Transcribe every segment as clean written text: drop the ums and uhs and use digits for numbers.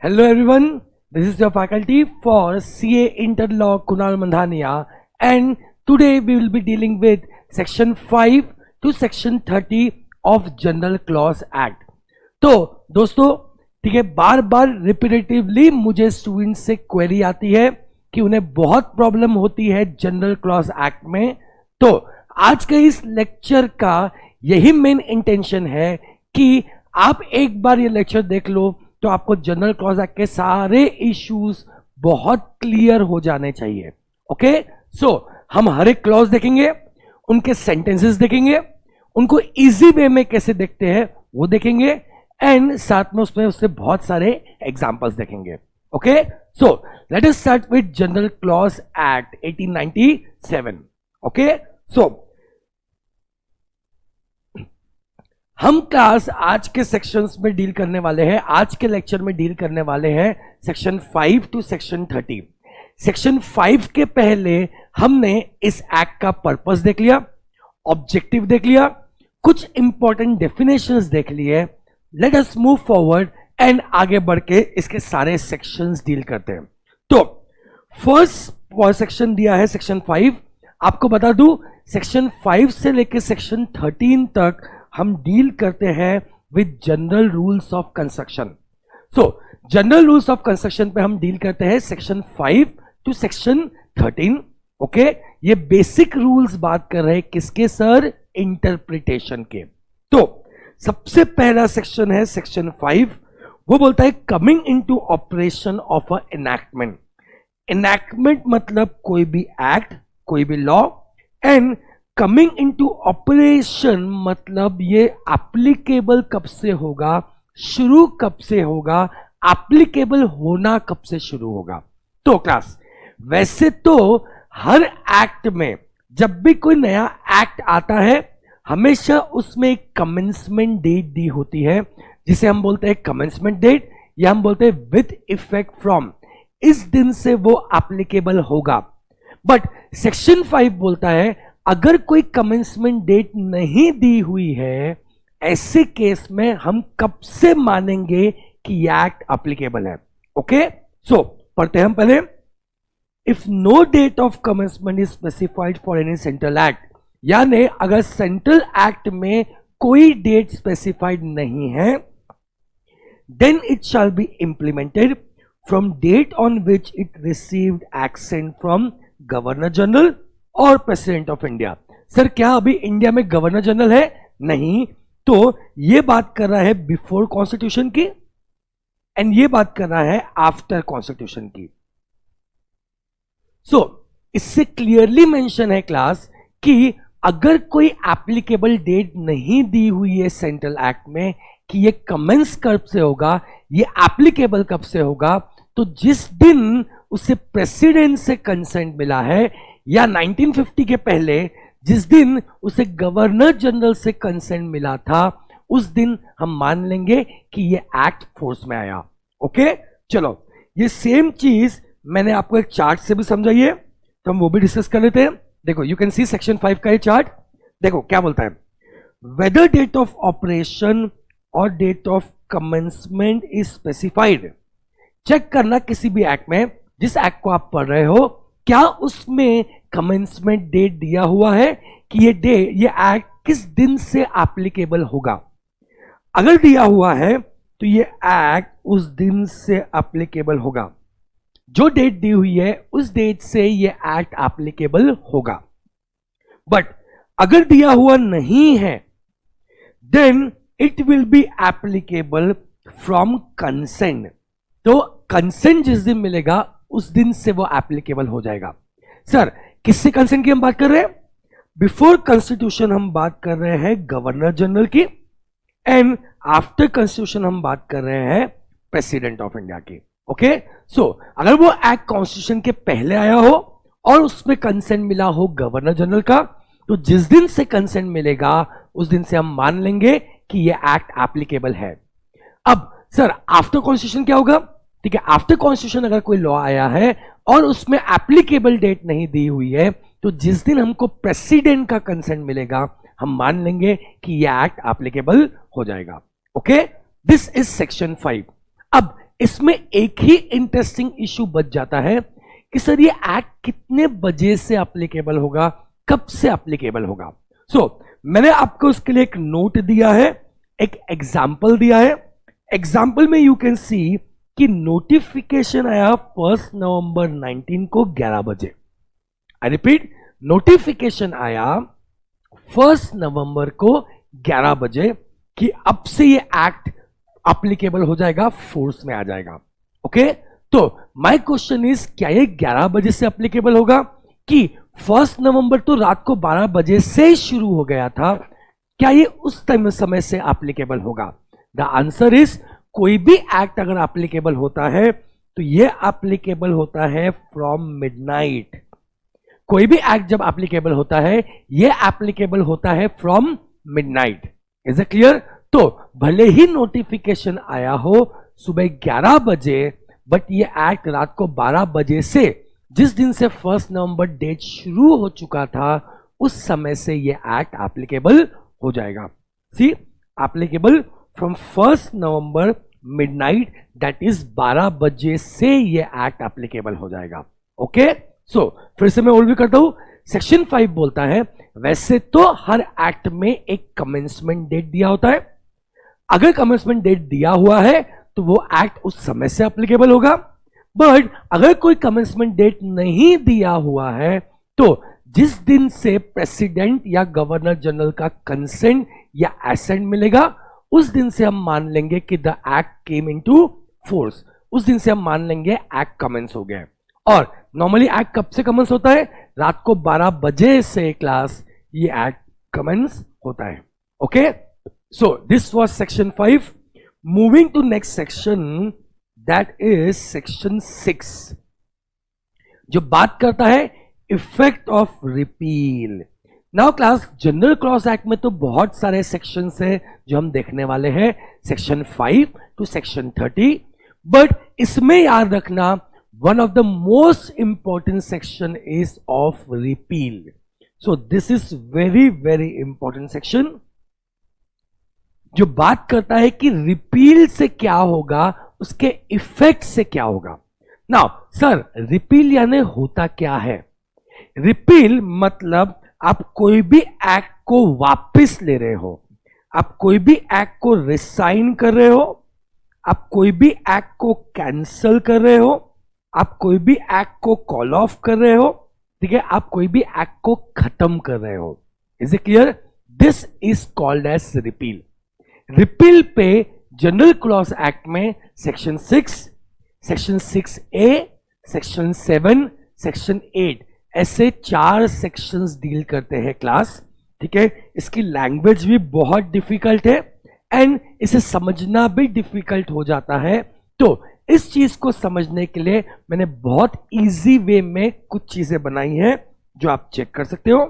Hello everyone, this is your faculty for CA Interlaw Kunal Mandhania, and today we will be dealing with section 5 to section 30 of General Clause Act. तो दोस्तों ठीक है, बार बार repetitively मुझे student से query आती है कि उन्हें बहुत प्रॉब्लम होती है जनरल क्लॉज एक्ट में। तो आज के इस लेक्चर का यही मेन इंटेंशन है कि आप एक बार ये लेक्चर देख लो तो आपको जनरल क्लॉज एक्ट के सारे इश्यूज बहुत क्लियर हो जाने चाहिए। ओके, सो हम हर एक क्लॉज देखेंगे, उनके सेंटेंसेस देखेंगे, उनको इजी वे में कैसे देखते हैं वो देखेंगे, एंड साथ में उससे बहुत सारे एग्जांपल्स देखेंगे। Okay, so let us start with general clause act 1897। Okay, so हम क्लास आज के सेक्शंस में डील करने वाले हैं, आज के लेक्चर में डील करने वाले हैं सेक्शन 5 टू सेक्शन 30। सेक्शन 5 के पहले हमने इस एक्ट का पर्पस देख लिया, ऑब्जेक्टिव देख लिया, कुछ इंपॉर्टेंट डेफिनेशंस देख लिए। Let us move forward and आगे बढ़ के इसके सारे सेक्शंस डील करते हैं। तो फर्स्ट सेक्शन दिया है सेक्शन 5। आपको बता दूं, सेक्शन 5 से लेकर सेक्शन 13 तक हम डील करते हैं with general rules of construction. So general rules of construction पे हम डील करते हैं सेक्शन 5 टू सेक्शन 13। ओके, ये बेसिक रूल्स बात कर रहे हैं किसके सर? इंटरप्रिटेशन के। तो सबसे पहला सेक्शन है सेक्शन 5, वो बोलता है coming into operation of a enactment. Enactment मतलब कोई भी एक्ट, कोई भी law, and coming into operation मतलब ये एप्लीकेबल कब से होगा, शुरू कब से होगा, एप्लीकेबल होना कब से शुरू होगा। तो क्लास वैसे तो हर एक्ट में जब भी कोई नया एक्ट आता है हमेशा उसमें एक कमेंसमेंट डेट दी होती है, जिसे हम बोलते हैं कमेंसमेंट डेट, या हम बोलते हैं विद इफेक्ट फ्रॉम, इस दिन से वो एप्लीकेबल होगा। बट सेक्शन 5 बोलता है अगर कोई कमेंसमेंट डेट नहीं दी हुई है, ऐसे केस में हम कब से मानेंगे कि यह एक्ट एप्लीकेबल है। ओके, सो पढ़ते हैं हम पहले। If no date of commencement is specified for any central act, यानी अगर सेंट्रल एक्ट में कोई डेट स्पेसिफाइड नहीं है, then it shall be implemented from date on which it received assent from governor general और प्रेसिडेंट ऑफ इंडिया। सर क्या अभी India में गवर्नर जनरल है? नहीं, तो ये बात कर रहा है बिफोर कॉन्स्टिट्यूशन की, एंड ये बात कर रहा है आफ्टर कॉन्स्टिट्यूशन की। सो इससे क्लियरली मेंशन है क्लास कि अगर कोई एप्लीकेबल डेट नहीं दी हुई है सेंट्रल एक्ट में कि ये कमेंस कब से होगा, ये एप्लीकेबल कब से होगा, तो जिस दिन उसे प्रेसिडेंट से कंसेंट मिला है या 1950 के पहले जिस दिन उसे गवर्नर जनरल से कंसेंट मिला था, उस दिन हम मान लेंगे कि ये एक्ट फोर्स में आया। ओके, चलो ये सेम चीज मैंने आपको एक चार्ट से भी समझाई है, तो हम वो भी डिस्कस कर लेते हैं। देखो, यू कैन सी सेक्शन 5 का ये चार्ट। देखो क्या बोलता है, वेदर डेट ऑफ ऑपरेशन और date of commencement is specified. Check करना किसी भी एक्ट में, जिस एक्ट को आप पढ़ रहे हो, क्या उसमें कमेंसमेंट डेट दिया हुआ है कि ये एक्ट किस दिन से एप्लीकेबल होगा। अगर दिया हुआ है तो ये एक्ट उस दिन से एप्लीकेबल होगा, जो डेट दी हुई है उस डेट से ये एक्ट एप्लीकेबल होगा। बट अगर दिया हुआ नहीं है, then it will be applicable from consent. तो कंसेंट जिस दिन मिलेगा उस दिन से वो एप्लीकेबल हो जाएगा। सर किससे कंसेंट की हम बात कर रहे हैं? बिफोर कॉन्स्टिट्यूशन हम बात कर रहे हैं गवर्नर जनरल की, एंड आफ्टर कॉन्स्टिट्यूशन हम बात कर रहे हैं प्रेसिडेंट ऑफ इंडिया की। ओके, सो अगर वो एक्ट कॉन्स्टिट्यूशन के पहले आया हो और उसमें कंसेंट मिला हो गवर्नर जनरल का, तो जिस दिन से कंसेंट मिलेगा उस दिन से हम मान लेंगे कि ये एक्ट एप्लीकेबल है। अब सर आफ्टर कॉन्स्टिट्यूशन क्या होगा? ठीक है, आफ्टर कॉन्स्टिट्यूशन अगर कोई लॉ आया है और उसमें एप्लीकेबल डेट नहीं दी हुई है, तो जिस दिन हमको प्रेसिडेंट का कंसेंट मिलेगा हम मान लेंगे कि यह एक्ट एप्लीकेबल हो जाएगा। Okay, this is section 5। अब इसमें एक ही इंटरेस्टिंग इशू बच जाता है कि सर ये एक्ट कितने बजे से एप्लीकेबल होगा, कब से एप्लीकेबल होगा। मैंने आपको उसके लिए एक नोट दिया है, एक एग्जाम्पल दिया है। एग्जाम्पल में यू कैन सी कि नोटिफिकेशन आया 1 नवंबर 19 को 11 बजे। आई रिपीट, नोटिफिकेशन आया 1 नवंबर को 11 बजे कि अब से ये एक्ट एप्लीकेबल हो जाएगा, फोर्स में आ जाएगा। ओके, तो माय क्वेश्चन इज, क्या ये 11 बजे से एप्लीकेबल होगा कि 1 नवंबर तो रात को 12 बजे से शुरू हो गया था, क्या ये उस टाइम समय से एप्लीकेबल होगा? द आंसर इज, कोई भी एक्ट अगर एप्लीकेबल होता है तो ये एप्लीकेबल होता है फ्रॉम मिडनाइट। कोई भी एक्ट जब एप्लीकेबल होता है ये एप्लीकेबल होता है from midnight. Is it clear? तो भले ही नोटिफिकेशन आया हो सुबह 11 बजे, बट ये एक्ट रात को 12 बजे से, जिस दिन से 1 नवंबर डेट शुरू हो चुका था, उस समय से ये एक्ट एप्लीकेबल हो जाएगा। See, applicable from 1 November midnight, that is 12 बजे से ये एक्ट एप्लीकेबल हो जाएगा। ओके, सो फिर से मैं और भी करता हूं। सेक्शन 5 बोलता है, वैसे तो हर एक्ट में एक कमेंसमेंट डेट दिया होता है। अगर कमेंसमेंट डेट दिया हुआ है तो वो एक्ट उस समय से एप्लीकेबल होगा। बट अगर कोई कमेंसमेंट डेट नहीं दिया हुआ है तो जिस दिन से प्रेसिडेंट या गवर्नर जनरल का कंसेंट या एसेंट मिलेगा, उस दिन से हम मान लेंगे कि the act came into force. उस दिन से हम मान लेंगे एक्ट कमेंस हो गया। और नॉर्मली एक्ट कब से कमेंस होता है? रात को 12 बजे से क्लास ये एक्ट कमेंस होता है। Okay, so this was section 5। Moving to next section, that is section 6, जो बात करता है effect of repeal. Now class, general clause act में तो बहुत सारे सेक्शंस हैं जो हम देखने वाले हैं, सेक्शन 5 टू सेक्शन 30, बट इसमें याद रखना one of the most important section is of repeal. So this is very important section, जो बात करता है कि रिपील से क्या होगा, उसके इफेक्ट से क्या होगा। नाउ सर, रिपील यानी होता क्या है? रिपील मतलब आप कोई भी एक्ट को वापस ले रहे हो, आप कोई भी एक्ट को रिसाइन कर रहे हो, आप कोई भी एक्ट को कैंसल कर रहे हो, आप कोई भी एक्ट को कॉल ऑफ कर रहे हो, ठीक है, आप कोई भी एक्ट को खत्म कर रहे हो। Is it clear? This is called as repeal. Repeal पे जनरल क्लॉज एक्ट में section 6, section 6A, section 7, section 8, ऐसे 4 सेक्शंस डील करते हैं क्लास। ठीक है, इसकी लैंग्वेज भी बहुत डिफिकल्ट है एंड इसे समझना भी डिफिकल्ट हो जाता है। तो इस चीज को समझने के लिए मैंने बहुत इजी वे में कुछ चीजें बनाई हैं जो आप चेक कर सकते हो।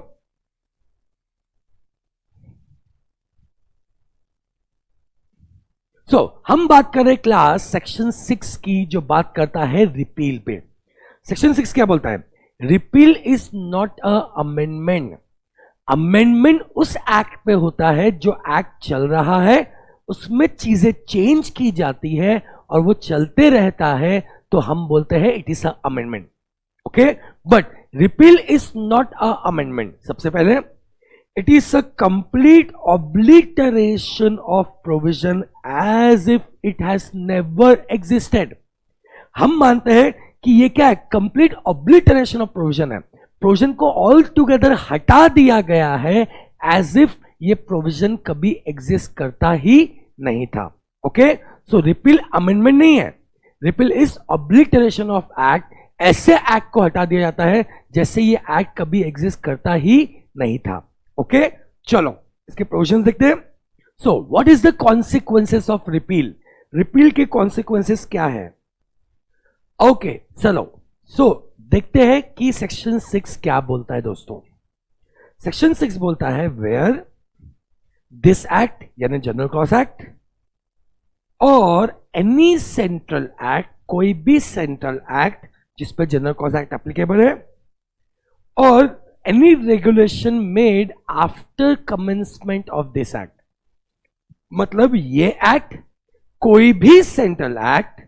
हम बात कर रहे हैं क्लास सेक्शन 6 की, जो बात करता है रिपील पे। सेक्शन 6 क्या बोलता है? Repeal is not a amendment. Amendment उस एक्ट पे होता है जो एक्ट चल रहा है, उसमें चीजें चेंज की जाती है और वो चलते रहता है, तो हम बोलते हैं it is a amendment. Okay, but repeal is not a amendment. सबसे पहले, it is a complete obliteration of provision as if it has never existed. हम मानते हैं कि ये क्या है? कंप्लीट ऑब्लिटरेशन ऑफ प्रोविजन है। प्रोविजन को ऑल टुगेदर हटा दिया गया है, एज इफ ये प्रोविजन कभी एग्जिस्ट करता ही नहीं था। ओके, सो रिपील अमेंडमेंट नहीं है, repeal is obliteration of act. ऐसे एक्ट को हटा दिया जाता है जैसे ये एक्ट कभी एग्जिस्ट करता ही नहीं था। ओके, चलो इसके प्रोविजंस देखते हैं। So what is the consequences of repeal? Repeal के कॉन्सिक्वेंसेस क्या है? ओके, चलो सो देखते हैं कि सेक्शन 6 क्या बोलता है दोस्तों। सेक्शन 6 बोलता है, वेयर दिस एक्ट यानी जनरल क्लॉज एक्ट और एनी सेंट्रल एक्ट, कोई भी सेंट्रल एक्ट जिस पर जनरल क्लॉज एक्ट एप्लीकेबल है, और any regulation made after commencement of this act. मतलब ये एक्ट, कोई भी सेंट्रल एक्ट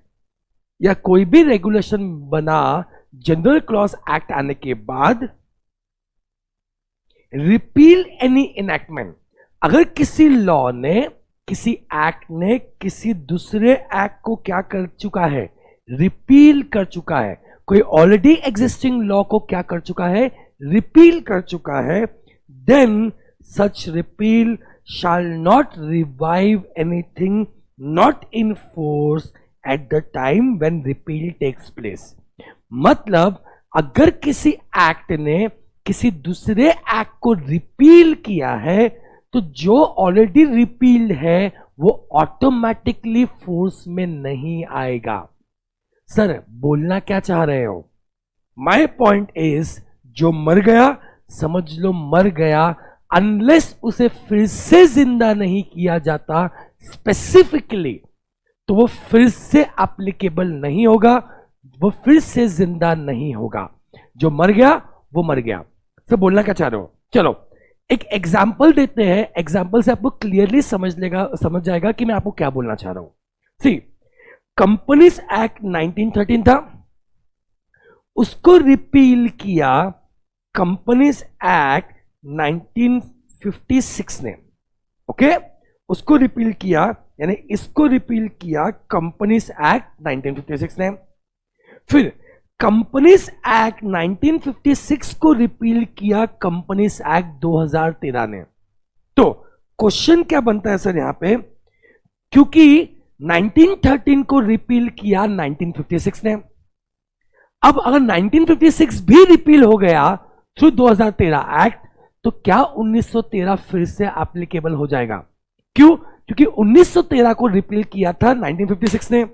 या कोई भी रेगुलेशन बना जनरल क्लॉज एक्ट आने के बाद, रिपील एनी इनैक्टमेंट, अगर किसी लॉ ने, किसी एक्ट ने किसी दूसरे एक्ट को क्या कर चुका है, रिपील कर चुका है, कोई ऑलरेडी एग्जिस्टिंग लॉ को क्या कर चुका है, रिपील कर चुका है, then such repeal shall not revive anything not in force at the time when repeal takes place. मतलब अगर किसी एक्ट ने किसी दूसरे एक्ट को रिपील किया है तो जो ऑलरेडी रिपील है वो ऑटोमेटिकली फोर्स में नहीं आएगा। सर बोलना क्या चाह रहे हो? माय पॉइंट इज, जो मर गया समझ लो मर गया, अनलेस उसे फिर से जिंदा नहीं किया जाता स्पेसिफिकली, तो वो फिर से एप्लीकेबल नहीं होगा, वो फिर से जिंदा नहीं होगा। जो मर गया वो मर गया। सर बोलना क्या चाह रहे हो? चलो एक एग्जाम्पल देते हैं, एग्जाम्पल से आपको क्लियरली समझ जाएगा कि मैं आपको क्या बोलना चाह रहा हूं। सी, कंपनीज एक्ट 1913 था, उसको रिपील किया कंपनीज एक्ट 1956 ने। ओके, उसको रिपील किया, यानी इसको रिपील किया कंपनीज एक्ट 1956 ने। फिर कंपनीज एक्ट 1956 को रिपील किया कंपनीज एक्ट 2013 ने। तो क्वेश्चन क्या बनता है सर यहां पे, क्योंकि 1913 को रिपील किया 1956 ने, अब अगर 1956 भी रिपील हो गया थ्रू 2013 एक्ट, तो क्या 1913 फिर से एप्लीकेबल हो जाएगा? क्यों? क्योंकि 1913 को रिपील किया था 1956 ने।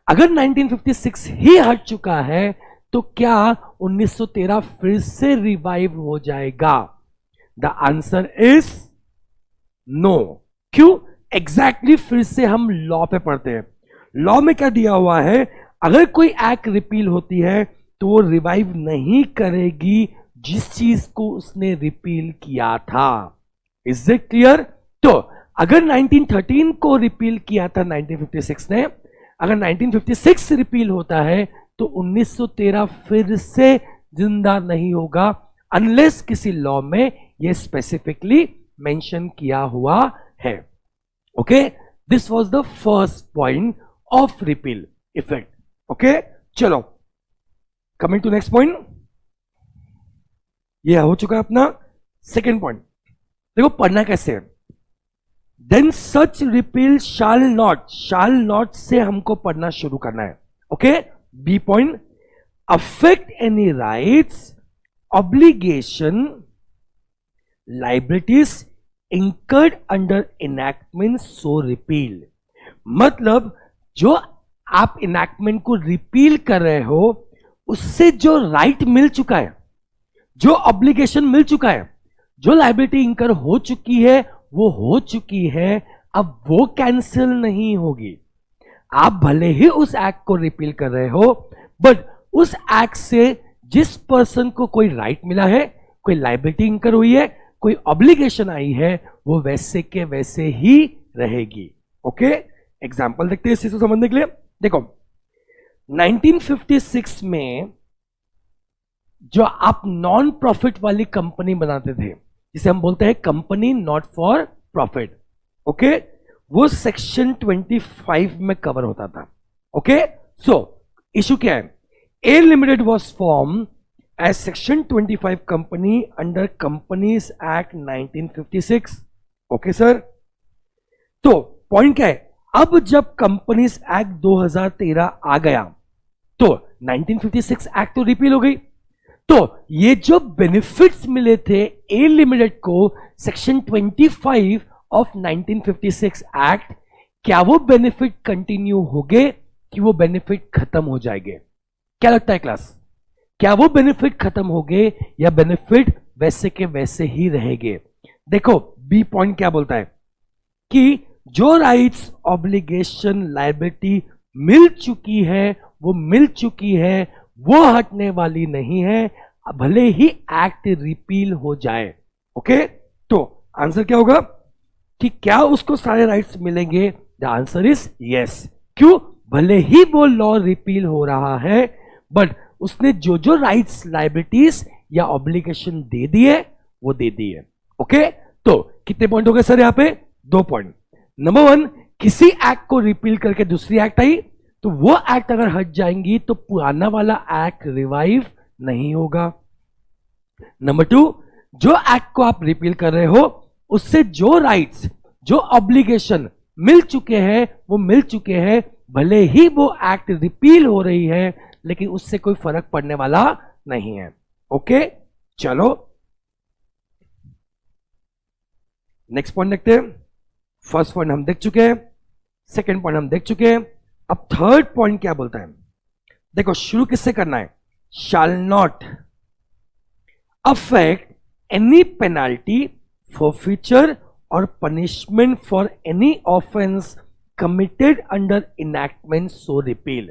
अगर 1956 ही हट चुका है तो क्या 1913 फिर से रिवाइव हो जाएगा? The answer is no. क्यों? एग्जैक्टली फिर से हम लॉ पे पढ़ते हैं। लॉ में क्या दिया हुआ है, अगर कोई एक्ट रिपील होती है तो वो रिवाइव नहीं करेगी जिस चीज को उसने रिपील किया था। Is it clear? तो अगर 1913 को रिपील किया था 1956 ने, अगर 1956 रिपील होता है तो 1913 फिर से जिंदा नहीं होगा, अनलेस किसी लॉ में यह स्पेसिफिकली मेंशन किया हुआ है। Okay, this was the first point of repeal effect. Okay, चलो कमिंग टू नेक्स्ट पॉइंट। यह हो चुका है अपना सेकेंड पॉइंट। देखो पढ़ना कैसे है। Then such repeal shall not say हमको पढ़ना शुरू करना है। Okay, B point, affect any rights, obligation, liabilities incurred under enactment so repeal. मतलब जो आप इनैक्टमेंट को रिपील कर रहे हो उससे जो राइट मिल चुका है, जो ऑब्लिगेशन मिल चुका है, जो लाइबिलिटी इंकर हो चुकी है वो हो चुकी है, अब वो कैंसिल नहीं होगी। आप भले ही उस एक्ट को रिपील कर रहे हो, बट उस एक्ट से जिस पर्सन को कोई राइट मिला है, कोई लाइबिलिटी इंकर हुई है, कोई ऑब्लिगेशन आई है, वो वैसे के वैसे ही रहेगी। ओके, एग्जाम्पल देखते हैं इस चीज को समझने के लिए। देखो 1956 में जो आप नॉन प्रॉफिट वाली कंपनी बनाते थे, जिसे हम बोलते हैं company not for profit, okay, वो सेक्शन 25 में कवर होता था। ओके, सो इशू क्या है, A limited was form as section 25 company under companies act 1956। Okay sir, तो पॉइंट क्या है, अब जब कंपनीज एक्ट 2013 आ गया तो 1956 एक्ट तो रिपील हो गई, तो ये जो बेनिफिट्स मिले थे ए लिमिटेड को सेक्शन 25 ऑफ 1956 एक्ट, क्या वो बेनिफिट कंटिन्यू हो गए कि वो बेनिफिट खत्म हो जाएंगे? क्या लगता है क्लास, क्या वो बेनिफिट खत्म हो गए या बेनिफिट वैसे के वैसे ही रहेंगे? देखो बी पॉइंट क्या बोलता है कि जो राइट्स, ऑब्लिगेशन, लायबिलिटी मिल चुकी है वो मिल चुकी है, वो हटने वाली नहीं है, भले ही एक्ट रिपील हो जाए। ओके, तो आंसर क्या होगा कि क्या उसको सारे राइट्स मिलेंगे? The answer is yes. क्यों? भले ही वो लॉ रिपील हो रहा है, बट उसने जो जो राइट्स, लाइबिलिटीज या ऑब्लिगेशन दे दिए वो दे दिए। ओके, तो कितने पॉइंट हो गए सर यहाँ पे? 2 पॉइंट। नंबर 1, किसी एक्ट को रिपील करके दूसरी एक्ट आई, तो वो एक्ट अगर हट जाएंगी तो पुराना वाला एक्ट रिवाइव नहीं होगा। नंबर 2, जो एक्ट को आप रिपील कर रहे हो उससे जो राइट्स, जो ऑब्लिगेशन मिल चुके हैं वो मिल चुके हैं, भले ही वो एक्ट रिपील हो रही है लेकिन उससे कोई फर्क पड़ने वाला नहीं है। ओके, चलो नेक्स्ट पॉइंट देखते हैं। फर्स्ट पॉइंट हम देख चुके हैं, सेकेंड पॉइंट हम देख चुके हैं। अब थर्ड पॉइंट क्या बोलता है? देखो, शुरू किससे करना है? शैल not affect any penalty, forfeiture or punishment for any offense committed under enactment so repeal।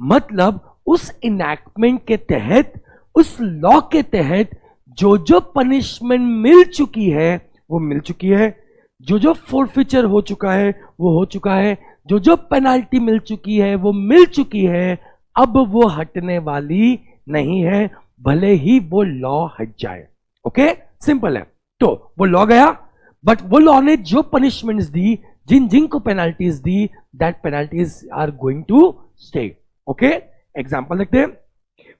मतलब उस enactment के तहत, उस लॉ के तहत जो जो पनिशमेंट मिल चुकी है वो मिल चुकी है, जो जो फोरफिचर हो चुका है वो हो चुका है, जो जो पेनाल्टी मिल चुकी है वो मिल चुकी है, अब वो हटने वाली नहीं है, भले ही वो लॉ हट जाए। ओके, सिंपल है। तो वो लॉ गया, बट वो लॉ ने जो पनिशमेंट्स दी, जिन जिन को पेनाल्टीज दी, that penalties are going to stay. Okay, example देखते हैं।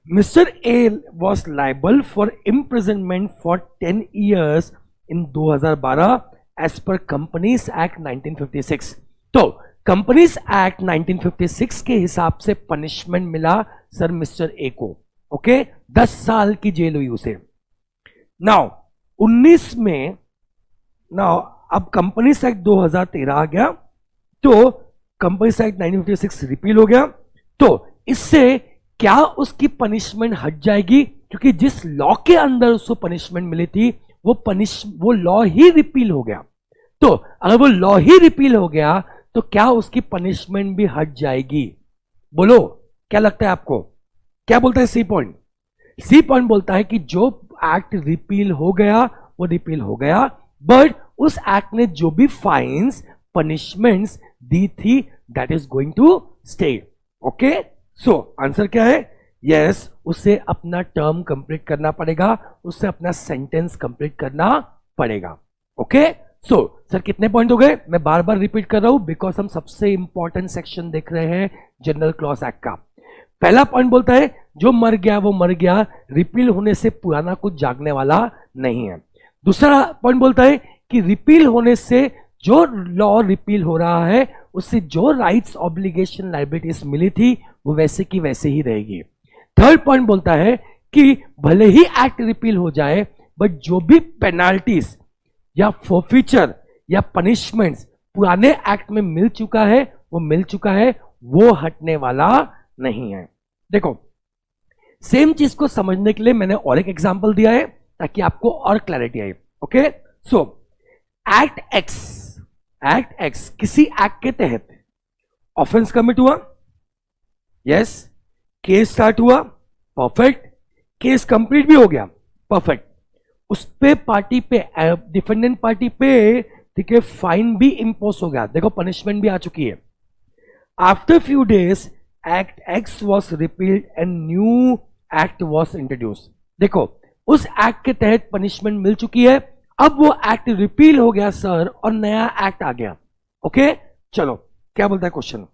Mister A was liable for imprisonment for 10 years in 2012 as per companies act 1956। तो कंपनीज एक्ट 1956 के हिसाब से पनिशमेंट मिला सर मिस्टर ए को। ओके, 10 साल की जेल हुई उसे। नाउ 19 में अब कंपनीज एक्ट 2013 आ गया, तो कंपनीज एक्ट 1956 रिपील हो गया, तो इससे क्या उसकी पनिशमेंट हट जाएगी? क्योंकि जिस लॉ के अंदर उसको पनिशमेंट मिली थी वो लॉ ही रिपील हो गया। तो अगर वो लॉ ही रिपील हो गया तो क्या उसकी पनिशमेंट भी हट जाएगी? बोलो, क्या लगता है आपको? क्या बोलता है सी पॉइंट? सी पॉइंट बोलता है कि जो एक्ट रिपील हो गया वो रिपील हो गया, बट उस एक्ट ने जो भी फाइन्स, पनिशमेंट्स दी थी, that is going to stay. Okay, so answer क्या है? यस, उसे अपना टर्म कंप्लीट करना पड़ेगा, उसे अपना सेंटेंस कंप्लीट करना पड़ेगा। ओके, सो सर कितने पॉइंट हो गए? मैं बार बार रिपीट कर रहा हूं बिकॉज हम सबसे इंपॉर्टेंट सेक्शन देख रहे हैं जनरल क्लॉज एक्ट का। पहला पॉइंट बोलता है जो मर गया वो मर गया, रिपील होने से पुराना कुछ जागने वाला नहीं है। दूसरा पॉइंट बोलता है कि रिपील होने से जो लॉ रिपील हो रहा है उससे जो राइट्स, ऑब्लिगेशन, लाइबिलिटीज मिली थी वो वैसे की वैसे ही रहेगी। थर्ड पॉइंट बोलता है कि भले ही एक्ट रिपील हो जाए बट जो भी पेनाल्टीज या फोरफिचर या पनिशमेंट्स पुराने एक्ट में मिल चुका है वो मिल चुका है, वो हटने वाला नहीं है। देखो, सेम चीज को समझने के लिए मैंने और एक एग्जांपल दिया है ताकि आपको और क्लैरिटी आए। ओके, सो एक्ट एक्स किसी एक्ट के तहत ऑफेंस कमिट हुआ, यस, केस स्टार्ट हुआ, परफेक्ट, केस कंप्लीट भी हो गया, परफेक्ट, उस पे पार्टी पे, डिफेंडेंट पार्टी पे, ठीक है, फाइन भी इंपोज हो गया, देखो पनिशमेंट भी आ चुकी है। After few days act x was repealed and new act was introduce. देखो, उस एक्ट के तहत पनिशमेंट मिल चुकी है, अब वो एक्ट रिपील हो गया सर और नया एक्ट आ गया। ओके, चलो क्या बोलता है question?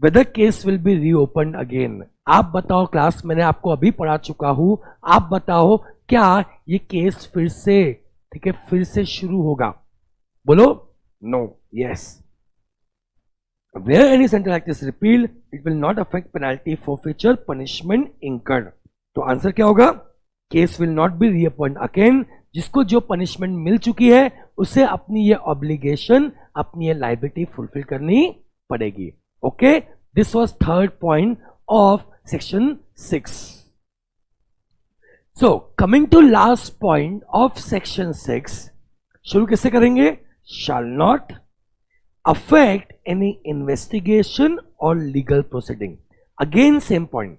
Whether case will be reopen again. आप बताओ क्लास, मैंने आपको अभी पढ़ा चुका हूं, आप बताओ क्या ये केस फिर से, ठीक है, फिर से शुरू होगा? बोलो no, yes. Where any central act is repealed, it will not affect penalty, forfeiture, punishment incurred. तो आंसर क्या होगा? Case will not B reappoint again. जिसको जो पनिशमेंट मिल चुकी है उसे अपनी ये ऑब्लिगेशन, अपनी ये लाइबिलिटी फुलफिल करनी पड़ेगी। Okay, this was third point of section 6। So coming to last point of section 6, शुरू किससे करेंगे? Shall not affect any investigation और legal proceeding. Again same point,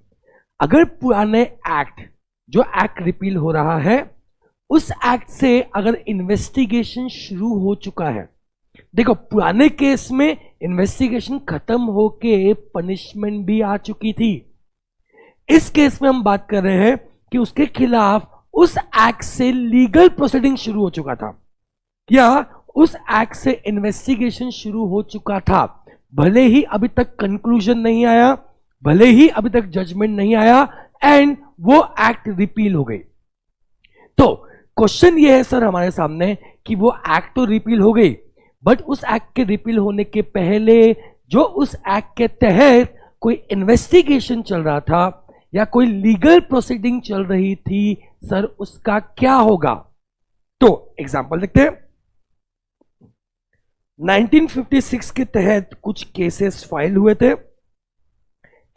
अगर पुराने एक्ट, जो एक्ट रिपील हो रहा है, उस एक्ट से अगर इन्वेस्टिगेशन शुरू हो चुका है, देखो पुराने केस में इन्वेस्टिगेशन खत्म होके पनिशमेंट भी आ चुकी थी। इस केस में हम बात कर रहे हैं कि उसके खिलाफ उस एक्ट से लीगल प्रोसीडिंग शुरू हो चुका था, या उस एक्ट से इन्वेस्टिगेशन शुरू हो चुका था, भले ही अभी तक कंक्लूजन नहीं आया, भले ही अभी तक जजमेंट नहीं आया, एंड वो एक्ट रिपील हो गई। तो क्वेश्चन ये है सर हमारे सामने कि वो एक्ट तो रिपील हो गई, बट उस एक्ट के रिपील होने के पहले जो उस एक्ट के तहत कोई इन्वेस्टिगेशन चल रहा था या कोई लीगल प्रोसीडिंग चल रही थी, सर उसका क्या होगा? तो एग्जांपल देखते हैं। 1956 के तहत कुछ केसेस फाइल हुए थे,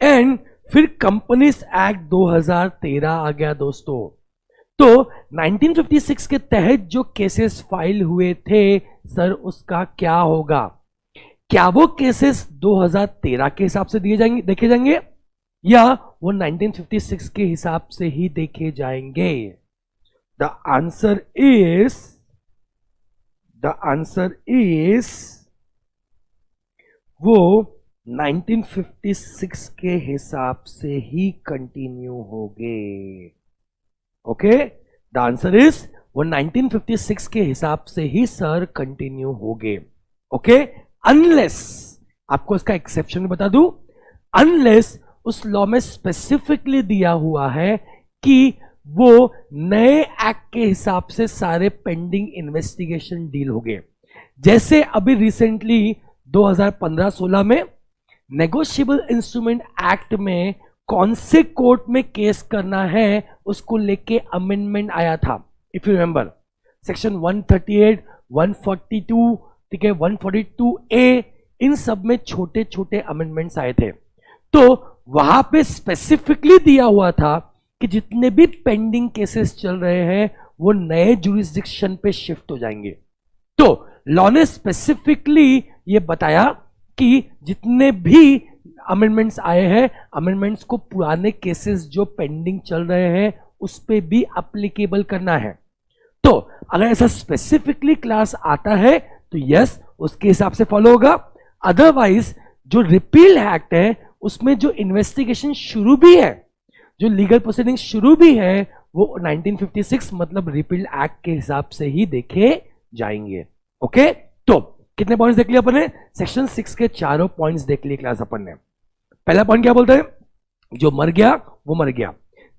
एंड फिर कंपनीज एक्ट 2013 आ गया दोस्तों। तो 1956 के तहत जो केसेस फाइल हुए थे, सर उसका क्या होगा? क्या वो केसेस 2013 के हिसाब से देखे जाएंगे, या वो 1956 के हिसाब से ही देखे जाएंगे? द आंसर इज वो 1956 के हिसाब से ही कंटिन्यू होंगे। ओके, द आंसर इज वो 1956 के हिसाब से ही सर कंटिन्यू होंगे। ओके, अनलेस, आपको इसका एक्सेप्शन बता दूं, अनलेस उस लॉ में स्पेसिफिकली दिया हुआ है कि वो नए एक्ट के हिसाब से सारे पेंडिंग इन्वेस्टिगेशन डील हो गए। जैसे अभी रिसेंटली 2015-16 में नेगोशिएबल इंस्ट्रूमेंट एक्ट में कौन से कोर्ट में केस करना है उसको लेके अमेंडमेंट आया था, इफ यू रिमेंबर, सेक्शन 138, 142, ठीक है, 142A, इन सब में छोटे छोटे अमेंडमेंट्स आए थे। तो वहां पे स्पेसिफिकली दिया हुआ था कि जितने भी पेंडिंग केसेस चल रहे हैं वो नए जुरिस्डिक्शन पे शिफ्ट हो जाएंगे। तो लॉ ने स्पेसिफिकली ये बताया कि जितने भी अमेंडमेंट्स आए हैं, अमेंडमेंट्स को पुराने केसेस जो पेंडिंग चल रहे हैं उस पे भी अप्लीकेबल करना है। तो अगर ऐसा स्पेसिफिकली क्लास आता है तो यस, उसके हिसाब से फॉलो होगा। अदरवाइज जो रिपील एक्ट है उसमें जो इन्वेस्टिगेशन शुरू भी है, जो लीगल प्रोसीडिंग शुरू भी है, वो 1956 मतलब रिपील एक्ट के हिसाब से ही देखे जाएंगे। ओके, तो कितने पॉइंट्स देख लिए अपन ने? सेक्शन 6 के चारों पॉइंट्स देख लिए क्लास अपन ने। पहला पॉइंट क्या बोलते हैं? जो मर गया वो मर गया।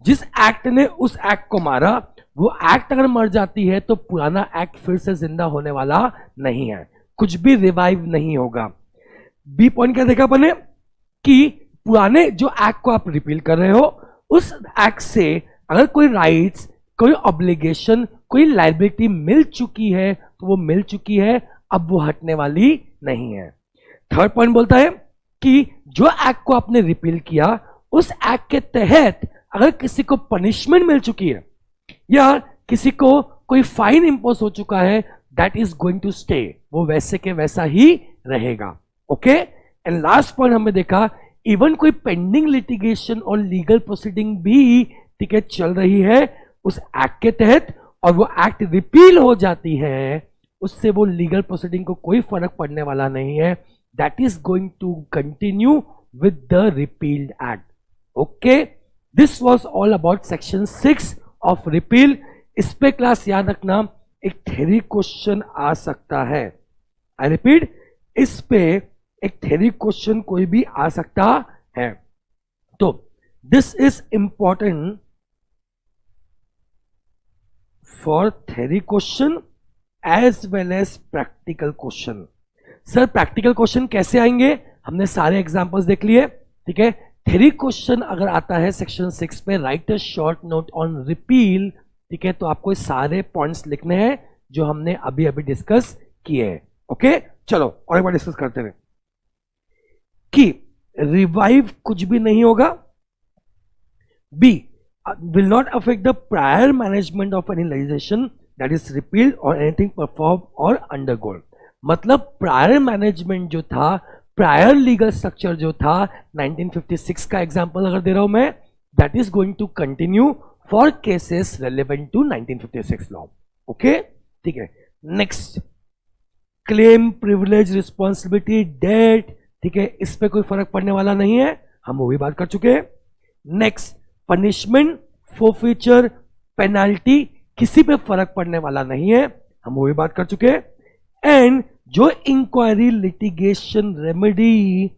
जिस एक्ट ने उस एक्ट को मारा, वो एक्ट अगर मर जाती है तो पुराना एक्ट फिर से जिंदा होने वाला नहीं है, कुछ भी रिवाइव नहीं होगा। बी पॉइंट क्या देखा अपन ने कि पुराने जो एक्ट को आप रिपील कर रहे हो, उस एक्ट से अगर कोई राइट्स, कोई ऑब्लिगेशन, कोई लायबिलिटी मिल चुकी है तो वो मिल चुकी है, अब वो हटने वाली नहीं है। थर्ड पॉइंट बोलता है कि जो एक्ट को आपने रिपील किया, उस एक्ट के तहत अगर किसी को पनिशमेंट मिल चुकी है या किसी को कोई फाइन इंपोज हो चुका है, that is going to stay, वो वैसे के वैसा ही रहेगा। ओके, एंड लास्ट पॉइंट हमने देखा, इवन कोई पेंडिंग लिटिगेशन और लीगल प्रोसीडिंग भी, ठीक है, चल रही है उस एक्ट के तहत, और वो एक्ट रिपील हो जाती है, उससे वो लीगल प्रोसीडिंग को कोई फर्क पड़ने वाला नहीं है, that is going to continue with the repealed act. Okay, this was all about section 6 of repeal. इस पे क्लास याद रखना, एक थ्योरी क्वेश्चन आ सकता है। आई रिपीट, इस पे एक थ्योरी क्वेश्चन कोई भी आ सकता है। तो this is important for theory question as well as practical question. Sir practical question कैसे आएंगे? हमने सारे एग्जांपल्स देख लिए, ठीक है। थ्योरी क्वेश्चन अगर आता है सेक्शन 6 पे, right a short note on repeal, ठीक है, तो आपको सारे पॉइंट्स लिखने हैं जो हमने अभी अभी डिस्कस किए हैं। ओके, चलो और एक बार डिस्कस करते हैं कि रिवाइव कुछ भी नहीं होगा, B will not affect the prior management of any legislation that is repealed or anything performed or undergone। मतलब प्रायर मैनेजमेंट जो था, प्रायर लीगल स्ट्रक्चर जो था, 1956 का एग्जांपल अगर दे रहा हूं मैं, that is going to continue for cases relevant to 1956 law. Okay, ठीक है। Next, claim, privilege, responsibility, date, ठीक है, इस पे कोई फर्क पड़ने वाला नहीं है, हम वो भी बात कर चुके हैं। नेक्स्ट, पनिशमेंट, फोरफीचर, पेनाल्टी, किसी पे फर्क पड़ने वाला नहीं है, हम वो भी बात कर चुके हैं। एंड जो इंक्वायरी, लिटिगेशन, रेमेडी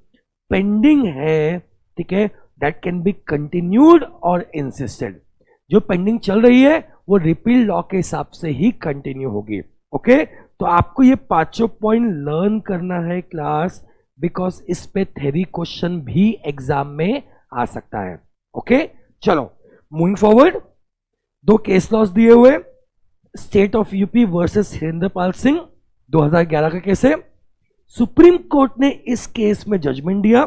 पेंडिंग है, ठीक है, दैट कैन बी कंटिन्यूड और इंसिस्टेड, जो पेंडिंग चल रही है वो रिपील लॉ के हिसाब से ही कंटिन्यू होगी। ओके, तो आपको ये पांचों पॉइंट लर्न करना है क्लास, बिकॉज इस पे थ्योरी क्वेश्चन भी एग्जाम में आ सकता है। ओके, चलो मूविंग फॉरवर्ड। दो केस लॉस दिए हुए, state of UP versus Hirendrapal Singh, 2011 का केस है। सुप्रीम कोर्ट ने इस केस में जजमेंट दिया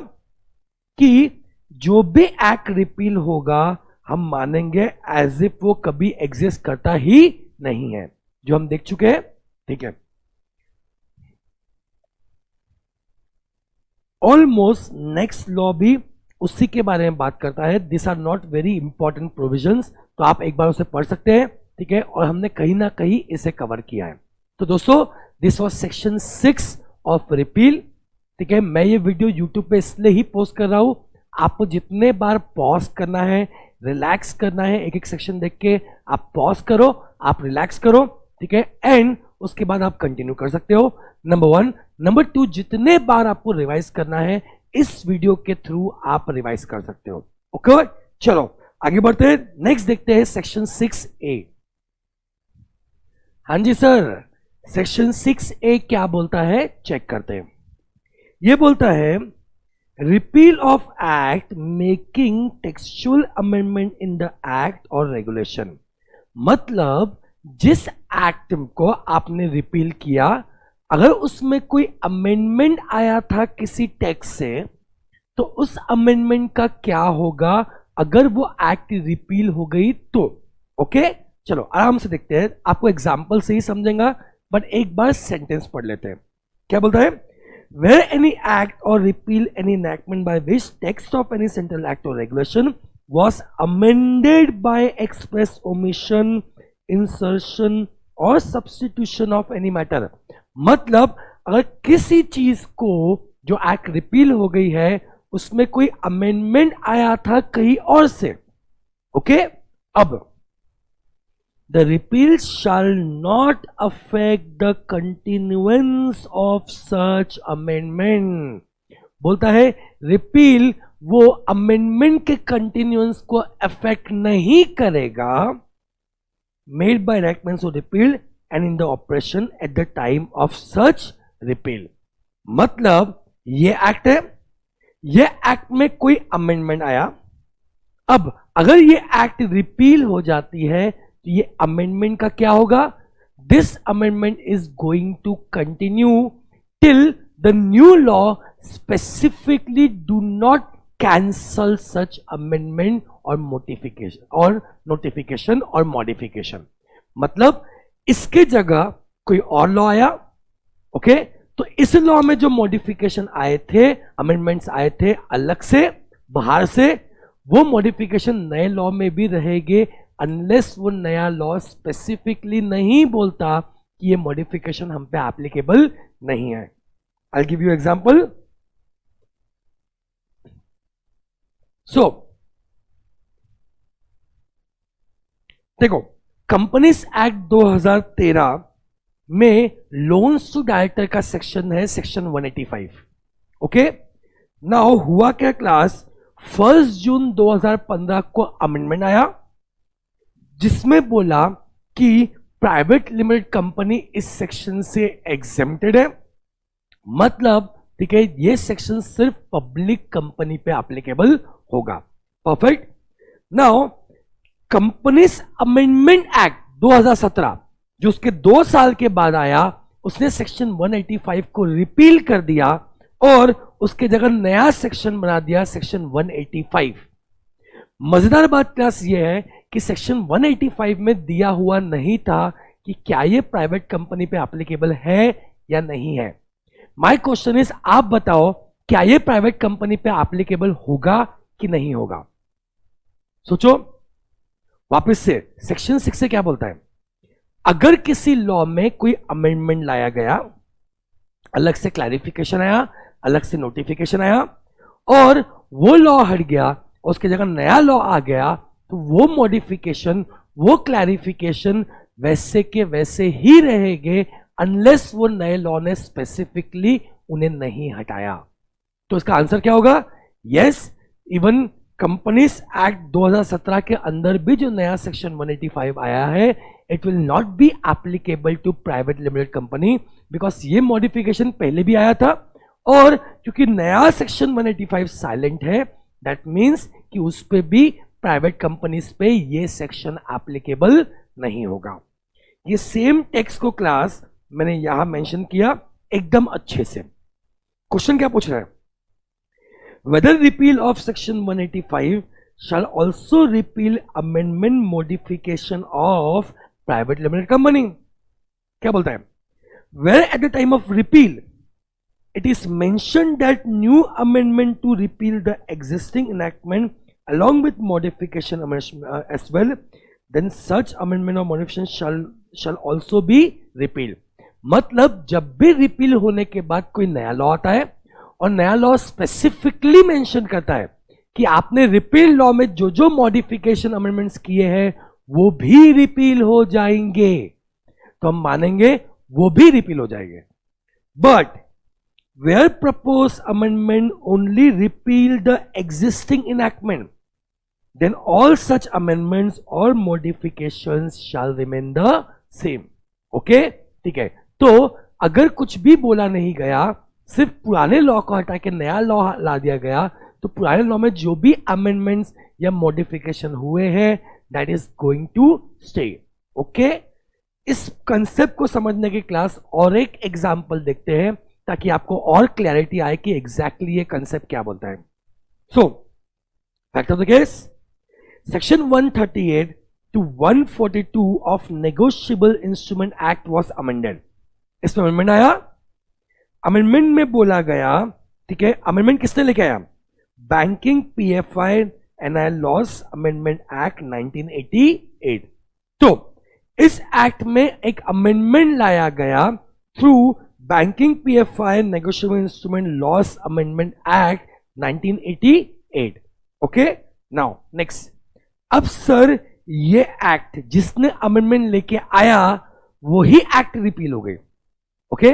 कि जो भी एक्ट रिपील होगा हम मानेंगे एज इफ वो कभी एग्जिस्ट करता ही नहीं है, जो हम देख चुके हैं, ठीक है। ऑलमोस्ट नेक्स्ट लॉ भी उसी के बारे में बात करता है। This are not very important provisions, तो आप एक बार उसे पढ़ सकते हैं, ठीक है, और हमने कहीं ना कहीं इसे कवर किया है। तो दोस्तों, this was section 6 of repeal, ठीक है। मैं ये वीडियो यूट्यूब पे इसलिए ही पोस्ट कर रहा हूं, आपको जितने बार पॉज करना है, रिलैक्स करना है, एक एक सेक्शन देख के आप पॉज करो, आप रिलैक्स करो, ठीक है, एंड उसके बाद आप कंटिन्यू कर सकते हो, नंबर 1। नंबर 2, जितने बार आपको रिवाइज करना है इस वीडियो के थ्रू आप रिवाइज कर सकते हो। ओके, चलो आगे बढ़ते हैं। नेक्स्ट देखते हैं सेक्शन 6A। हाँ जी सर, सेक्शन 6A क्या बोलता है, चेक करते हैं। ये बोलता है repeal of act making textual amendment in the act और रेगुलेशन। मतलब जिस एक्ट को आपने रिपील किया, अगर उसमें कोई अमेंडमेंट आया था किसी टेक्स्ट से, तो उस अमेंडमेंट का क्या होगा अगर वो एक्ट रिपील हो गई तो। ओके, चलो आराम से देखते हैं, आपको एग्जांपल से ही समझेगा, बट एक बार सेंटेंस पढ़ लेते हैं। क्या बोलता है, where any act or repeal any enactment by which text of any central act or regulation was amended by express omission, insertion or substitution of any matter। मतलब अगर किसी चीज को जो एक्ट रिपील हो गई है उसमें कोई अमेंडमेंट आया था कहीं और से, ओके। अब the repeal shall not affect the continuance of such amendment। बोलता है रिपील वो अमेंडमेंट के कंटिन्यूएंस को अफेक्ट नहीं करेगा, made by enactments or repealed and in the operation at the time of such repeal। मतलब ये एक्ट है, ये एक्ट में कोई अमेंडमेंट आया, अब अगर ये एक्ट रिपील हो जाती है तो ये अमेंडमेंट का क्या होगा, this amendment is going to continue till the new law specifically do not cancel such amendment और नोटिफिकेशन और मॉडिफिकेशन। मतलब इसके जगह कोई और लॉ आया, ओके, तो इस लॉ में जो मॉडिफिकेशन आए थे, अमेंडमेंट्स आए थे अलग से बाहर से, वो मॉडिफिकेशन नए लॉ में भी रहेंगे अनलेस वो नया लॉ स्पेसिफिकली नहीं बोलता कि ये मॉडिफिकेशन हम पे एप्लीकेबल नहीं है। I give you example. So देखो, कंपनीज एक्ट 2013 में लोन्स टू डायरेक्टर का सेक्शन है, सेक्शन 185। ओके, नाउ हुआ क्या क्लास, 1 जून 2015 को अमेंडमेंट आया जिसमें बोला कि प्राइवेट लिमिटेड कंपनी इस सेक्शन से एग्जेम्प्टेड है। मतलब ठीक है, ये सेक्शन सिर्फ पब्लिक कंपनी पे एप्लीकेबल होगा। Perfect. Now companies amendment act 2017 जो उसके 2 साल के बाद आया, उसने सेक्शन 185 को रिपील कर दिया और उसके जगह नया सेक्शन बना दिया, सेक्शन 185। मजेदार बात क्लास ये है कि सेक्शन 185 में दिया हुआ नहीं था कि क्या ये प्राइवेट कंपनी पे एप्लीकेबल है या नहीं है। माय क्वेश्चन इज, आप बताओ क्या ये प्राइवेट कंपनी पे एप्लीकेबल होगा कि नहीं होगा। सोचो वापस से, सेक्शन 6 से क्या बोलता है, अगर किसी लॉ में कोई अमेंडमेंट लाया गया, अलग से क्लैरिफिकेशन आया, अलग से नोटिफिकेशन आया, और वो लॉ हट गया, उसके जगह नया लॉ आ गया, तो वो मॉडिफिकेशन, वो क्लैरिफिकेशन वैसे के वैसे ही रहेंगे अनलेस वो नए लॉ ने स्पेसिफिकली उन्हें नहीं हटाया। तो इसका आंसर क्या होगा? यस, इवन कंपनीज एक्ट 2017 के अंदर भी जो नया सेक्शन 185 आया है, it will not be applicable to private limited company, because ये मॉडिफिकेशन पहले भी आया था, और क्योंकि नया सेक्शन 185 साइलेंट है, दैट मीन्स कि उस पर भी प्राइवेट कंपनीज पे ये सेक्शन एप्लीकेबल नहीं होगा। ये सेम टेक्स्ट को क्लास मैंने यहां मेंशन किया एकदम अच्छे से। क्वेश्चन क्या पूछ रहा है? Whether repeal of section 185 shall also repeal amendment modification of private limited company. क्या बोलता है? Where at the time of repeal it is mentioned that new amendment to repeal the existing enactment along with modification as well, then such amendment or modification shall also be repealed. मतलब जब भी repeal होने के बाद कोई नया law आता है और नया लॉ स्पेसिफिकली मेंशन करता है कि आपने रिपील लॉ में जो जो मॉडिफिकेशन अमेंडमेंट्स किए हैं वो भी रिपील हो जाएंगे, तो हम मानेंगे वो भी रिपील हो जाएंगे। But where propose amendment only repeal the existing enactment, then all such amendments और modifications shall remain the same. Okay, ठीक है। तो अगर कुछ भी बोला नहीं गया, सिर्फ पुराने लॉ को हटा के नया लॉ ला दिया गया, तो पुराने लॉ में जो भी अमेंडमेंट्स या मॉडिफिकेशन हुए हैं that is going to stay. Okay, इस कंसेप्ट को समझने की क्लास और एक एग्जांपल देखते हैं ताकि आपको और क्लैरिटी आए कि एग्जैक्टली ये कंसेप्ट क्या बोलता है। सो fact of the case, section 138 to 142 of Negotiable Instrument Act was amended. इसमें अमेंडमेंट आया, अमेंडमेंट में बोला गया, ठीक है, अमेंडमेंट किसने लेके आया? Banking PFI NI laws amendment act 1988। तो इस एक्ट में एक अमेंडमेंट लाया गया through banking PFI negotiable instruments laws amendment act 1988। Okay, now next. अब सर ये एक्ट जिसने अमेंडमेंट लेके आया वही एक्ट रिपील हो गई। ओके,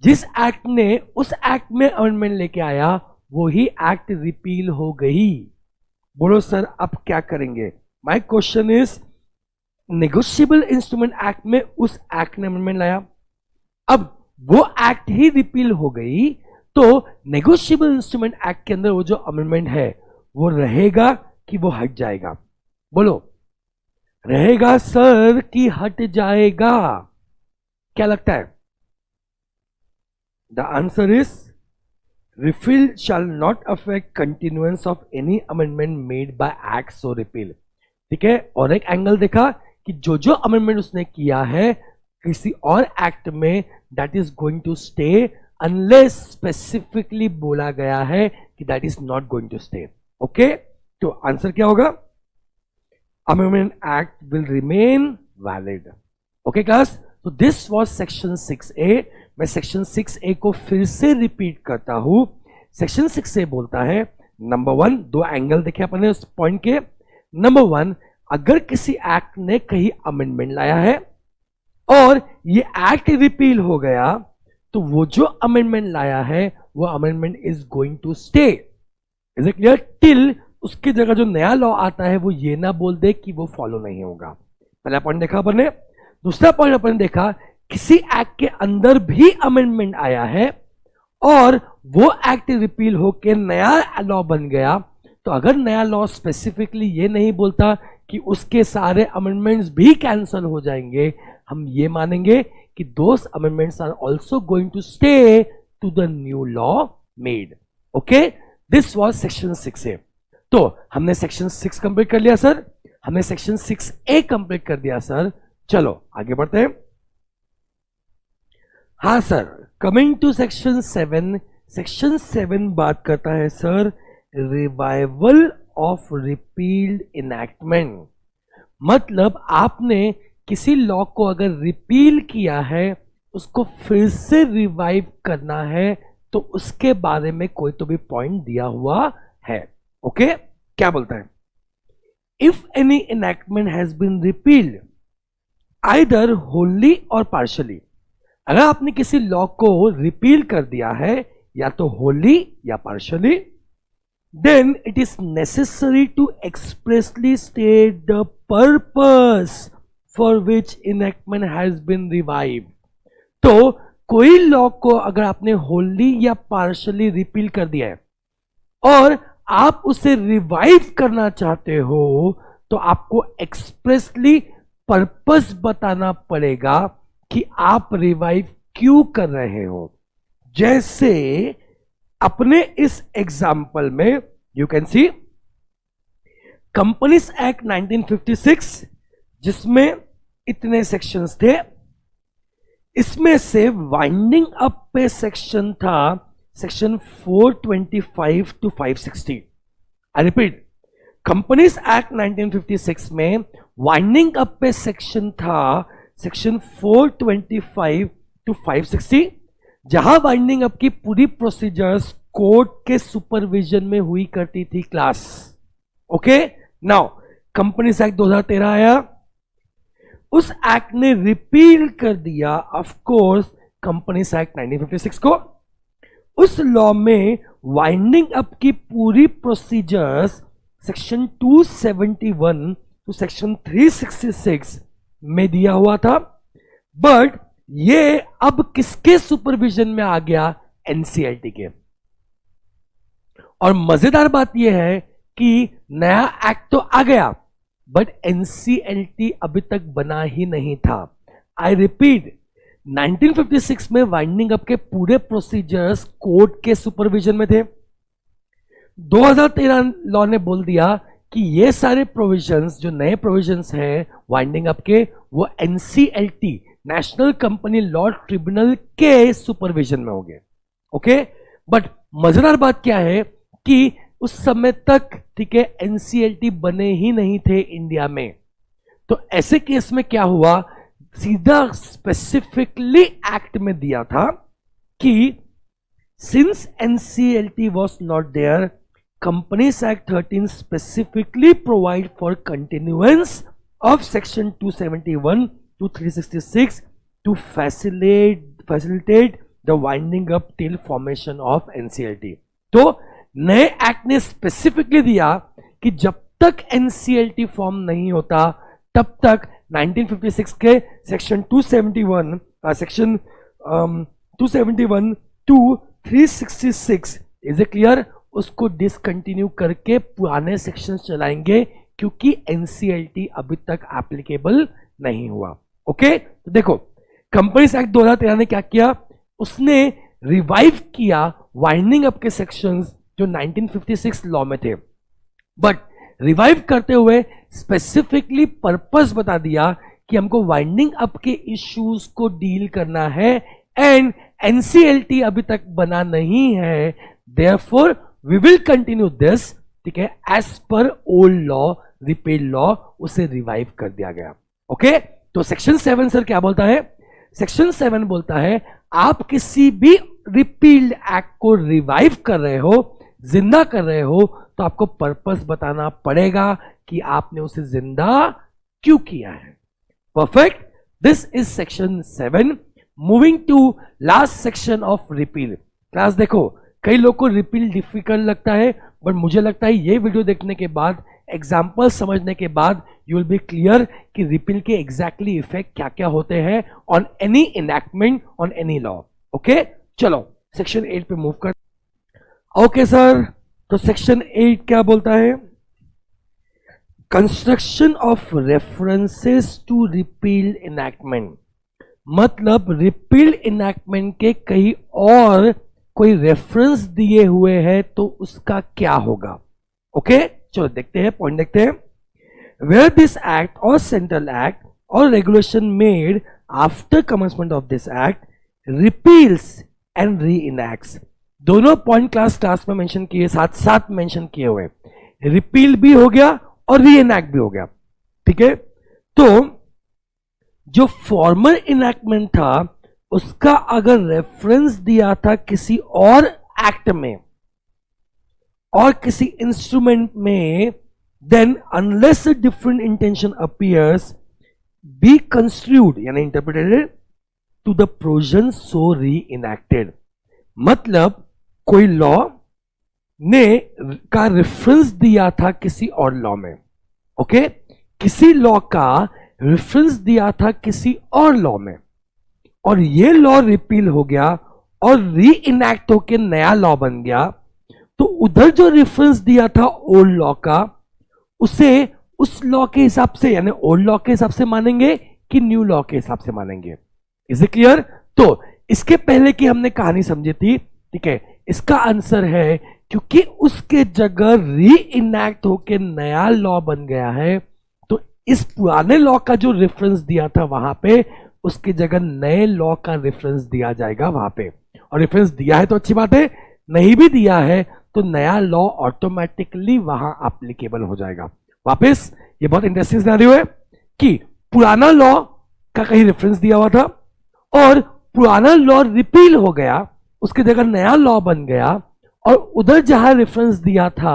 जिस एक्ट ने उस एक्ट में अमेंडमेंट लेके आया वही एक्ट रिपील हो गई। बोलो सर अब क्या करेंगे? My question is, negotiable instrument act में उस एक्ट ने अमेंडमेंट लाया, अब वो एक्ट ही रिपील हो गई, तो नेगोशिएबल इंस्ट्रूमेंट एक्ट के अंदर वो जो अमेंडमेंट है वो रहेगा कि वो हट जाएगा? बोलो, रहेगा सर कि हट जाएगा? क्या लगता है? The answer is repeal shall not affect continuance of any amendment made by act so repeal. ठीक है, और एक एंगल देखा कि जो जो अमेंडमेंट उसने किया है किसी और एक्ट में that is going to stay unless specifically बोला गया है कि that is not going to stay. Okay, तो आंसर क्या होगा? Amendment Act will remain valid. Okay class, so this was section 6A. मैं section 6A को फिर से रिपीट करता हूं। section 6A बोलता है, नंबर 1, दो एंगल देखे अपने उस पॉइंट के। नंबर 1, अगर किसी एक्ट ने कहीं अमेंडमेंट लाया है और ये एक्ट रिपील हो गया, तो वो जो अमेंडमेंट लाया है वो amendment is going to stay. Is it clear? Till उसकी जगह जो नया लॉ आता है वो ये ना बोल दे कि वो फॉलो नहीं होगा। पहला पॉइंट देखा अपन ने। दूसरा पॉइंट अपन ने देखा, किसी एक्ट के अंदर भी अमेंडमेंट आया है और वो एक्ट रिपील होकर नया लॉ बन गया, तो अगर नया लॉ स्पेसिफिकली ये नहीं बोलता कि उसके सारे अमेंडमेंट्स भी कैंसल हो जाएंगे, हम ये मानेंगे कि those amendments are also going to stay to the new law made. Okay, this was section 6A। तो हमने सेक्शन 6 कंप्लीट कर लिया सर, हमने सेक्शन 6A कंप्लीट कर दिया सर। चलो आगे बढ़ते हैं। हाँ sir, coming to section 7। Section 7 बात करता है sir revival of repealed enactment. मतलब आपने किसी लॉ को अगर रिपील किया है उसको फिर से रिवाइव करना है तो उसके बारे में कोई तो भी पॉइंट दिया हुआ है। ओके, क्या बोलता है? If any enactment has been repealed either wholly or partially, अगर आपने किसी लॉ को रिपील कर दिया है या तो होली या partially, then it is necessary to expressly state the purpose for which enactment has been revived। तो कोई लॉ को अगर आपने होली या पार्शली रिपील कर दिया है और आप उसे रिवाइव करना चाहते हो तो आपको एक्सप्रेसली पर्पस बताना पड़ेगा कि आप रिवाइव क्यों कर रहे हो। जैसे अपने इस एग्जाम्पल में you can see companies act 1956, जिसमें इतने सेक्शंस थे, इसमें से वाइंडिंग अप पे सेक्शन था section 425 to 560। I repeat, companies act 1956 में वाइंडिंग अप पे सेक्शन था सेक्शन 425 टू 560, जहां वाइंडिंग अप की पूरी प्रोसीजर्स कोर्ट के सुपरविजन में हुई करती थी class. Okay, now companies act 2013 आया, उस एक्ट ने रिपील कर दिया ऑफ कोर्स कंपनीज एक्ट 1956 को। उस लॉ में वाइंडिंग अप की पूरी प्रोसीजर्स सेक्शन 271 टू सेक्शन 366 में दिया हुआ था, बट ये अब किसके सुपरविजन में आ गया? एनसीएलटी के। और मजेदार बात यह है कि नया एक्ट तो आ गया बट एनसीएलटी अभी तक बना ही नहीं था। आई रिपीट, 1956 में वाइंडिंग अप के पूरे प्रोसीजर्स कोर्ट के सुपरविजन में थे। 2013 लॉ ने बोल दिया कि ये सारे प्रोविजंस, जो नए प्रोविजंस हैं वाइंडिंग अप के, वो NCLT national company law tribunal के सुपरविजन में हो गए। ओके, बट मजेदार बात क्या है कि उस समय तक, ठीक है, एनसीएलटी बने ही नहीं थे इंडिया में। तो ऐसे केस में क्या हुआ, सीधा स्पेसिफिकली एक्ट में दिया था कि since NCLT was not there, companies act 13 specifically provide for continuance of section 271 to 366 to facilitate the winding up till formation of NCLT। तो नए एक्ट ने स्पेसिफिकली दिया कि जब तक NCLT फॉर्म नहीं होता तब तक 1956 के section 271 section 271 to 366 is a clear, उसको डिसकंटिन्यू करके पुराने सेक्शन चलाएंगे क्योंकि एनसीएलटी अभी तक एप्लीकेबल नहीं हुआ। ओके, तो देखो कंपनीज एक्ट 2013 ने क्या किया, उसने रिवाइव किया वाइंडिंग अप के सेक्शंस जो 1956 लॉ में थे, बट रिवाइव करते हुए स्पेसिफिकली पर्पस बता दिया कि हमको वाइंडिंग अप के इश्यूज को डील करना है एंड एनसीएलटी अभी तक बना नहीं है, therefore we will continue this, ठीक है, as per old law, repeal law, उसे रिवाइव कर दिया गया। ओके, तो सेक्शन 7 सर क्या बोलता है? सेक्शन 7 बोलता है आप किसी भी रिपील्ड एक्ट को रिवाइव कर रहे हो, जिंदा कर रहे हो, तो आपको पर्पस बताना पड़ेगा कि आपने उसे जिंदा क्यों किया है। Perfect, this is section 7। Moving to last section of repeal. Class देखो, कई लोग को रिपील डिफिकल्ट लगता है, बट मुझे लगता है ये वीडियो देखने के बाद, एग्जाम्पल समझने के बाद, यू विल बी क्लियर कि रिपील के एग्जैक्टली इफेक्ट क्या क्या होते हैं on any enactment, on any law. Okay, चलो सेक्शन 8 पे मूव कर। ओके सर, तो सेक्शन 8 क्या बोलता है? Construction of references to repealed enactment, मतलब रिपील्ड इनैक्टमेंट के कहीं और कोई रेफरेंस दिए हुए हैं तो उसका क्या होगा। ओके, चलो देखते हैं, पॉइंट देखते हैं। Where this act or central act or regulation made after commencement of this act repeals and reenacts, दोनों पॉइंट क्लास में मेंशन किए, साथ साथ मेंशन किए हुए, रिपील भी हो गया और रीएनैक्ट भी हो गया। ठीक है, तो जो फॉर्मल इनैक्टमेंट था उसका अगर रेफरेंस दिया था किसी और एक्ट में और किसी इंस्ट्रूमेंट में, then unless a different intention appears be construed यानी interpreted to the provision so re enacted. मतलब कोई लॉ ने का रेफरेंस दिया था किसी और लॉ में, ओके किसी लॉ का रेफरेंस दिया था किसी और लॉ में, और ये लॉ रिपील हो गया और री इनैक्ट होकर नया लॉ बन गया, तो उधर जो रेफरेंस दिया था ओल्ड लॉ का, उसे उस लॉ के हिसाब से यानी ओल्ड लॉ के हिसाब से मानेंगे कि न्यू लॉ के हिसाब से मानेंगे। Is it clear? तो इसके पहले की हमने कहानी समझी थी, ठीक है, इसका आंसर है क्योंकि उसके जगह री इनैक्ट होकर नया लॉ बन गया है, तो इस पुराने लॉ का जो रेफरेंस दिया था वहां पे, उसकी जगह नए लॉ का रेफरेंस दिया जाएगा वहां पे। और रेफरेंस दिया है तो अच्छी बात है, नहीं भी दिया है तो नया लॉ ऑटोमेटिकली वहां एप्लीकेबल हो जाएगा। वापस ये बहुत इंटरेस्टिंग सिनेरियो है कि पुराना लॉ का कहीं रेफरेंस दिया हुआ था और पुराना लॉ रिपील हो गया, उसकी जगह नया लॉ बन गया, और उधर जहां रेफरेंस दिया था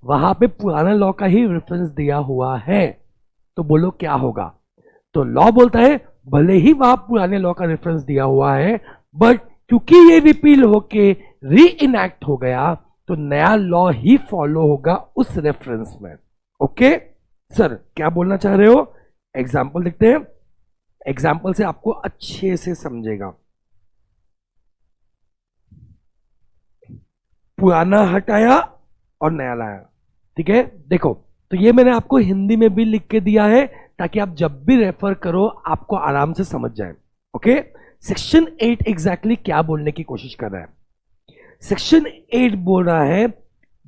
वहां पे पुराना लॉ का ही रेफरेंस दिया हुआ है। तो बोलो क्या होगा? तो लॉ बोलता है भले ही वहां पुराने लॉ का रेफरेंस दिया हुआ है, बट क्योंकि ये रिपील होके री इनैक्ट हो गया, तो नया लॉ ही फॉलो होगा उस रेफरेंस में। ओके सर, क्या बोलना चाह रहे हो? एग्जाम्पल देखते हैं, एग्जाम्पल से आपको अच्छे से समझेगा। पुराना हटाया और नया लाया, ठीक है। देखो, तो ये मैंने आपको हिंदी में भी लिख के दिया है ताकि आप जब भी रेफर करो आपको आराम से समझ जाए। ओके, सेक्शन 8 एग्जैक्टली क्या बोलने की कोशिश कर रहा है? सेक्शन 8 बोल रहा है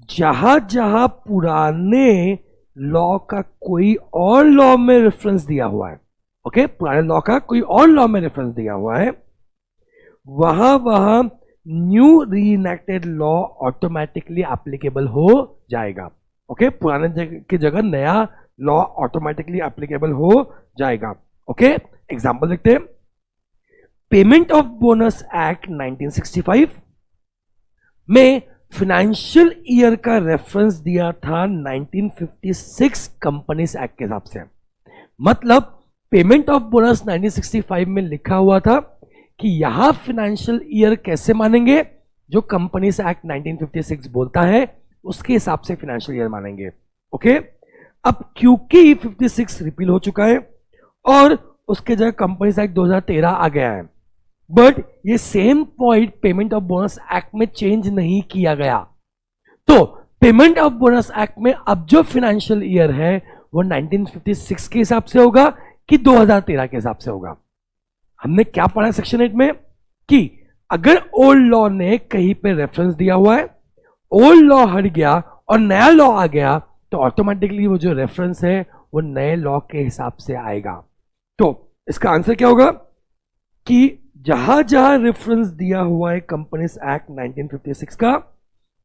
जहां जहां पुराने लॉ का कोई और लॉ में रेफरेंस दिया हुआ है, ओके पुराने लॉ का कोई और लॉ में रेफरेंस दिया हुआ है, वहां वहां न्यू रीइनैक्टेड लॉ ऑटोमेटिकली एप्लीकेबल हो जाएगा। ओके, पुराने की जगह नया लॉ ऑटोमेटिकली एप्लीकेबल हो जाएगा। ओके, एग्जांपल देखते हैं। पेमेंट ऑफ बोनस एक्ट 1965 में फाइनेंशियल ईयर का रेफरेंस दिया था 1956 कंपनीज एक्ट के हिसाब से। मतलब पेमेंट ऑफ बोनस 1965 में लिखा हुआ था कि यहां फाइनेंशियल ईयर कैसे मानेंगे, जो कंपनीज एक्ट 1956 बोलता है उसके हिसाब से फाइनेंशियल ईयर मानेंगे। ओके, अब क्योंकि 56 रिपील हो चुका है और उसके जगह कंपनीज एक्ट 2013 आ गया है, बट ये same point payment of bonus act में चेंज नहीं किया गया, तो पेमेंट ऑफ बोनस एक्ट में अब जो फाइनेंशियल ईयर है वो 1956 के हिसाब से होगा कि 2013 के हिसाब से होगा। हमने क्या पढ़ा सेक्शन 8 में कि अगर ओल्ड लॉ ने कहीं पे रेफरेंस दिया हुआ है, ओल्ड लॉ हट गया और नया लॉ आ गया, तो ऑटोमेटिकली वो जो रेफरेंस है वो नए लॉ के हिसाब से आएगा। तो इसका आंसर क्या होगा कि जहां जहां रेफरेंस दिया हुआ है कंपनीज एक्ट 1956 का,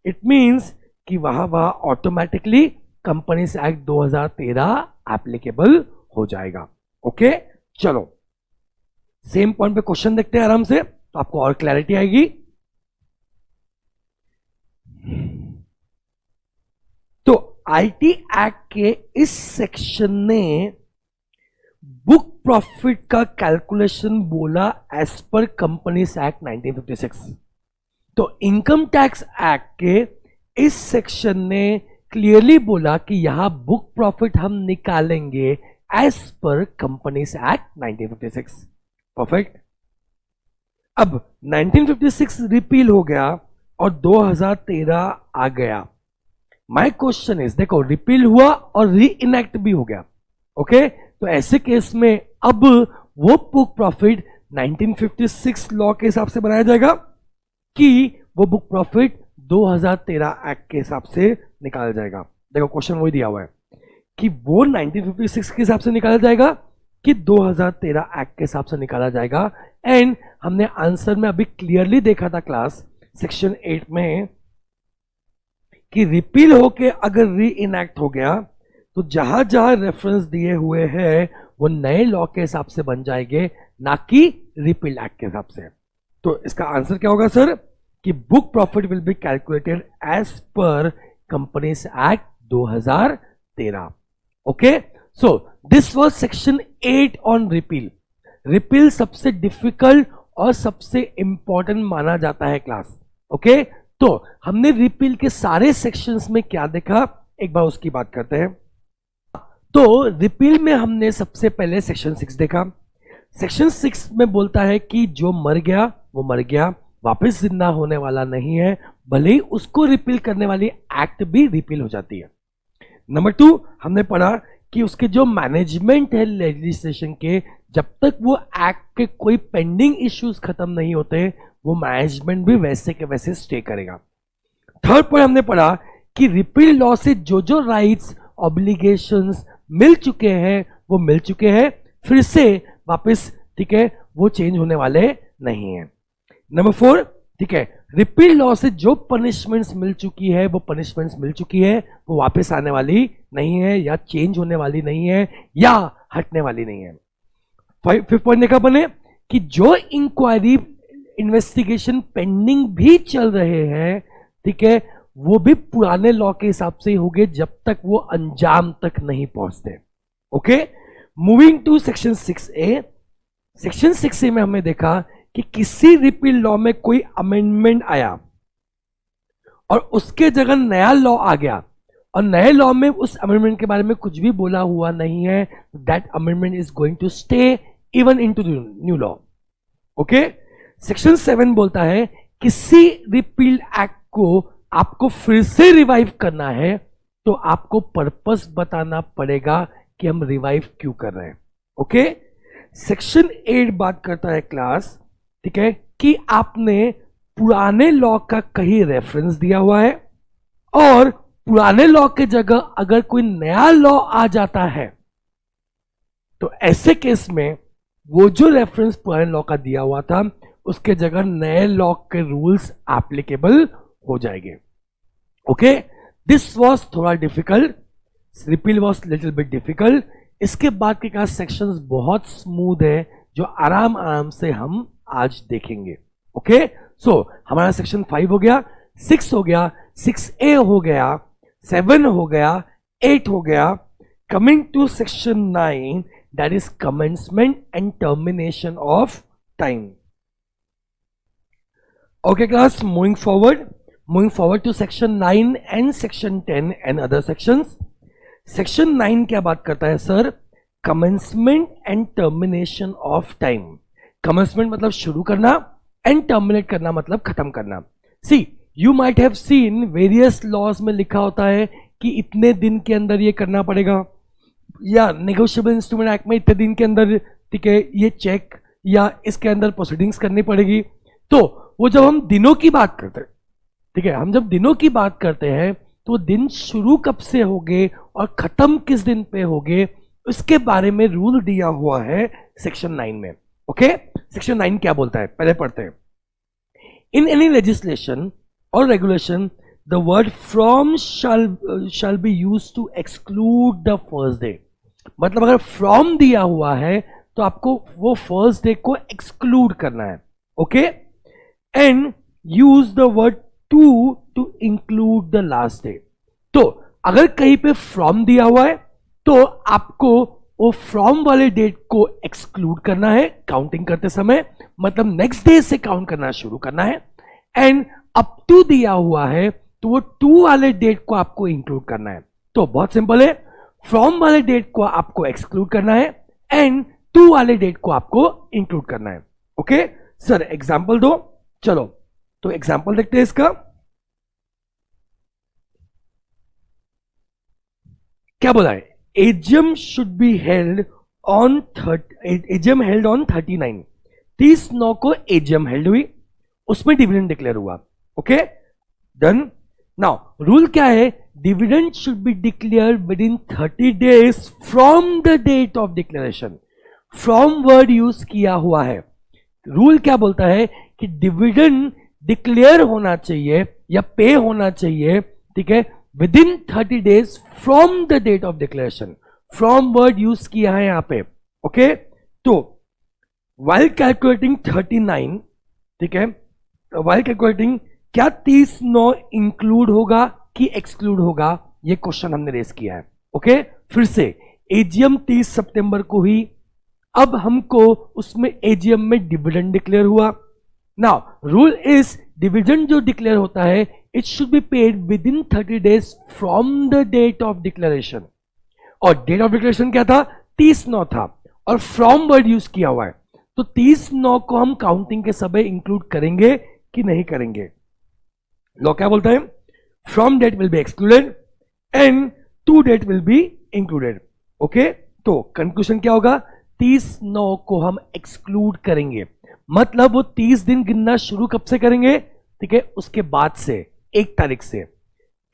इट मींस कि वहां वहां ऑटोमेटिकली कंपनीज एक्ट 2013 एप्लीकेबल हो जाएगा। ओके, चलो सेम पॉइंट पे क्वेश्चन देखते हैं आराम से, तो आपको और क्लैरिटी आएगी। तो आईटी एक्ट के इस सेक्शन ने बुक प्रॉफिट का कैलकुलेशन बोला एज पर कंपनीज एक्ट 1956। तो इनकम टैक्स एक्ट के इस सेक्शन ने क्लियरली बोला कि यहां बुक प्रॉफिट हम निकालेंगे as per companies act 1956। Perfect. अब 1956 रिपील हो गया और 2013 आ गया। माय क्वेश्चन इज, देखो रिपील हुआ और री इनैक्ट भी हो गया। ओके, तो ऐसे केस में अब वो बुक प्रॉफिट 1956 लॉ के हिसाब से बनाया जाएगा कि वो बुक प्रॉफिट 2013 एक्ट के हिसाब से निकाला जाएगा। देखो क्वेश्चन वही दिया हुआ है कि वो 1956 के हिसाब से निकाला जाएगा कि 2013 एक्ट के हिसाब से निकाला जाएगा। एंड हमने आंसर में अभी क्लियरली देखा था क्लास सेक्शन 8 में कि रिपील होके अगर री इनैक्ट हो गया तो जहां जहां रेफरेंस दिए हुए हैं वो नए लॉ के हिसाब से बन जाएंगे, ना कि रिपील एक्ट के हिसाब से। तो इसका आंसर क्या होगा सर कि book profit will be calculated as per companies act 2013। Okay, so this was section 8 on repeal. Repeal सबसे डिफिकल्ट और सबसे इंपॉर्टेंट माना जाता है क्लास। ओके, तो हमने रिपील के सारे सेक्शंस में क्या देखा, एक बार उसकी बात करते हैं। तो रिपील में हमने सबसे पहले सेक्शन 6 देखा। सेक्शन 6 में बोलता है कि जो मर गया वो मर गया, वापस जिंदा होने वाला नहीं है, भले ही उसको रिपील करने वाली एक्ट भी रिपील हो जाती है। नंबर 2 हमने पढ़ा कि उसके जो मैनेजमेंट है लेजिस्लेशन के, जब तक वो एक्ट के कोई पेंडिंग इश्यूज खत्म नहीं होते, वो मैनेजमेंट भी वैसे के वैसे स्टे करेगा। थर्ड पॉइंट हमने पढ़ा कि रिपील लॉ से जो जो राइट्स ऑब्लिगेशंस मिल चुके हैं वो मिल चुके हैं, फिर से वापस, ठीक है, वो चेंज होने वाले नहीं है। नंबर 4, ठीक है, रिपील लॉ से जो पनिशमेंट्स मिल चुकी है वो पनिशमेंट्स मिल चुकी है, वो वापस आने वाली नहीं है, या चेंज होने वाली नहीं है, या हटने वाली नहीं है। 5th पॉइंट देखा बने कि जो इंक्वायरी इन्वेस्टिगेशन पेंडिंग भी चल रहे हैं, ठीक है, वो भी पुराने लॉ के हिसाब से ही होंगे जब तक वो अंजाम तक नहीं पहुंचते। Okay, moving to section 6A। Section 6A में हमने देखा कि किसी रिपील लॉ में कोई अमेंडमेंट आया और उसके जगह नया लॉ आ गया, और नए लॉ में उस अमेंडमेंट के बारे में कुछ भी बोला हुआ नहीं है, that amendment is going to stay even into the new law. Okay, section 7 बोलता है किसी रिपील एक्ट को आपको फिर से रिवाइव करना है तो आपको पर्पस बताना पड़ेगा कि हम रिवाइव क्यों कर रहे हैं। ओके, सेक्शन 8 बात करता है क्लास, ठीक है, कि आपने पुराने लॉ का कहीं रेफरेंस दिया हुआ है, और पुराने लॉ के जगह अगर कोई नया लॉ आ जाता है तो ऐसे केस में वो जो रेफरेंस पुराने लॉ का दिया हुआ था उसके जगह नए लॉ के रूल्स एप्लीकेबल हो जाएंगे। ओके, दिस वॉज थोड़ा difficult, repeal was little bit difficult. इसके बाद के क्लास सेक्शंस बहुत स्मूथ है जो आराम आराम से हम आज देखेंगे। ओके, सो हमारा सेक्शन 5 हो गया, 6 हो गया, 6A हो गया, 7 हो गया, 8 हो गया। Coming to section 9, that is commencement and termination of time. Okay class, moving forward to section 9 and section 10 and other sections. Section 9 क्या बात करता है sir? Commencement and termination of time. Commencement मतलब शुरू करना, एंड टर्मिनेट करना मतलब खत्म करना। See, you might have seen various laws में लिखा होता है कि इतने दिन के अंदर ये करना पड़ेगा, या नेगोशिएबल इंस्ट्रूमेंट एक्ट में इतने दिन के अंदर, ठीक है, ये चेक या इसके अंदर प्रोसीडिंग्स करनी पड़ेगी। तो वो जब हम दिनों की बात करते हैं, ठीक है, हम जब दिनों की बात करते हैं तो दिन शुरू कब से होंगे और खत्म किस दिन पे होंगे, उसके बारे में रूल दिया हुआ है सेक्शन 9 में। ओके, सेक्शन 9 क्या बोलता है पहले पढ़ते हैं। इन एनी लेजिस्लेशन और regulation the word from shall be used to exclude the first day. मतलब अगर फ्रॉम दिया हुआ है तो आपको वो फर्स्ट डे को एक्सक्लूड करना है। Okay, and use the word to include the last day. तो अगर कहीं पे फ्रॉम दिया हुआ है तो आपको वो फ्रॉम वाले डेट को एक्सक्लूड करना है काउंटिंग करते समय, मतलब नेक्स्ट डे से काउंट करना शुरू करना है। एंड अप टू दिया हुआ है तो वो टू वाले डेट को आपको इंक्लूड करना है। तो बहुत सिंपल है, फ्रॉम वाले डेट को आपको एक्सक्लूड करना है एंड टू वाले डेट को आपको इंक्लूड करना है। ओके सर, एग्जाम्पल दो। चलो तो एग्जाम्पल देखते हैं इसका। क्या बोला है? AGM should be held on 39। 30/9 को एजीएम हेल्ड हुई, उसमें डिविडेंड डिक्लेयर हुआ। Okay done. नाउ रूल क्या है? Dividend should be declare within 30 days from the date of declaration. From word use किया हुआ है। रूल क्या बोलता है कि डिविडेंड डिक्लेयर होना चाहिए या पे होना चाहिए, ठीक है, within 30 days from the date of declaration. From word use किया है यहां पे, ओके, तो वाइल कैलकुलेटिंग 39, ठीक है, वाइल कैलकुलेटिंग क्या 30/9 इंक्लूड होगा कि एक्सक्लूड होगा, ये क्वेश्चन हमने रेस किया है। ओके, फिर से एजीएम 30 सितंबर को हुई, अब हमको उसमें एजीएम में डिविडेंड डिक्लेयर हुआ। नाउ रूल इज डिविडेंड जो डिक्लेयर होता है it should be paid within 30 days from the date of declaration, और डेट ऑफ डिक्लेरेशन क्या था, 30/9 था, और फ्रॉम वर्ड यूज किया हुआ है, तो 30/9 को हम काउंटिंग के समय इंक्लूड करेंगे कि नहीं करेंगे। लॉ क्या बोलता है, from date will be excluded and to date will be included. Okay, तो कंक्लूजन क्या होगा, 30/9 को हम एक्सक्लूड करेंगे, मतलब वो 30 दिन गिनना शुरू कब से करेंगे, ठीक है, उसके बाद से 1 तारीख से,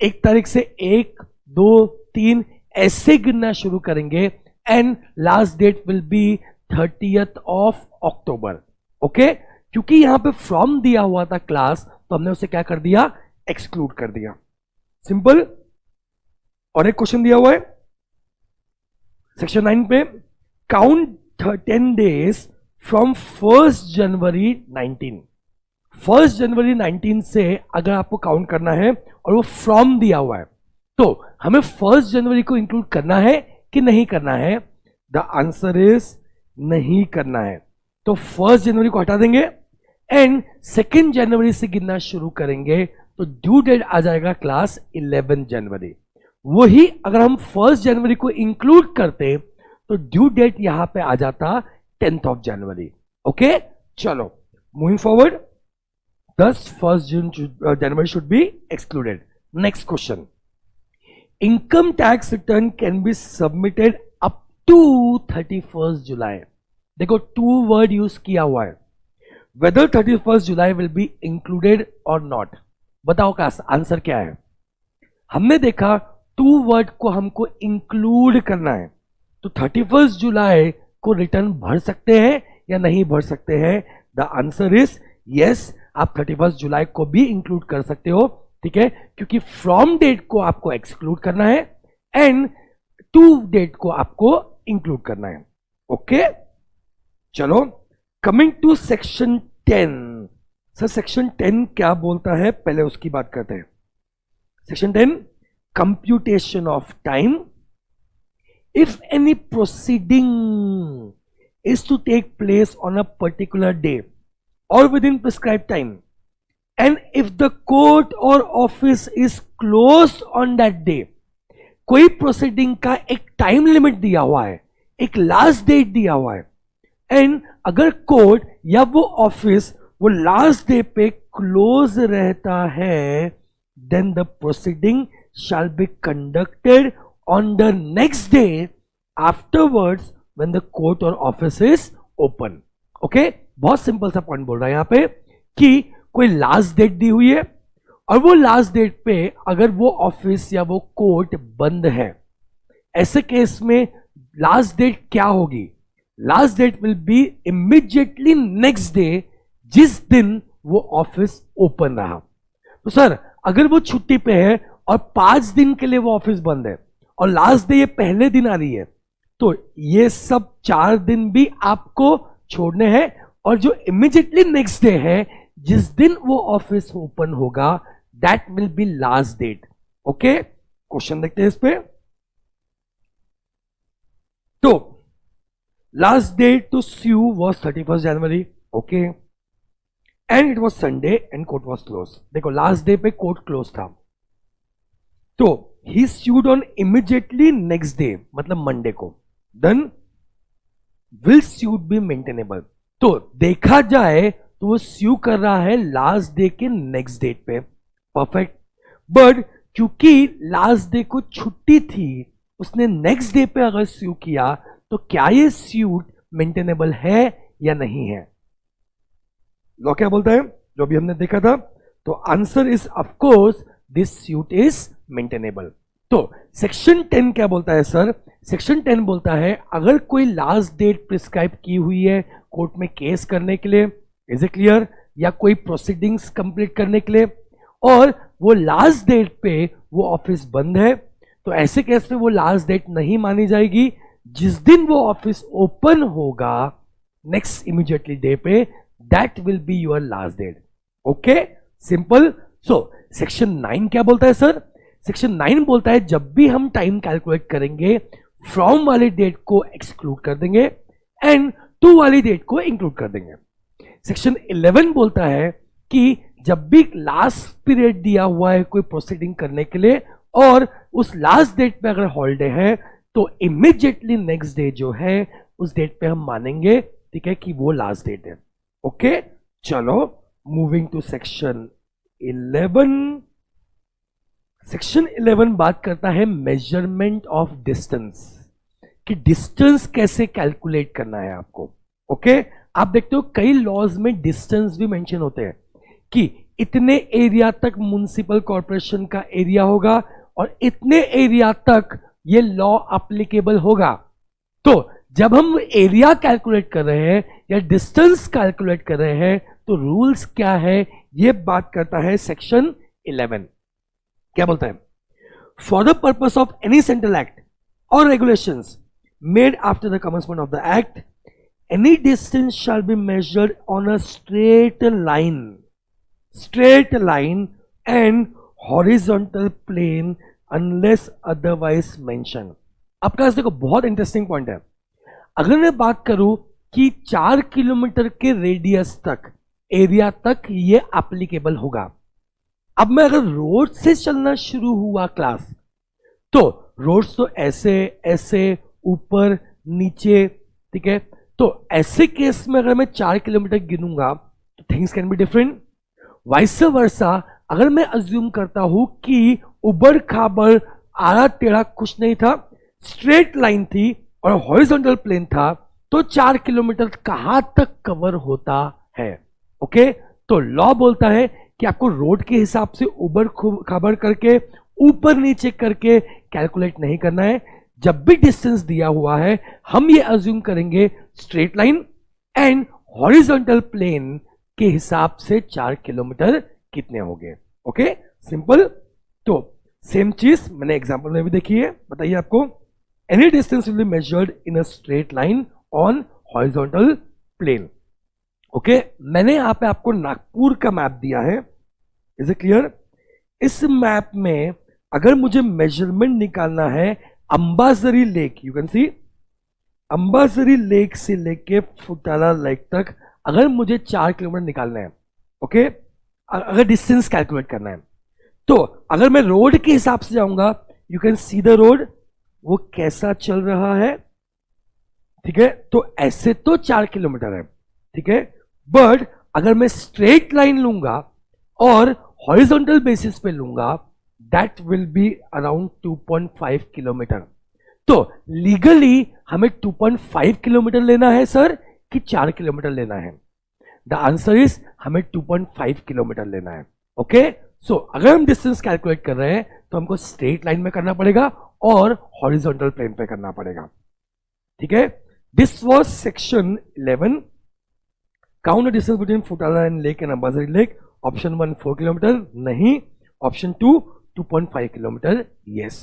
1 तारीख से 1 2 3 ऐसे गिनना शुरू करेंगे, and last date will be 30th of October। Okay, क्योंकि यहां पे फ्रॉम दिया हुआ था क्लास, तो हमने उसे क्या कर दिया, एक्सक्लूड कर दिया, सिंपल। और एक क्वेश्चन दिया हुआ है सेक्शन 9 पे, काउंट 10 days फ्रॉम 1 जनवरी 19। 1 जनवरी 19 से अगर आपको काउंट करना है और वो फ्रॉम दिया हुआ है, तो हमें 1 जनवरी को इंक्लूड करना है कि नहीं करना है, द आंसर इज नहीं करना है। तो 1 जनवरी को हटा देंगे एंड 2 जनवरी से गिनना शुरू करेंगे, तो ड्यू डेट आ जाएगा क्लास 11 जनवरी। वही अगर हम 1 जनवरी को इंक्लूड करते तो ड्यू डेट यहां पे आ जाता 10th of जनवरी। ओके, चलो moving forward, 1 January should be excluded. Next question, income tax return can be submitted up to 31 July. देखो 2 वर्ड यूज किया हुआ है, whether 31 July will be included और नॉट, बताओ का आंसर क्या है। हमने देखा 2 वर्ड को हमको इंक्लूड करना है, तो 31 जुलाई को रिटर्न भर सकते हैं या नहीं भर सकते हैं, द आंसर इज यस, आप 31 जुलाई को भी इंक्लूड कर सकते हो, ठीक है, क्योंकि फ्रॉम डेट को आपको एक्सक्लूड करना है एंड टू डेट को आपको इंक्लूड करना है। ओके, चलो coming to section 10। Sir section 10 क्या बोलता है, पहले उसकी बात करते हैं। Section 10, computation of time. If any proceeding is to take place on a particular day or within prescribed time, and if the court or office is closed on that day, कोई proceeding का एक time limit दिया हुआ है, एक last date दिया हुआ है, एंड अगर कोर्ट या वो ऑफिस वो लास्ट डे पे क्लोज रहता है, then the proceeding shall be conducted on the next day afterwards when the court or office is open। Okay, बहुत सिंपल सा पॉइंट बोल रहा है यहां पे कि कोई लास्ट डेट दी हुई है और वो लास्ट डेट पे अगर वो ऑफिस या वो कोर्ट बंद है, ऐसे केस में लास्ट डेट क्या होगी, last date will be immediately next day, जिस दिन वो ऑफिस ओपन रहा। तो सर अगर वो छुट्टी पे है और 5 दिन के लिए वो ऑफिस बंद है और लास्ट डे ये पहले दिन आ रही है, तो ये सब 4 दिन भी आपको छोड़ने हैं, और जो इमीडिएटली नेक्स्ट डे है जिस दिन वो ऑफिस ओपन होगा, that will be last date. Okay, question देखते हैं इस पे। तो last date to sue was 31 January, okay, and it was Sunday and court was close. देखो लास्ट डे पे कोर्ट क्लोज था, तो he sued on immediately next day, मतलब मंडे को, then will suit be maintainable। तो देखा जाए तो वो स्यू कर रहा है लास्ट डे के नेक्स्ट डेट पे, परफेक्ट, बट क्योंकि लास्ट डे को छुट्टी थी, उसने नेक्स्ट डे पे अगर स्यू किया तो क्या ये स्यूट मेंटेनेबल है या नहीं है। लॉ क्या बोलता है, जो भी हमने देखा था, तो answer is of course this suite is maintainable. तो सेक्शन 10 क्या बोलता है सर, सेक्शन 10 बोलता है अगर कोई लास्ट डेट प्रिस्क्राइब की हुई है कोर्ट में केस करने के लिए, इज इट क्लियर, या कोई प्रोसीडिंग्स कंप्लीट करने के लिए, और वो लास्ट डेट पे वो ऑफिस बंद है, तो ऐसे केस में वो लास्ट डेट नहीं मानी जाएगी, जिस दिन वो ऑफिस ओपन होगा नेक्स्ट इमीडिएटली डे पे, that will be your last date. Okay, simple. So section 9 क्या बोलता है सर? सेक्शन 9 बोलता है जब भी हम टाइम कैलकुलेट करेंगे, फ्रॉम वाली डेट को एक्सक्लूड कर देंगे एंड टू वाली डेट को इंक्लूड कर देंगे. सेक्शन 11 बोलता है कि जब भी लास्ट पीरियड दिया हुआ है कोई प्रोसीडिंग करने के लिए और उस लास्ट डेट पे अगर हॉलिडे है तो इमीडिएटली नेक्स्ट डे जो है उस डेट पे हम मानेंगे, ठीक है, कि वो लास्ट डेट है. ओके, चलो मूविंग टू सेक्शन 11. सेक्शन 11 बात करता है मेजरमेंट ऑफ डिस्टेंस, कि डिस्टेंस कैसे कैलकुलेट करना है आपको. ओके, आप देखते हो कई लॉज में डिस्टेंस भी मेंशन होते हैं कि इतने एरिया तक म्युनिसिपल कॉर्पोरेशन का एरिया होगा और इतने एरिया तक ये लॉ एप्लीकेबल होगा. तो जब हम एरिया कैलकुलेट कर रहे हैं या डिस्टेंस कैलकुलेट कर रहे हैं तो रूल्स क्या है, ये बात करता है सेक्शन 11. क्या बोलता है? For the purpose of any central act और regulations made after the commencement of the act, any distance shall be measured on a straight line and horizontal plane unless otherwise mentioned. आपका देखो बहुत interesting point है. अगर मैं बात करूं कि 4 किलोमीटर के रेडियस तक एरिया तक ये एप्लीकेबल होगा. अब मैं अगर रोड से चलना शुरू हुआ क्लास, तो रोड्स तो ऐसे ऐसे ऊपर नीचे, ठीक है, तो ऐसे केस में अगर मैं 4 किलोमीटर गिनूंगा तो things can be different. Vice versa अगर मैं अज्यूम करता हूं कि उबड़ खाबड़ आड़ा टेढ़ा कुछ नहीं था, स्ट्रेट लाइन थी और हॉरिजॉन्टल प्लेन था, तो 4 किलोमीटर कहां तक कवर होता है. ओके, तो लॉ बोलता है कि आपको रोड के हिसाब से उबड़ खाबड़ करके ऊपर नीचे करके कैलकुलेट नहीं करना है. जब भी डिस्टेंस दिया हुआ है हम ये अज्यूम करेंगे straight line and horizontal plane के हिसाब से 4 किलोमीटर कितने होंगे. Okay, simple. तो सेम चीज मैंने एग्जांपल में भी देखी है. बताइए आपको, any distance will be measured in a straight line on horizontal plane. Okay, मैंने यहां पे आपको नागपुर का मैप दिया है. Is it clear? इस मैप में अगर मुझे मेजरमेंट निकालना है Ambazari lake, you can see Ambazari lake से लेके फुटाला लेक तक अगर मुझे 4 किलोमीटर निकालना है, ओके, अगर डिस्टेंस कैलकुलेट करना है, तो अगर मैं रोड के हिसाब से जाऊंगा, you can see the road वो कैसा चल रहा है, ठीक है, तो ऐसे तो 4 किलोमीटर है, ठीक है, बट अगर मैं स्ट्रेट लाइन लूंगा और हॉरिजॉन्टल बेसिस पे लूंगा, that will be around 2.5 kilometre. तो लीगली हमें 2.5 किलोमीटर लेना है सर कि 4 किलोमीटर लेना है? द आंसर इज हमें 2.5 किलोमीटर लेना है. ओके, सो अगर हम डिस्टेंस कैलकुलेट कर रहे हैं तो हमको स्ट्रेट लाइन में करना पड़ेगा और हॉरिजॉन्टल प्लेन पे करना पड़ेगा. ठीक है, this was section 11. Count the distance between Futala and lake and Ambazari lake. Option 1 4 kilometre नहीं, option 2 2.5 kilometre yes.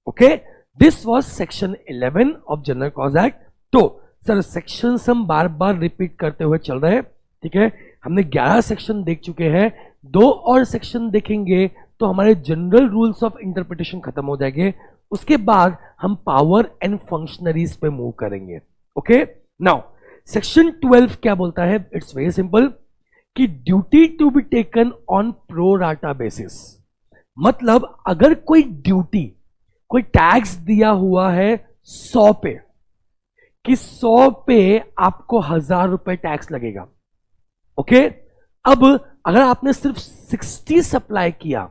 Okay, this was section 11 of general clause act. तो सर सेक्शन हम बार बार रिपीट करते हुए चल रहे हैं. ठीक है, हमने 11 सेक्शन देख चुके हैं, 2 और सेक्शन देखेंगे तो हमारे जनरल रूल्स ऑफ इंटरप्रिटेशन खत्म हो जाएंगे. उसके बाद हम पावर एंड फंक्शनरीज पे मूव करेंगे. ओके, नाउ सेक्शन 12 क्या बोलता है? इट्स वेरी सिंपल कि duty to be taken on pro rata basis. मतलब अगर कोई ड्यूटी, कोई टैक्स दिया हुआ है 100 पे, कि 100 पे आपको 1000 रुपए टैक्स लगेगा. ओके, अब अगर आपने सिर्फ 60 सप्लाई किया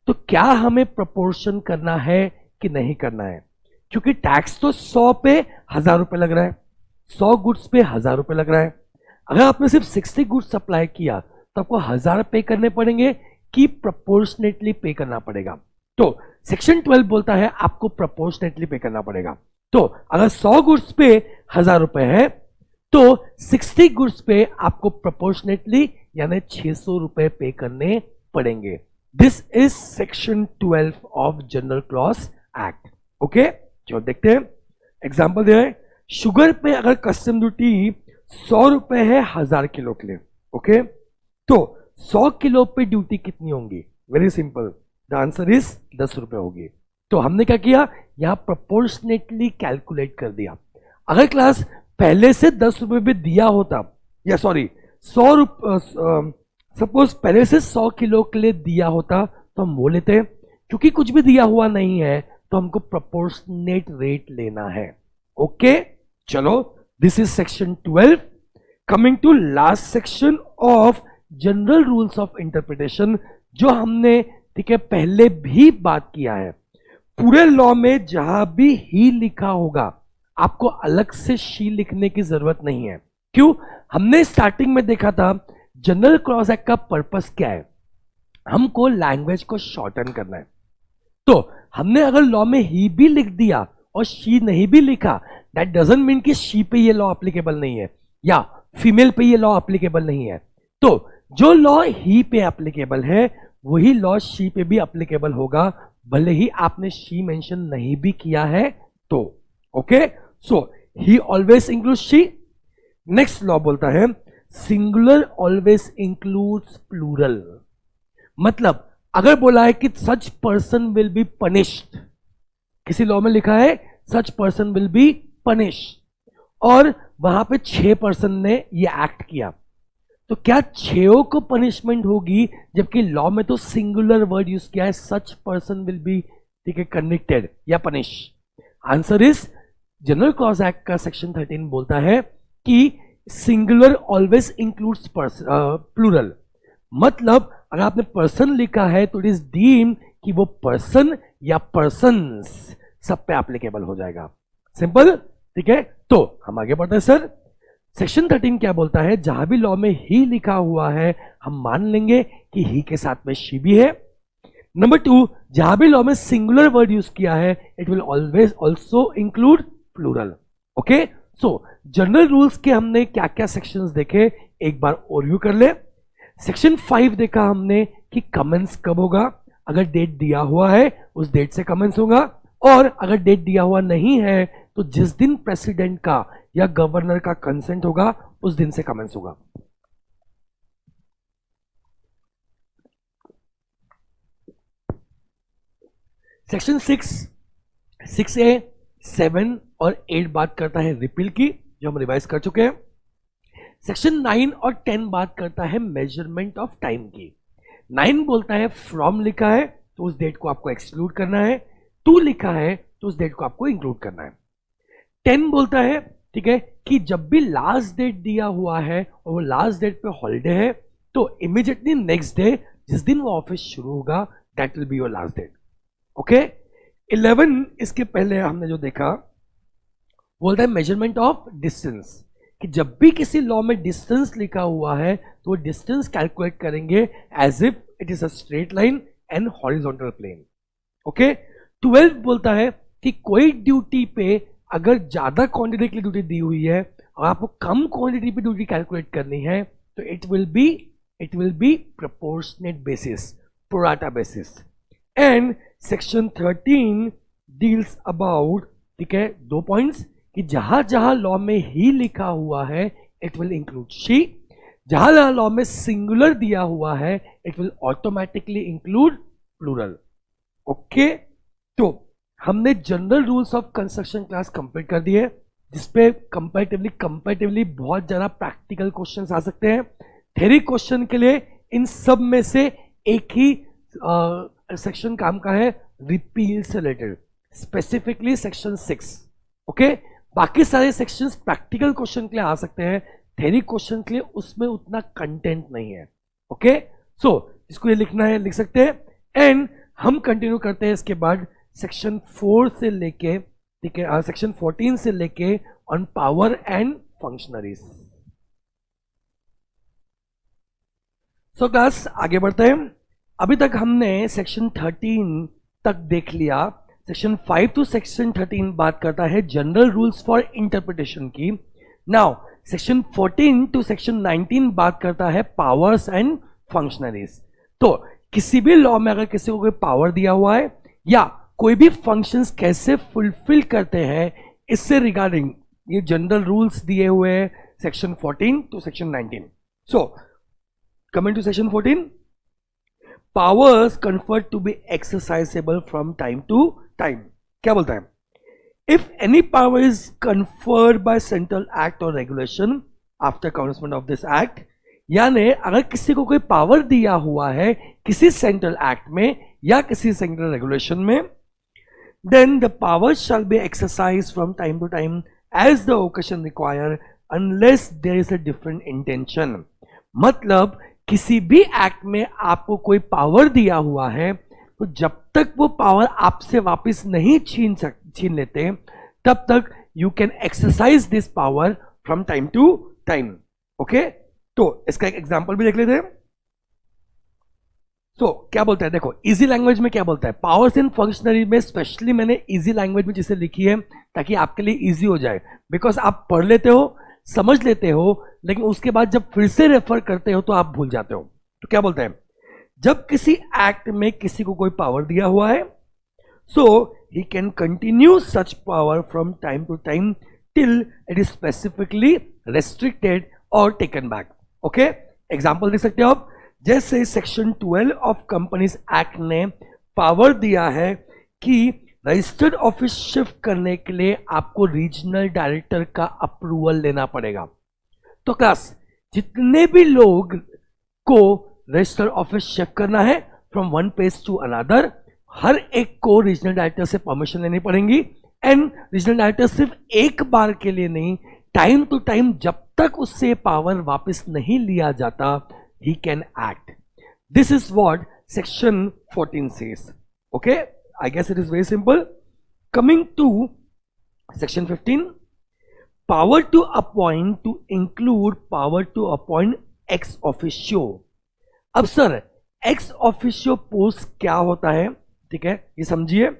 तो क्या हमें प्रोपोर्शन करना है कि नहीं करना है? क्योंकि टैक्स तो 100 पे 1000 रुपए लग रहा है, 100 गुड्स पे 1000 रुपए लग रहा है. अगर आपने सिर्फ 60 गुड्स सप्लाई किया तो आपको 1000 पे करने पड़ेंगे कि प्रोपोर्शनेटली पे करना पड़ेगा? तो सेक्शन 12 बोलता है आपको प्रोपोर्शनेटली पे करना पड़ेगा. तो अगर 100 गुड्स पे 1000 रुपए है तो 60 गुड्स पे आपको प्रोपोर्शनेटली यानी 600 रुपए पे करने पड़ेंगे. This is section 12 of general clause act. Okay, चलो देखते हैं. एग्जाम्पल दे रहे हैं, शुगर पे अगर कस्टम ड्यूटी 100 रुपए है 1000 किलो के लिए, ओके, तो 100 किलो पे ड्यूटी कितनी होंगी? Very simple, the answer is 10 रुपए होगी। तो हमने क्या किया, यहां प्रोपोर्शनेटली कैलकुलेट कर दिया। अगर क्लास पहले से 10 रुपए भी दिया होता, या सॉरी 100 रुपए, सपोज पहले से 100 किलो के लिए दिया होता तो हम वो लेते, क्योंकि कुछ भी दिया हुआ नहीं है तो हमको प्रोपोर्शनेट रेट लेना है। ओके, चलो, this is section 12। Coming to last section of general rules of interpretation, जो हमने, ठीक है, पहले भी बात किया है। पूरे लॉ में जहां भी ही लिखा होगा आपको अलग से शी लिखने की जरूरत नहीं है। क्यों? हमने स्टार्टिंग में देखा था जनरल क्लॉज एक्ट का पर्पस क्या है, हमको लैंग्वेज को शॉर्टन करना है। तो हमने अगर लॉ में ही भी लिख दिया और शी नहीं भी लिखा, दैट डजंट मीन कि शी पे ये लॉ एप्लीकेबल नहीं है या फीमेल पे ये लॉ एप्लीकेबल नहीं है। तो जो लॉ ही पे एप्लीकेबल है वही लॉ शी पे भी एप्लीकेबल होगा, भले ही आपने शी मेंशन नहीं भी किया है तो। Okay, so he always include she. Next law बोलता है सिंगुलर ऑलवेज इंक्लूड्स प्लूरल। मतलब अगर बोला है कि such person will be punished, किसी लॉ में लिखा है such person will be punished, और वहां पे 6 पर्सन ने ये एक्ट किया, तो क्या 6 को पनिशमेंट होगी? जबकि लॉ में तो सिंगुलर वर्ड यूज किया है, सच पर्सन विल बी, ठीक है, कन्विक्टेड या punish. Answer is general clause act का सेक्शन 13 बोलता है कि सिंगुलर ऑलवेज इंक्लूड्स प्लूरल। मतलब अगर आपने पर्सन लिखा है तो इट इज डीम कि वो पर्सन या पर्सन्स सब पे एप्लीकेबल हो जाएगा। सिंपल, ठीक है। तो हम आगे बढ़ते हैं सर। सेक्शन 13 क्या बोलता है, जहां भी लॉ में ही लिखा हुआ है हम मान लेंगे कि ही के साथ में शी भी है। नंबर 2, जहां भी लॉ में सिंगुलर वर्ड यूज किया है it will always also include plural. Okay, so general rules के हमने क्या क्या सेक्शंस देखे, एक बार ओवरव्यू कर ले। सेक्शन 5 देखा हमने कि कमेंस कब होगा, अगर डेट दिया हुआ है उस डेट से कमेंस होगा, और अगर डेट दिया हुआ नहीं है तो जिस दिन प्रेसिडेंट का या गवर्नर का कंसेंट होगा उस दिन से कमेंस होगा। सेक्शन 6A, 7 और 8 बात करता है रिपील की, जो हम रिवाइज कर चुके हैं। सेक्शन 9 और 10 बात करता है मेजरमेंट ऑफ टाइम की। 9 बोलता है फ्रॉम लिखा है तो उस डेट को आपको एक्सक्लूड करना है, टू लिखा है तो उस डेट को आपको इंक्लूड करना है। 10 बोलता है, ठीक है, कि जब भी लास्ट डेट दिया हुआ है और वो लास्ट डेट पे हॉलिडे है तो इमीडिएटली नेक्स्ट डे जिस दिन वो ऑफिस शुरू होगा that will be your last date. Okay, 11 इसके पहले हमने जो देखा बोलता है मेजरमेंट ऑफ डिस्टेंस, कि जब भी किसी लॉ में डिस्टेंस लिखा हुआ है तो वो डिस्टेंस कैलकुलेट करेंगे as if it is a straight line and horizontal plane. Okay, 12 बोलता है कि कोई ड्यूटी पे अगर ज्यादा क्वांटिटी की ड्यूटी दी हुई है और आपको कम क्वांटिटी पे ड्यूटी कैलकुलेट करनी है तो it will B proportionate basis, pro rata basis. And section 13 deals about, ठीक है, 2 पॉइंट्स, कि जहां जहां लॉ में ही लिखा हुआ है इट विल इंक्लूड शी, जहां जहां लॉ में सिंगुलर दिया हुआ है it will automatically include plural. Okay, तो हमने general rules of construction class complete कर दिए, जिसपे कंपैरेटिवली बहुत ज्यादा प्रैक्टिकल क्वेश्चंस आ सकते हैं। थ्योरी क्वेश्चन के लिए इन सब में से एक ही सेक्शन काम का है, रिपील से रिलेटेड, स्पेसिफिकली सेक्शन 6। ओके, बाकी सारे सेक्शंस प्रैक्टिकल क्वेश्चन के लिए आ सकते हैं, थ्योरी क्वेश्चन के लिए उसमें उतना कंटेंट नहीं है। ओके, सो इसको ये लिखना है लिख सकते हैं। एंड हम कंटिन्यू करते हैं इसके बाद सेक्शन 4 से लेके, ठीक है, सेक्शन 14 से लेके on power and functionaries. So class आगे बढ़ते हैं। अभी तक हमने सेक्शन 13 तक देख लिया। सेक्शन 5 टू सेक्शन 13 बात करता है जनरल रूल्स फॉर इंटरप्रिटेशन की। नाउ सेक्शन 14 टू सेक्शन 19 बात करता है पावर्स एंड फंक्शनरीज। तो किसी भी लॉ में अगर किसी को कोई पावर दिया हुआ है या कोई भी फंक्शंस कैसे फुलफिल करते हैं इससे रिगार्डिंग ये जनरल रूल्स दिए हुए हैं section 14 to section 19. So coming to section 14, powers conferred to be exercisable from time to time. क्या बोलता है? If any power is conferred by central act और regulation after commencement of this act, यानी अगर किसी को कोई पावर दिया हुआ है किसी सेंट्रल एक्ट में या किसी सेंट्रल रेगुलेशन में, then the powers shall be exercised from time to time as the occasion require unless there is a different intention. मतलब किसी भी एक्ट में आपको कोई पावर दिया हुआ है तो जब तक वो पावर आपसे वापस नहीं छीन लेते तब तक you can exercise this power from time to time. Okay, तो इसका एक एग्जांपल भी देख लेते हैं. तो क्या बोलता है? देखो इजी लैंग्वेज में क्या बोलता है. पावर्स इन फंक्शनरी में स्पेशली मैंने इजी लैंग्वेज में जिसे लिखी है ताकि आपके लिए इजी हो जाए, बिकॉज आप पढ़ लेते हो, समझ लेते हो, लेकिन उसके बाद जब फिर से रेफर करते हो तो आप भूल जाते हो. तो क्या बोलता है? जब किसी एक्ट में किसी को कोई पावर दिया हुआ है, so he can continue such power from time to time till it is specifically restricted और टेकन बैक. ओके, एग्जाम्पल देख सकते हो आप. जैसे सेक्शन 12 ऑफ कंपनीज एक्ट ने पावर दिया है कि रजिस्टर्ड ऑफिस शिफ्ट करने के लिए आपको रीजनल डायरेक्टर का अप्रूवल लेना पड़ेगा. तो क्लास जितने भी लोग को रजिस्टर्ड ऑफिस शिफ्ट करना है from one place to another, हर एक को रीजनल डायरेक्टर से परमिशन लेनी पड़ेगी. एंड रीजनल डायरेक्टर सिर्फ एक बार के लिए नहीं, टाइम टू टाइम जब तक उससे पावर वापस नहीं लिया जाता, he can act. This is what section 14 says. Okay, I guess it is very simple. Coming to section 15, power to appoint to include power to appoint ex officio. अब sir ex officio post क्या होता है? ठीक है, ये समझिए.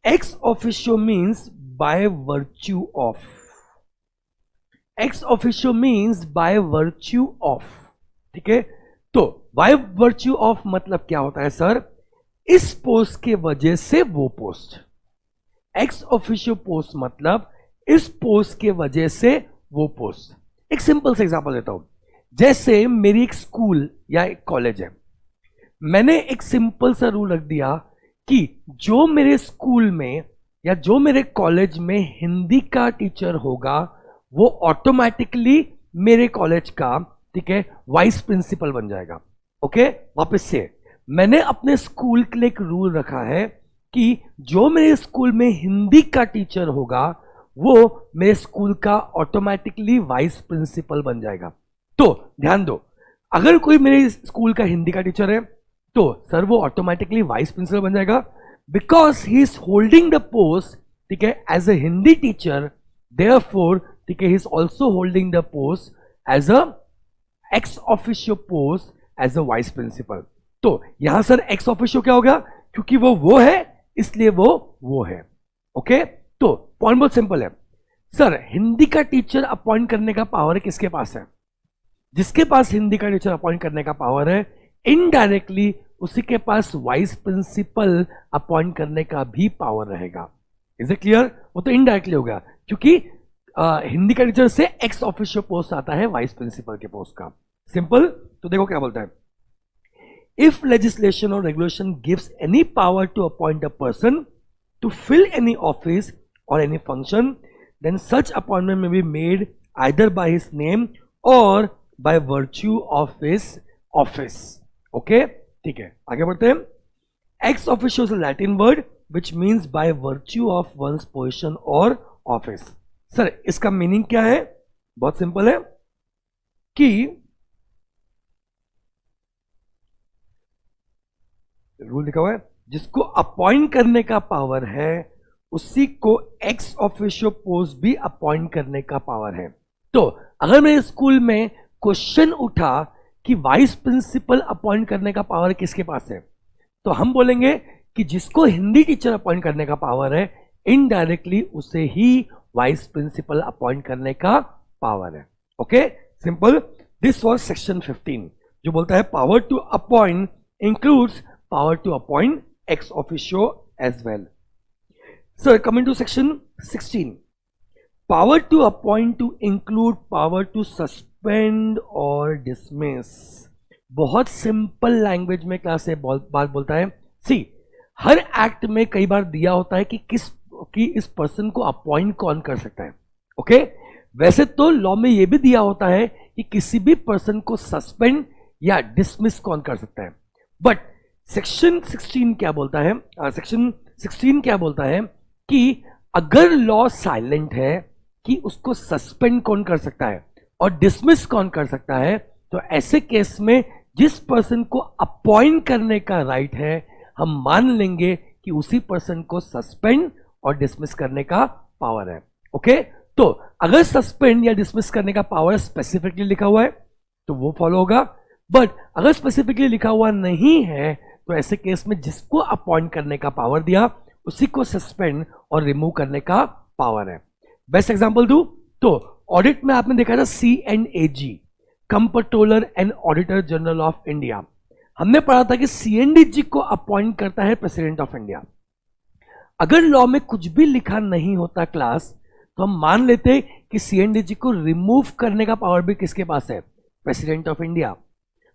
ex officio means by virtue of. ex officio means by virtue of. ठीक है, तो बाय वर्च्यू ऑफ मतलब क्या होता है सर? इस पोस्ट के वजह से वो पोस्ट. एक्स ऑफिशियो पोस्ट मतलब इस पोस्ट के वजह से वो पोस्ट. एक सिंपल सा एग्जांपल देता हूं. जैसे मेरी एक स्कूल या एक कॉलेज है, मैंने एक सिंपल सा रूल रख दिया कि जो मेरे स्कूल में या जो मेरे कॉलेज में हिंदी का टीचर होगा वो ऑटोमेटिकली मेरे कॉलेज का, ठीक है, वाइस प्रिंसिपल बन जाएगा. ओके, वापस से मैंने अपने स्कूल के लिए एक रूल रखा है कि जो मेरे स्कूल में हिंदी का टीचर होगा वो मेरे स्कूल का ऑटोमेटिकली वाइस प्रिंसिपल बन जाएगा. तो ध्यान दो, अगर कोई मेरे स्कूल का हिंदी का टीचर है तो सर वो ऑटोमेटिकली वाइस प्रिंसिपल बन जाएगा because he is holding the post, ठीक है, as a Hindi teacher. Therefore, ठीक है, he is also holding the post as a ex officio post as a vice principal. तो यहां सर एक्स ऑफिशियो क्या हो गया? क्योंकि वो है इसलिए वो है. ओके, तो पॉइंट बहुत सिंपल है. सर हिंदी का टीचर अपॉइंट करने का पावर किसके पास है? जिसके पास हिंदी का टीचर अपॉइंट करने का पावर है, इनडायरेक्टली उसी के पास वाइस प्रिंसिपल अपॉइंट करने का भी पावर रहेगा. Is it clear? वो तो इनडायरेक्टली हो गया क्योंकि हिंदी का टीचर से एक्स ऑफिशियो पोस्ट आता है वाइस प्रिंसिपल के पोस्ट का. सिंपल. तो देखो क्या बोलता है. इफ लेजिस्लेशन और regulation gives any power to appoint a person to fill any office और any function, then such appointment may be made either by his name और by virtue of his office. Okay, ठीक है, आगे बढ़ते हैं. Ex officio is a Latin word which means by virtue of one's position और office. Sir इसका meaning क्या है? बहुत सिंपल है कि रूल लिखा हुआ है जिसको अपॉइंट करने का पावर है उसी को एक्स ऑफिशियो पोस्ट भी अपॉइंट करने का पावर है. तो अगर मेरे स्कूल में क्वेश्चन उठा कि वाइस प्रिंसिपल अपॉइंट करने का पावर किसके पास है, तो हम बोलेंगे कि जिसको हिंदी टीचर अपॉइंट करने का पावर है, इनडायरेक्टली उसे ही वाइस प्रिंसिपल अपॉइंट करने का पावर है. Okay, simple. This was section 15 जो बोलता है power to appoint includes power to appoint ex officio as well. Sir coming to section 16, power to appoint to include power to suspend और dismiss. बहुत simple language में class से बात बोलता है। सी, हर एक्ट में कई बार दिया होता है कि इस पर्सन को अपॉइंट कौन कर सकता है। ओके, वैसे तो लॉ में यह भी दिया होता है कि किसी भी पर्सन को सस्पेंड या डिसमिस कौन कर सकता है। बट सेक्शन 16 क्या बोलता है, सेक्शन 16 क्या बोलता है कि अगर लॉ साइलेंट है कि उसको सस्पेंड कौन कर सकता है और डिसमिस कौन कर सकता है, तो ऐसे केस में जिस पर्सन को अपॉइंट करने का राइट है, हम मान लेंगे कि उसी पर्सन को सस्पेंड और डिसमिस करने का पावर है। ओके, तो अगर सस्पेंड या डिसमिस करने का पावर स्पेसिफिकली लिखा हुआ है तो वो फॉलो होगा, बट अगर स्पेसिफिकली लिखा हुआ नहीं है तो ऐसे केस में जिसको अपॉइंट करने का पावर दिया उसी को सस्पेंड और रिमूव करने का पावर है। बेस्ट एग्जांपल दूं तो ऑडिट में आपने देखा था CNAG, controller and auditor general of India. हमने पढ़ा था कि CNDG को अपॉइंट करता है प्रेसिडेंट ऑफ इंडिया। अगर लॉ में कुछ भी लिखा नहीं होता क्लास, तो हम मान लेते कि CNDG को रिमूव करने का पावर भी किसके पास है, प्रेसिडेंट ऑफ इंडिया।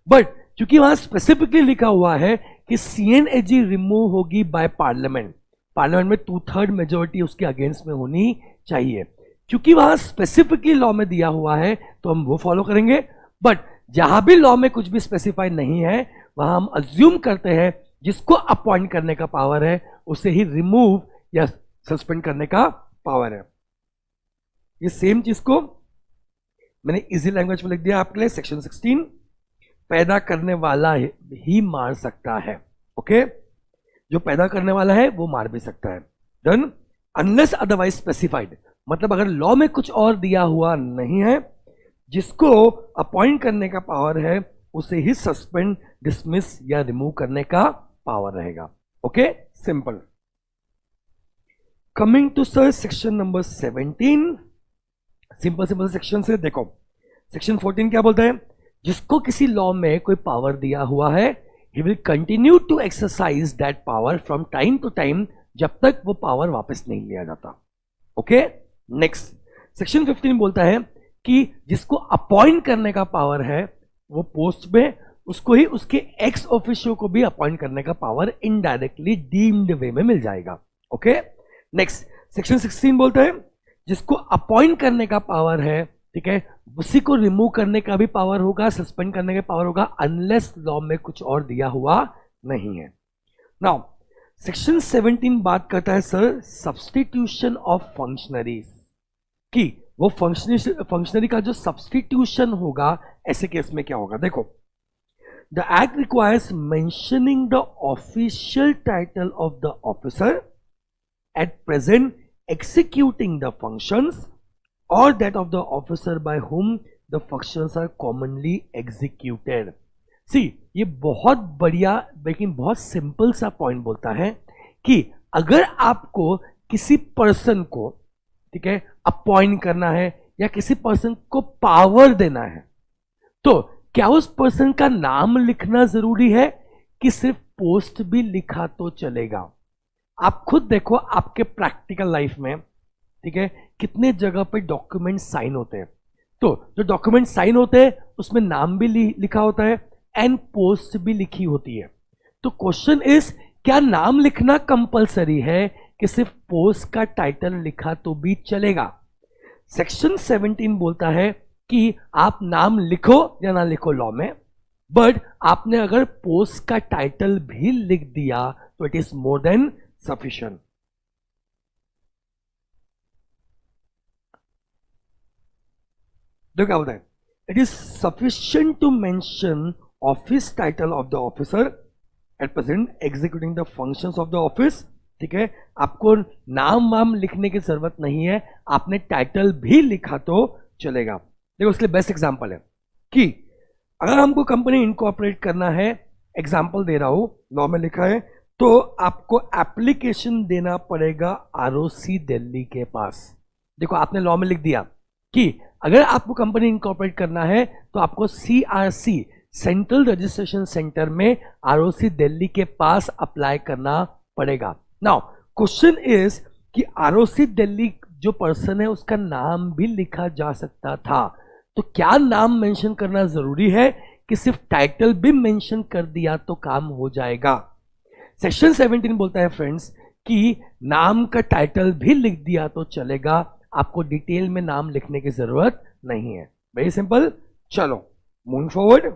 बट क्योंकि वहां स्पेसिफिकली लिखा हुआ है कि CNAG रिमूव होगी बाय पार्लियामेंट, पार्लियामेंट में 2/3 मेजोरिटी उसके अगेंस्ट में होनी चाहिए। क्योंकि वहां स्पेसिफिकली लॉ में दिया हुआ है तो हम वो फॉलो करेंगे। बट जहां भी लॉ में कुछ भी स्पेसिफाई नहीं है, वहां हम अज्यूम करते हैं जिसको अपॉइंट करने का पावर है उसे ही रिमूव या सस्पेंड करने का पावर है। ये सेम चीज को मैंने इजी लैंग्वेज में लिख दिया आपके लिए। सेक्शन 16, पैदा करने वाला ही मार सकता है। ओके, जो पैदा करने वाला है वो मार भी सकता है। डन, अनलेस अदरवाइज स्पेसिफाइड, मतलब अगर लॉ में कुछ और दिया हुआ नहीं है, जिसको अपॉइंट करने का पावर है उसे ही सस्पेंड, डिसमिस या रिमूव करने का पावर रहेगा। Okay, simple. Coming to sir section number 17, simple section से देखो। सेक्शन 14 क्या बोलता है, जिसको किसी लॉ में कोई पावर दिया हुआ है, he will continue to exercise that power from time to time, जब तक वो पावर वापस नहीं लिया जाता। ओके, नेक्स्ट सेक्शन 15 बोलता है कि जिसको अपॉइंट करने का पावर है वो पोस्ट में, उसको ही उसके एक्स ऑफिशियो को भी अपॉइंट करने का पावर इनडायरेक्टली डीम्ड वे में मिल जाएगा। ओके, नेक्स्ट सेक्शन 16 बोलता है जिसको अपॉइंट करने का पावर है, ठीक है, उसी को रिमूव करने का भी पावर होगा, सस्पेंड करने का पावर होगा, अनलेस लॉ में कुछ और दिया हुआ नहीं है। नाउ सेक्शन 17 बात करता है सर सब्सटीट्यूशन ऑफ फंक्शनरीज, कि वो फंक्शनरी का जो सब्सटीट्यूशन होगा ऐसे केस में क्या होगा। देखो, the act requires mentioning the official title of the officer at present executing the functions or that of the officer by whom the functions are commonly executed। See, ये बहुत बढ़िया लेकिन बहुत सिंपल सा पॉइंट बोलता है कि अगर आपको किसी पर्सन को, ठीक है, अपॉइंट करना है या किसी पर्सन को पावर देना है, तो क्या उस पर्सन का नाम लिखना जरूरी है कि सिर्फ पोस्ट भी लिखा तो चलेगा। आप खुद देखो आपके प्रैक्टिकल लाइफ में, ठीक है, कितने जगह पे डॉक्यूमेंट साइन होते हैं, तो जो डॉक्यूमेंट साइन होते हैं उसमें नाम भी लिखा होता है एंड पोस्ट भी लिखी होती है। तो क्वेश्चन इज, क्या नाम लिखना कंपलसरी है कि सिर्फ पोस्ट का टाइटल लिखा तो भी चलेगा। सेक्शन 17 बोलता है कि आप नाम लिखो या ना लिखो लॉ में, बट आपने अगर पोस्ट का टाइटल भी लिख दिया तो it is more than sufficient। देखो क्या बोलता है, it is sufficient to mention office title of the officer at present executing the functions of the office. ठीक है, आपको नाम वाम लिखने की जरूरत नहीं है, आपने टाइटल भी लिखा तो चलेगा। देखो उसके लिए बेस्ट एग्जांपल है कि अगर हमको कंपनी इनकॉर्पोरेट करना है, एग्जांपल दे रहा हूं, लॉ में लिखा है, तो आपको एप्लीकेशन देना पड़ेगा आरओसी दिल्ली के पास। देखो आपने लॉ में लिख दिया कि अगर आपको कंपनी इनकॉर्पोरेट करना है तो आपको CRC सेंट्रल रजिस्ट्रेशन सेंटर में आरओसी दिल्ली के पास अप्लाई करना पड़ेगा। नाउ क्वेश्चन इज कि आरओसी दिल्ली जो पर्सन है उसका नाम भी लिखा जा सकता था। तो क्या नाम मेंशन करना जरूरी है कि सिर्फ टाइटल भी मेंशन कर दिया तो काम हो जाएगा? सेक्शन 17 बोलता है फ्रेंड्स कि नाम का टाइटल भी लिख दिया तो चलेगा, आपको डिटेल में नाम लिखने की जरूरत नहीं है। Very simple. चलो मूविंग फॉरवर्ड।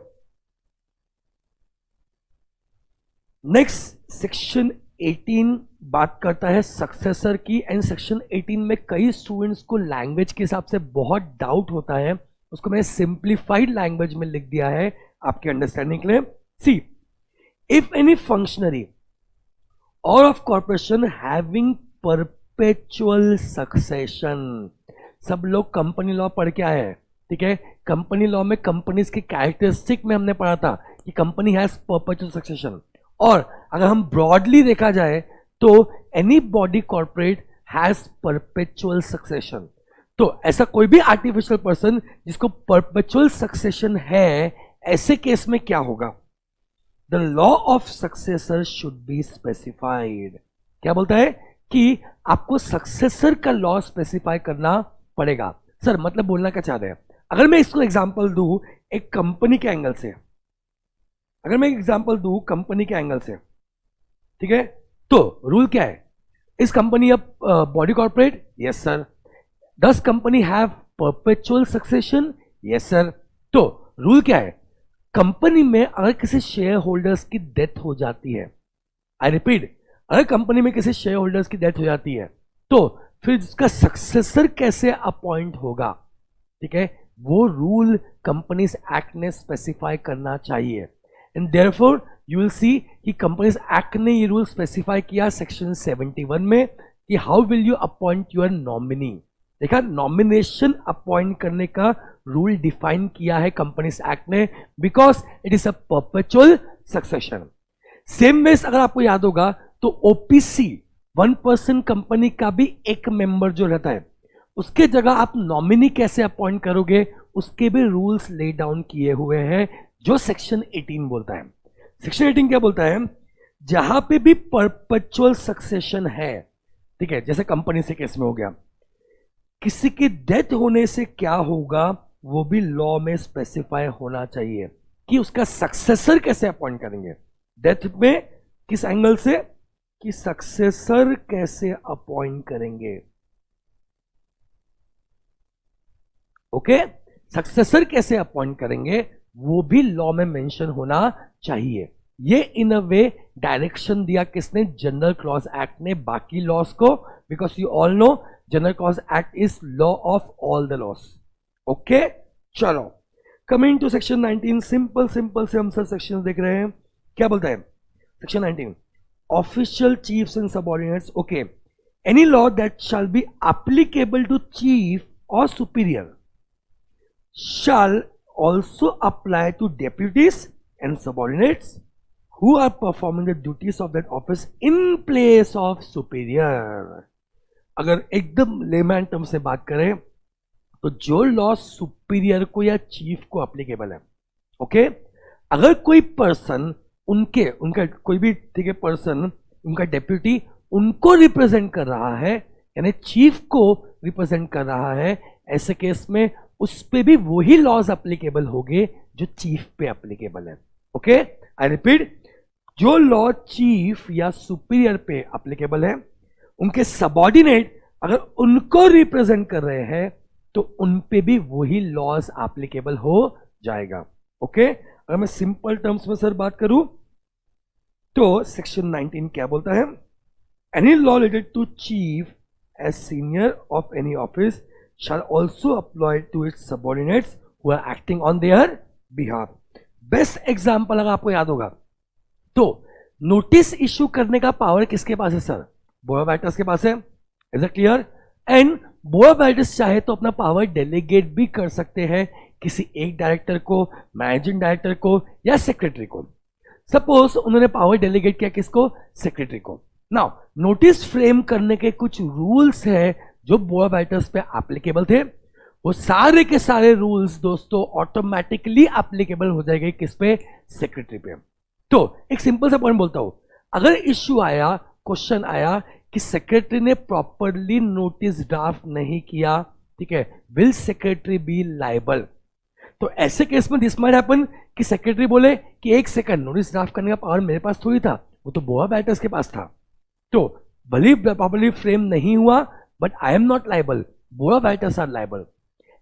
नेक्स्ट सेक्शन 18 बात करता है सक्सेसर की। एंड सेक्शन 18 में कई स्टूडेंट्स को लैंग्वेज के हिसाब से बहुत डाउट होता है, उसको मैंने सिंप्लीफाइड लैंग्वेज में लिख दिया है आपके अंडरस्टैंडिंग के लिए। सी, इफ एनी फंक्शनरी और of corporation having perpetual succession, सब लोग कंपनी लॉ पढ़ के आए हैं, ठीक है। कंपनी लॉ में कंपनीज की कैरेक्टरिस्टिक में हमने पढ़ा था कि कंपनी हैज परपेचुअल सक्सेशन। और अगर हम ब्रॉडली देखा जाए तो any body corporate has perpetual succession. तो ऐसा कोई भी आर्टिफिशियल पर्सन जिसको परपेचुअल सक्सेशन है, ऐसे केस में क्या होगा? The law of successor should be specified. क्या बोलता है कि आपको सक्सेसर का लॉ स्पेसिफाई करना पड़ेगा। सर मतलब बोलना क्या चाह रहे हैं? अगर मैं इसको एग्जांपल दूं एक कंपनी के एंगल से, अगर मैं एग्जांपल दूं कंपनी के एंगल से, ठीक है, तो रूल क्या है? इस कंपनी अब body corporate? Yes sir. Does company have perpetual succession? Yes sir. तो रूल क्या है? कंपनी में अगर किसी शेयर होल्डर्स की डेथ हो जाती है, आई रिपीट, अगर कंपनी में किसी शेयर होल्डर्स की डेथ हो जाती है तो फिर उसका सक्सेसर कैसे अपॉइंट होगा, ठीक है, वो रूल कंपनीज एक्ट ने स्पेसिफाई करना चाहिए। And therefore you will see कि कंपनीज एक्ट ने ये रूल स्पेसिफाई किया सेक्शन 71 में कि how will you appoint your nominee. देखा, नॉमिनेशन अपॉइंट करने का रूल डिफाइन किया है कंपनीज एक्ट ने, because it is a perpetual succession. Same ways अगर आपको याद होगा तो ओपीसी 1% कंपनी का भी एक मेंबर जो रहता है, उसके जगह आप नॉमिनी कैसे अपॉइंट करोगे, उसके भी रूल्स ले डाउन किए हुए हैं जो सेक्शन 18 बोलता है। सेक्शन 18 क्या बोलता है? जहां पे भी परपेचुअल सक्सेशन है, ठीक है, जैसे कंपनी से केस में हो गया, किसी की डेथ होने से क्या होगा वो भी लॉ में स्पेसिफाई होना चाहिए कि उसका सक्सेसर कैसे अपॉइंट करेंगे। डेथ में किस एंगल से कि सक्सेसर कैसे अपॉइंट करेंगे। ओके, सक्सेसर कैसे अपॉइंट करेंगे वो भी लॉ में मेंशन होना चाहिए। ये इन अ वे डायरेक्शन दिया किसने? जनरल क्लॉज एक्ट ने बाकी लॉस को, because you all know general clause act is law of all the laws. Okay, चलो coming to section 19, simple simple से हम सब सेक्शन देख रहे हैं। क्या बोलता है section 19? Official chiefs and subordinates. Okay, any law that shall be applicable to chief और superior shall also apply to deputies and subordinates who are performing the duties of that office in place of superior। अगर एकदम layman term से बात करें तो जो law superior को या चीफ को एप्लीकेबल है, ओके, अगर कोई पर्सन उनका कोई भी, ठीक है, पर्सन उनका डेप्यूटी उनको रिप्रेजेंट कर रहा है, यानी चीफ को रिप्रेजेंट कर रहा है, ऐसे केस में उस पे भी वही लॉज एप्लीकेबल होंगे जो चीफ पे एप्लीकेबल है। ओके, आई रिपीट, जो लॉ चीफ या सुपीरियर पे एप्लीकेबल है, उनके सबऑर्डिनेट अगर उनको रिप्रेजेंट कर रहे हैं तो उन पे भी वही लॉज एप्लीकेबल हो जाएगा। ओके, अगर मैं सिंपल टर्म्स में सर बात करूं तो सेक्शन 19 क्या बोलता है? Any law related to chief as senior of any office shall also apply to its subordinates who are acting on their behalf। Best example अगर आपको याद होगा तो नोटिस इश्यू करने का पावर किसके पास है सर? बोर्ड ऑफ डायरेक्टर्स के पास है। Is it clear? And board of directors चाहे तो अपना पावर डेलीगेट भी कर सकते हैं किसी एक डायरेक्टर को, मैनेजिंग डायरेक्टर को या सेक्रेटरी को। सपोज उन्होंने पावर डेलीगेट किया किसको? सेक्रेटरी को। नाउ नोटिस फ्रेम करने के कुछ रूल्स हैं जो बोर्ड ऑफ डायरेक्टर्स पे एप्लीकेबल थे, वो सारे के सारे रूल्स दोस्तों ऑटोमेटिकली एप्लीकेबल हो जाएंगे किस पे? सेक्रेटरी पे। तो एक सिंपल सा पॉइंट बोलता हूं, अगर इश्यू आया, क्वेश्चन आया कि सेक्रेटरी ने प्रॉपरली नोटिस ड्राफ्ट नहीं किया, ठीक है, विल सेक्रेटरी बी लायबल? तो ऐसे केस में दिस माइट हैपन कि सेक्रेटरी बोले कि एक सेकंड, नोटिस ड्राफ्ट करने का पावर मेरे पास थोड़ी था, वो तो बोआ बैटर्स के पास था, तो भले प्रॉपरली फ्रेम नहीं हुआ but I am not liable, बोआ बैटर्स आर लायबल।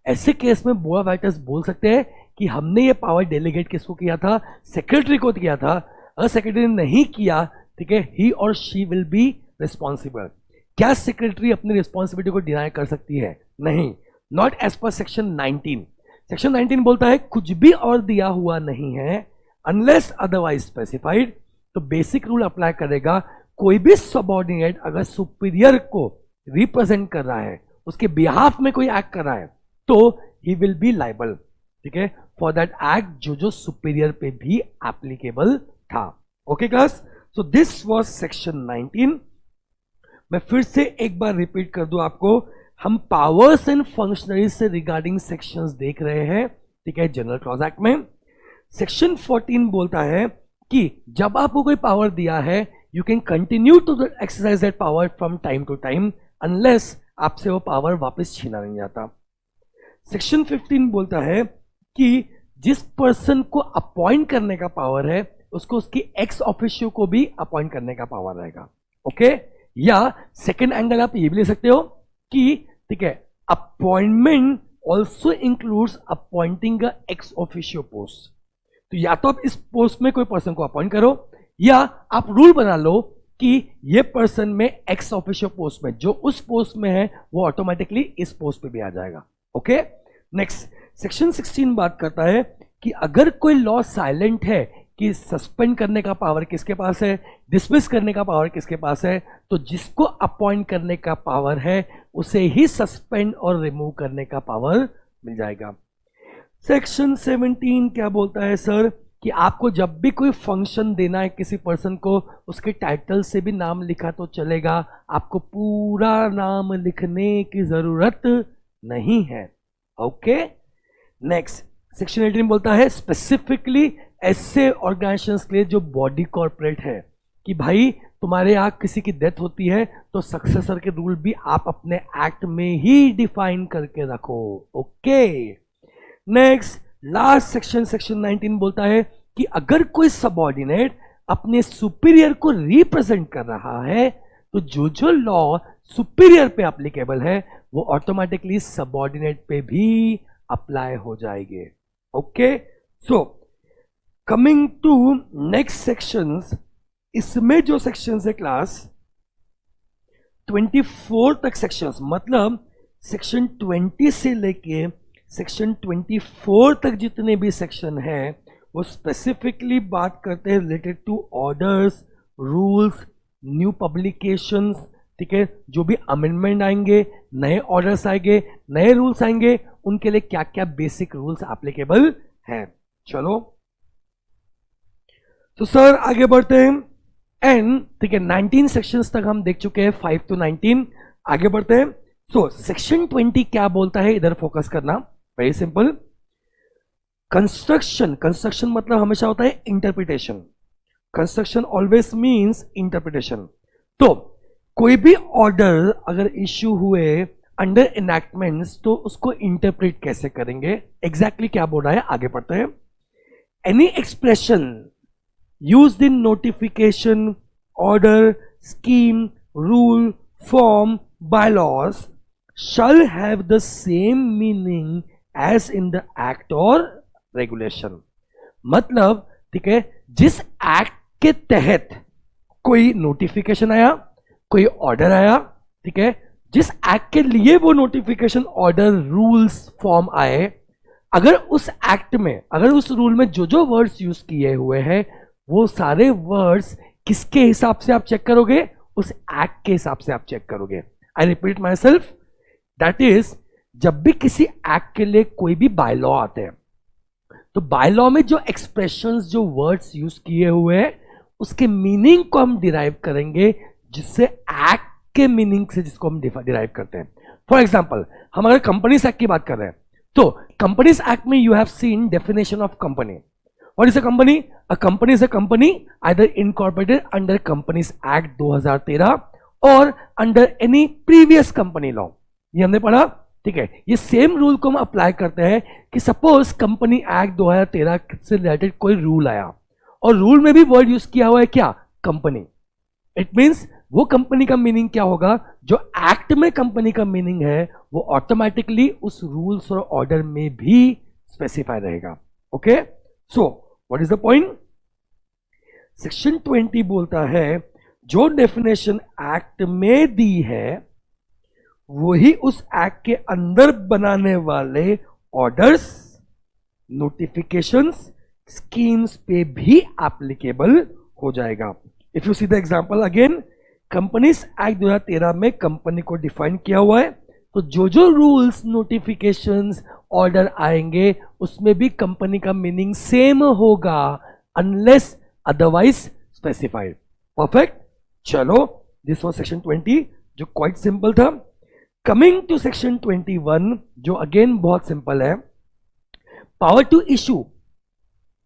ऐसे केस में बोआ बैटर्स बोल सकते हैं कि हमने ये पावर डेलीगेट किसको किया था, सेक्रेटरी को किया था, अगर सेक्रेटरी ने नहीं किया, ठीक है, ही और शी विल बी रिस्पॉन्सिबल। क्या सेक्रेटरी अपनी रिस्पॉन्सिबिलिटी को डिनाई कर सकती है? नहीं, not as per section 19। Section 19 बोलता है कुछ भी और दिया हुआ नहीं है अनलेस अदरवाइज स्पेसिफाइड। तो बेसिक रूल अप्लाई करेगा, कोई भी सबऑर्डिनेट अगर सुपीरियर को रिप्रेजेंट कर रहा है, उसके बिहाफ में कोई एक्ट कर रहा है, तो ही विल बी लायबल, ठीक है, फॉर दैट एक्ट जो सुपीरियर पे भी एप्लीकेबल था। Okay class, so this was section 19। मैं फिर से एक बार रिपीट कर दूं आपको, हम पावर्स एंड फंक्शनरीज से रिगार्डिंग सेक्शंस देख रहे हैं, ठीक है, जनरल क्लॉज एक्ट में। सेक्शन 14 बोलता है कि जब आपको कोई पावर दिया है, you can continue to exercise that power from time to time unless आपसे वो पावर वापस छीना नहीं जाता। सेक्शन 15 बोलता है कि जिस पर्सन को अपॉइंट करने का पावर है, उसको उसकी एक्स ऑफिशियो को भी अपॉइंट करने का पावर रहेगा। ओके, या सेकेंड एंगल आप ये भी ले सकते हो कि, ठीक है, appointment also includes appointing a ex officio post. तो या तो आप इस पोस्ट में कोई पर्सन को अपॉइंट करो, या आप रूल बना लो कि ये पर्सन में एक्स ऑफिशियो पोस्ट में, जो उस पोस्ट में है वो ऑटोमेटिकली इस पोस्ट पे भी आ जाएगा। ओके, नेक्स्ट सेक्शन 16 बात करता है कि अगर कोई लॉ साइलेंट है कि सस्पेंड करने का पावर किसके पास है, डिसमिस करने का पावर किसके पास है, तो जिसको अपॉइंट करने का पावर है उसे ही सस्पेंड और रिमूव करने का पावर मिल जाएगा। सेक्शन 17 क्या बोलता है सर, कि आपको जब भी कोई फंक्शन देना है किसी पर्सन को, उसके टाइटल से भी नाम लिखा तो चलेगा, आपको पूरा नाम लिखने की जरूरत नहीं है। ओके, नेक्स्ट सेक्शन 18 बोलता है स्पेसिफिकली ऐसे ऑर्गेनाइजेशंस के लिए जो बॉडी कॉर्पोरेट है, कि भाई तुम्हारे यहाँ किसी की डेथ होती है तो सक्सेसर के रूल भी आप अपने एक्ट में ही डिफाइन करके रखो। Okay, next last section, section 19 बोलता है कि अगर कोई सबऑर्डिनेट अपने सुपीरियर को रिप्रेजेंट कर रहा है, तो जो लॉ सुपीरियर पे एप्लीकेबल है वो ऑटोमेटिकली सबऑर्डिनेट पे भी अप्लाई हो जाएंगे। Okay, so coming to next sections, इसमें जो सेक्शंस है क्लास 24 तक सेक्शंस, मतलब सेक्शन 20 से लेके सेक्शन 24 तक जितने भी सेक्शन है वो स्पेसिफिकली बात करते हैं related to orders, rules, new publications, ठीक है, जो भी अमेंडमेंट आएंगे, नए ऑर्डर्स आएंगे, नए रूल्स आएंगे, उनके लिए क्या क्या बेसिक रूल्स एप्लीकेबल हैं। चलो तो सर आगे बढ़ते हैं, एंड ठीक है 19 सेक्शंस तक हम देख चुके हैं, 5 to 19। आगे बढ़ते हैं। सो सेक्शन 20 क्या बोलता है, इधर फोकस करना, वेरी सिंपल। कंस्ट्रक्शन, कंस्ट्रक्शन मतलब हमेशा होता है interpretation, construction always means interpretation. तो कोई भी ऑर्डर अगर इश्यू हुए अंडर इनैक्टमेंट्स, तो उसको इंटरप्रेट कैसे करेंगे, एग्जैक्टली क्या बोल रहा है, आगे बढ़ते हैं। Any expression used in notification, order, scheme, rule, form, bylaws shall have the same meaning as in the act or regulation। मतलब ठीक है, जिस एक्ट के तहत कोई नोटिफिकेशन आया, कोई ऑर्डर आया, ठीक है, जिस एक्ट के लिए वो नोटिफिकेशन, ऑर्डर, रूल्स, फॉर्म आए, अगर उस एक्ट में, अगर उस रूल में जो वर्ड्स यूज किए हुए हैं, वो सारे वर्ड्स किसके हिसाब से आप चेक करोगे, उस एक्ट के हिसाब से आप चेक करोगे। I repeat my self, that is जब भी किसी एक्ट के लिए कोई भी बाय लॉ आते हैं, तो बाय लॉ में जो एक्सप्रेशंस, जो वर्ड्स यूज किए हुए हैं, उसके मीनिंग को हम डिराइव करेंगे, जिससे एक्ट के मीनिंग से जिसको हम डिराइव करते हैं। फॉर एग्जाम्पल, हम अगर कंपनीज एक्ट की बात कर रहे हैं, तो कंपनीज एक्ट में you have seen definition of company. What is a company? A company is a company either incorporated under Companies Act 2013 और under any previous company law, ये हमने पढ़ा। ठीक है, ये सेम रूल को हम अप्लाई करते हैं कि सपोज कंपनी एक्ट 2013 से रिलेटेड कोई रूल आया और रूल में भी वर्ड यूज किया हुआ है क्या, कंपनी। इट मींस वो कंपनी का मीनिंग क्या होगा, जो एक्ट में कंपनी का मीनिंग है वो ऑटोमेटिकली उस रूल्स और ऑर्डर में भी स्पेसिफाई रहेगा। Okay, so what is the point, section 20 बोलता है जो डेफिनेशन एक्ट में दी है वही उस एक्ट के अंदर बनाने वाले ऑर्डर्स, नोटिफिकेशंस, स्कीम्स पे भी एप्लीकेबल हो जाएगा। If you see the example again, companies act 2013 में कंपनी को डिफाइन किया हुआ है, तो जो जो रूल्स, नोटिफिकेशंस, ऑर्डर आएंगे उसमें भी कंपनी का मीनिंग सेम होगा अनलेस अदरवाइज स्पेसिफाइड। परफेक्ट, चलो दिस वाज सेक्शन 20 जो क्वाइट सिंपल था। कमिंग टू सेक्शन 21 जो अगेन बहुत सिंपल है, power to issue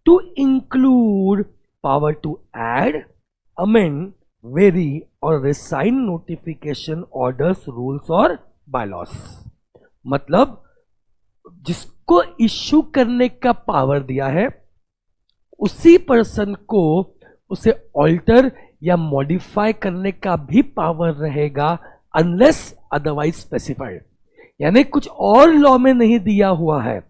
to include power to add, amend, vary और रिसाइन नोटिफिकेशन ऑर्डर्स, रूल्स और बायलॉस। मतलब जिसको इश्यू करने का पावर दिया है उसी पर्सन को उसे ऑल्टर या मॉडिफाई करने का भी पावर रहेगा अनलेस अदरवाइज स्पेसिफाइड। यानी कुछ और लॉ में नहीं दिया हुआ है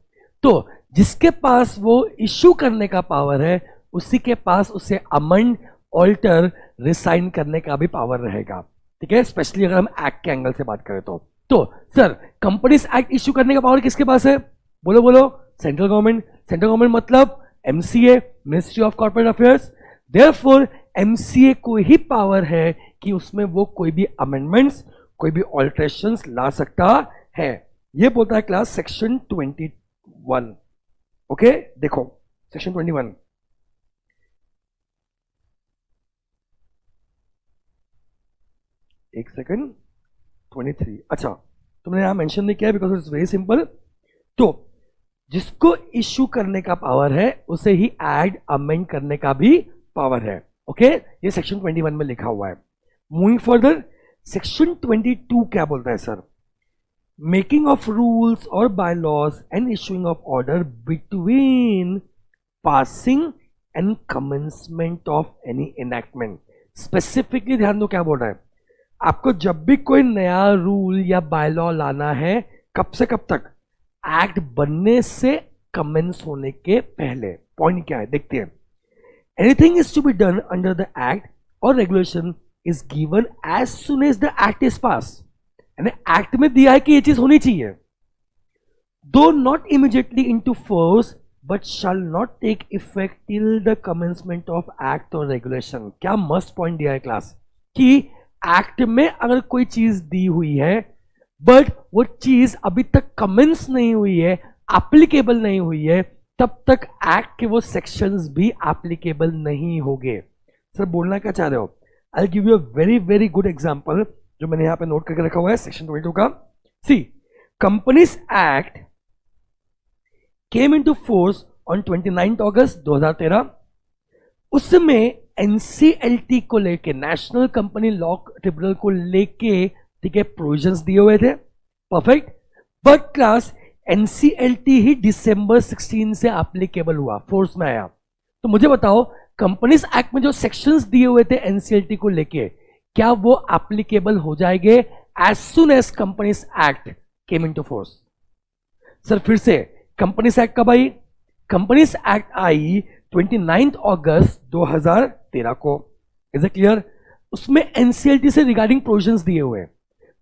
तो जिसके पास वो इश्यू करने का पावर है उसी के पास उसे अमेंड, ऑल्टर, रिसाइन करने का भी पावर रहेगा। ठीक है, स्पेशली अगर हम एक्ट के एंगल से बात करें तो सर कंपनीज एक्ट इश्यू करने का पावर किसके पास है, बोलो बोलो, सेंट्रल गवर्नमेंट। सेंट्रल गवर्नमेंट मतलब MCA, ministry of corporate affairs. Therefore MCA को ही पावर है कि उसमें वो कोई भी अमेंडमेंट्स, कोई भी ऑल्ट्रेशंस ला सकता है। ये बोलता है क्लास सेक्शन 21। ओके, देखो सेक्शन 21, एक सेकंड, 23। अच्छा, तुमने यहां मेंशन नहीं किया बिकॉज इट्स वेरी सिंपल। तो जिसको इश्यू करने का पावर है उसे ही ऐड, अमेंड करने का भी पावर है। ओके, ये सेक्शन 21 में लिखा हुआ है। मूविंग फर्दर, सेक्शन 22 क्या बोलता है सर, मेकिंग ऑफ रूल्स और bylaws and issuing of order between passing and commencement of any enactment. Specifically ध्यान दो क्या बोल रहा है, आपको जब भी कोई नया रूल या बाय लॉ लाना है, कब से कब तक, एक्ट बनने से कमेंस होने के पहले। पॉइंट क्या है देखते हैं, anything is to be done under the act और regulation is given as soon as the act is pass. यानी एक्ट में दिया है कि ये चीज होनी चाहिए, do not immediately into force but shall not take effect till the commencement of act और रेगुलेशन। क्या मस्त पॉइंट दिया है क्लास, कि एक्ट में अगर कोई चीज दी हुई है बट वो चीज अभी तक कमेंस नहीं हुई है, एप्लीकेबल नहीं हुई है, तब तक एक्ट के वो सेक्शंस भी एप्लीकेबल नहीं होंगे। सर बोलना क्या चाह रहे हो, आई give you a very very good example जो मैंने यहां पे नोट करके रखा हुआ है सेक्शन 22 का। See, companies act came into force on 29 August 2013। उसमें एनसीएलटी को लेके, नेशनल कंपनी लॉ ट्रिब्यूनल को लेके, ठीक है, प्रोविजंस दिए हुए थे। परफेक्ट, बट क्लास एनसीएलटी ही दिसंबर 16 से एप्लीकेबल हुआ, फोर्स में आया। तो मुझे बताओ कंपनीज एक्ट में जो सेक्शंस दिए हुए थे एनसीएलटी को लेके, क्या वो एप्लीकेबल हो जाएंगे as soon as companies act came into force? Sir फिर से, कंपनीज एक्ट कब आई? कंपनीज एक्ट आई 29 अगस्त 2013 को। Is it clear? उसमें एनसीएलटी से रिगार्डिंग प्रोविजंस दिए हुए,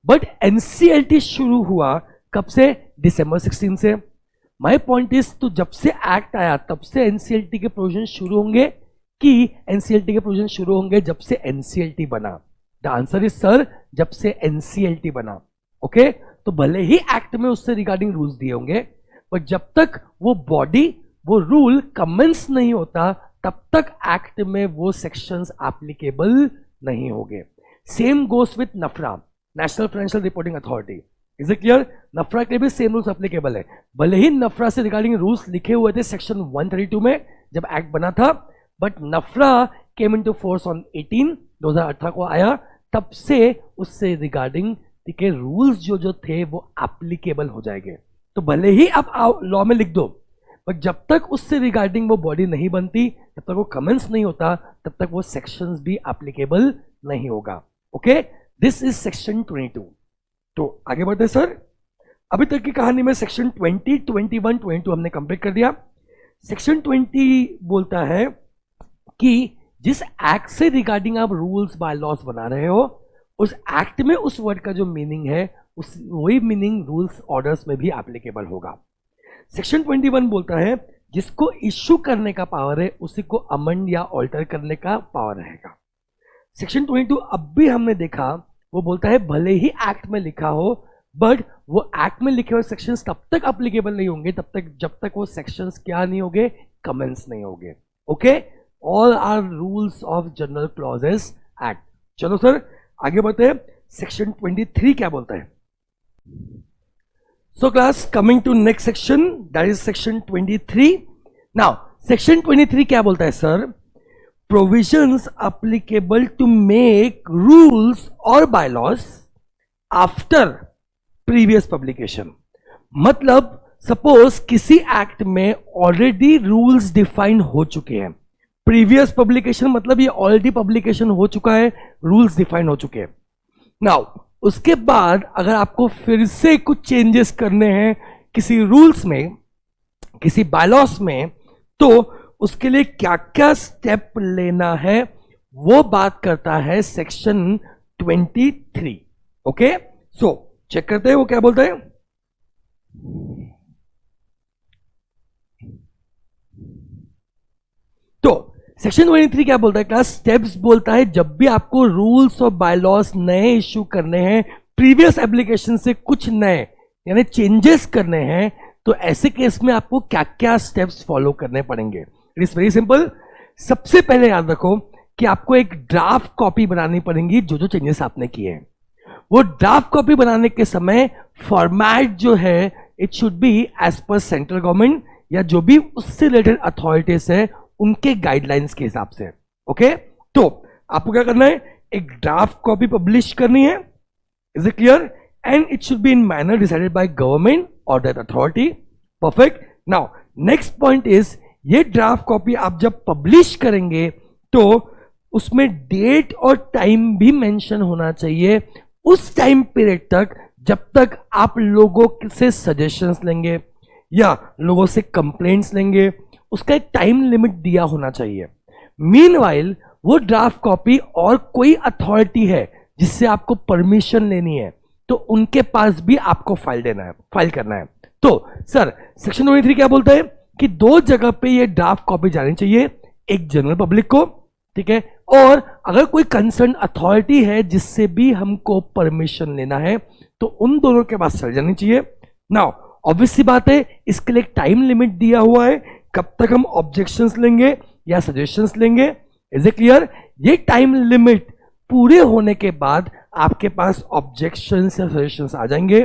बट एनसीएलटी शुरू हुआ कब से? दिसंबर 16 से। माय पॉइंट इज, तो जब से एक्ट आया तब से एनसीएलटी के प्रोविजन शुरू होंगे कि एनसीएलटी के प्रोविजन शुरू होंगे जब से एनसीएलटी बना? द आंसर इज सर, जब से एनसीएलटी बना। ओके, तो भले ही एक्ट में उससे रिगार्डिंग रूल्स दिए होंगे, पर जब तक वो बॉडी, वो रूल कमेंस नहीं होता तब तक एक्ट में वो सेक्शंस एप्लीकेबल नहीं होंगे। Same goes with NFRA, national financial reporting authority. Is it clear? NFRA के भी सेम रूल्स एप्लीकेबल है, भले ही नफरा से रिगार्डिंग रूल्स लिखे हुए थे सेक्शन 132 में जब एक्ट बना था, बट नफरा केम इनटू फोर्स ऑन 18 2018 को आया, तब से उससे रिगार्डिंग ठीक है रूल्स जो जो थे वो एप्लीकेबल हो जाएंगे। तो भले ही आप लॉ में लिख दो, पर जब तक उससे रिगार्डिंग वो बॉडी नहीं बनती, जब तक वो कमेंट्स नहीं होता, तब तक वो सेक्शंस भी एप्लीकेबल नहीं होगा। Okay, this is section 22। तो आगे बढ़ते सर। अभी तक की कहानी में सेक्शन 20, 21, 22 हमने कंप्लीट कर दिया। सेक्शन 20 बोलता है कि जिस एक्ट से रिगार्डिंग आप रूल्स बाय लॉस बना रहे हो, उस एक्ट में उस वर्ड का जो मीनिंग है उस वही मीनिंग रूल्स ऑर्डर्स में भी एप्लीकेबल होगा। सेक्शन 21 बोलता है जिसको इश्यू करने का पावर है उसी को अमेंड या ऑल्टर करने का पावर रहेगा। सेक्शन 22 अब भी हमने देखा, वो बोलता है भले ही एक्ट में लिखा हो, बट वो एक्ट में लिखे हुए सेक्शंस तब तक एप्लीकेबल नहीं होंगे तब तक जब तक वो सेक्शंस क्या नहीं होंगे, कमेंट्स नहीं होंगे। Okay, all are rules of general clauses act. चलो सर आगे बढ़ते हैं। सेक्शन 23 क्या बोलता है? So class, coming to next section, that is section 23। Now section 23 क्या बोलता है sir? Provisions applicable to make rules और बायलॉज आफ्टर प्रीवियस पब्लिकेशन। मतलब सपोज किसी एक्ट में ऑलरेडी रूल्स डिफाइन हो चुके हैं, प्रीवियस पब्लिकेशन मतलब ये ऑलरेडी पब्लिकेशन हो चुका है, रूल्स डिफाइन हो चुके हैं। नाउ उसके बाद अगर आपको फिर से कुछ चेंजेस करने हैं किसी रूल्स में, किसी बायलॉस में, तो उसके लिए क्या क्या स्टेप लेना है वो बात करता है सेक्शन 23। ओके, सो चेक करते हैं वो क्या बोलता है। तो सेक्शन 23 क्या बोलता है क्लास? स्टेप्स बोलता है जब भी आपको रूल्स और बायलॉस नए इश्यू करने हैं, प्रीवियस एप्लीकेशन से कुछ नए यानी चेंजेस करने हैं, तो ऐसे केस में आपको क्या क्या स्टेप्स फॉलो करने पड़ेंगे। It is very simple. सबसे पहले याद रखो कि आपको एक ड्राफ्ट कॉपी बनानी पड़ेगी जो जो चेंजेस आपने किए हैं। वो ड्राफ्ट कॉपी बनाने के समय फॉर्मेट जो है it should be as per central government या जो भी उससे रिलेटेड अथॉरिटीज है उनके गाइडलाइंस के हिसाब से। ओके, तो आपको क्या करना है, एक ड्राफ्ट कॉपी पब्लिश करनी है। Is it clear? And it should be in manner decided by government और that authority. Perfect. Now next point is, ये ड्राफ्ट कॉपी आप जब पब्लिश करेंगे तो उसमें डेट और टाइम भी मेंशन होना चाहिए, उस टाइम पीरियड तक जब तक आप लोगों से सजेशंस लेंगे या लोगों से कंप्लेंट्स लेंगे, उसका एक टाइम लिमिट दिया होना चाहिए। मीनवाइल वो ड्राफ्ट कॉपी और कोई अथॉरिटी है जिससे आपको परमिशन लेनी है तो उनके पास भी आपको फाइल करना है। तो सर सेक्शन 23 क्या बोलता है कि दो जगह पे ये ड्राफ्ट कॉपी जानी चाहिए, एक जनरल पब्लिक को, ठीक है, और अगर कोई कंसर्न अथॉरिटी है जिससे भी हमको परमिशन लेना है तो उन दोनों के पास चल जानी चाहिए। नाउ ऑब्वियस सी बात है, इसके लिए एक टाइम लिमिट दिया हुआ है, कब तक हम ऑब्जेक्शंस लेंगे या सजेशंस लेंगे। Is it clear? ये टाइम लिमिट पूरे होने के बाद आपके पास ऑब्जेक्शंस या सजेशंस आ जाएंगे।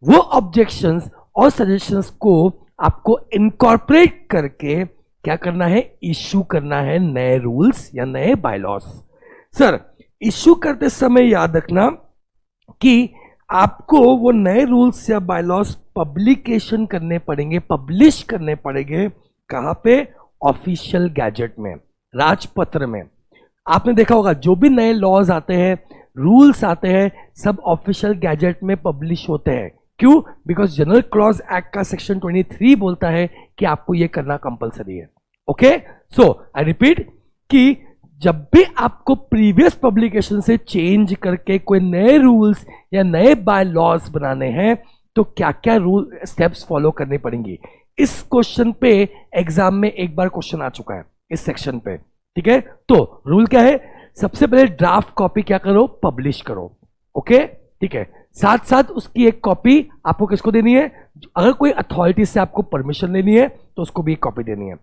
वो ऑब्जेक्शंस और सजेशंस को आपको इनकॉर्पोरेट करके क्या करना है, इश्यू करना है नए रूल्स या नए बायलॉस। सर इश्यू करते समय याद रखना कि आपको वो नए रूल्स या बायलॉस पब्लिकेशन करने पड़ेंगे, पब्लिश करने पड़ेंगे। कहां पे? ऑफिशियल गैजेट में, राजपत्र में। आपने देखा होगा जो भी नए लॉज आते हैं, रूल्स आते हैं, सब ऑफिशियल गैजेट में पब्लिश होते हैं। क्यों? बिकॉज जनरल क्लॉज एक्ट का सेक्शन 23 बोलता है कि आपको ये करना कंपलसरी है। ओके, सो आई रिपीट कि जब भी आपको प्रीवियस पब्लिकेशन से चेंज करके कोई नए रूल्स या नए बाय लॉज बनाने हैं तो क्या क्या रूल स्टेप्स फॉलो करनी पड़ेंगी। इस क्वेश्चन पे एग्जाम में एक बार क्वेश्चन आ चुका है इस सेक्शन पे, ठीक है। तो रूल क्या है? सबसे पहले ड्राफ्ट कॉपी क्या करो, पब्लिश करो। ओके, ठीक है। साथ साथ उसकी एक कॉपी आपको किसको देनी है? अगर कोई अथॉरिटी से आपको परमिशन लेनी है तो उसको भी एक कॉपी देनी है।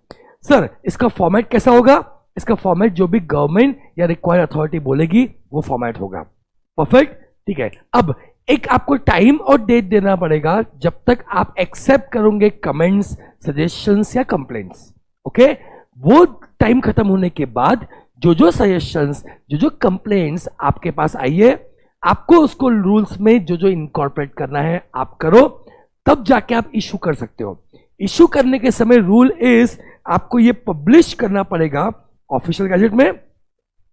सर इसका फॉर्मेट कैसा होगा? इसका फॉर्मेट जो भी गवर्नमेंट या रिक्वायर्ड अथॉरिटी बोलेगी वो फॉर्मेट होगा। परफेक्ट, ठीक है। अब एक आपको टाइम और डेट देना पड़ेगा जब तक आप एक्सेप्ट करोगे कमेंट्स, सजेशंस या कंप्लेंट्स। ओके, वो टाइम खत्म होने के बाद जो सजेशंस, जो कंप्लेंट्स आपके पास आई है, आपको उसको रूल्स में जो इनकॉर्पोरेट करना है आप करो, तब जाके आप इशू कर सकते हो। इशू करने के समय रूल इज आपको ये पब्लिश करना पड़ेगा ऑफिशियल गैजेट में,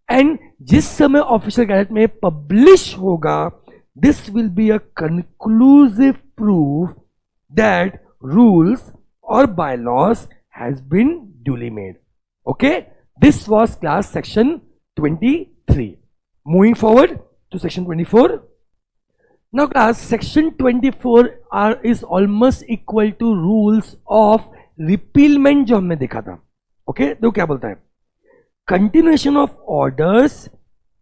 एंड जिस समय ऑफिशियल गैजेट में पब्लिश होगा, this will be a conclusive proof that rules और bylaws has been duly made. Okay, this was class section 23। Moving forward to section 24. Now class, section 24 is almost equal to rules of repealment जो हमने देखा था। Okay, तो क्या बोलता है? Continuation of orders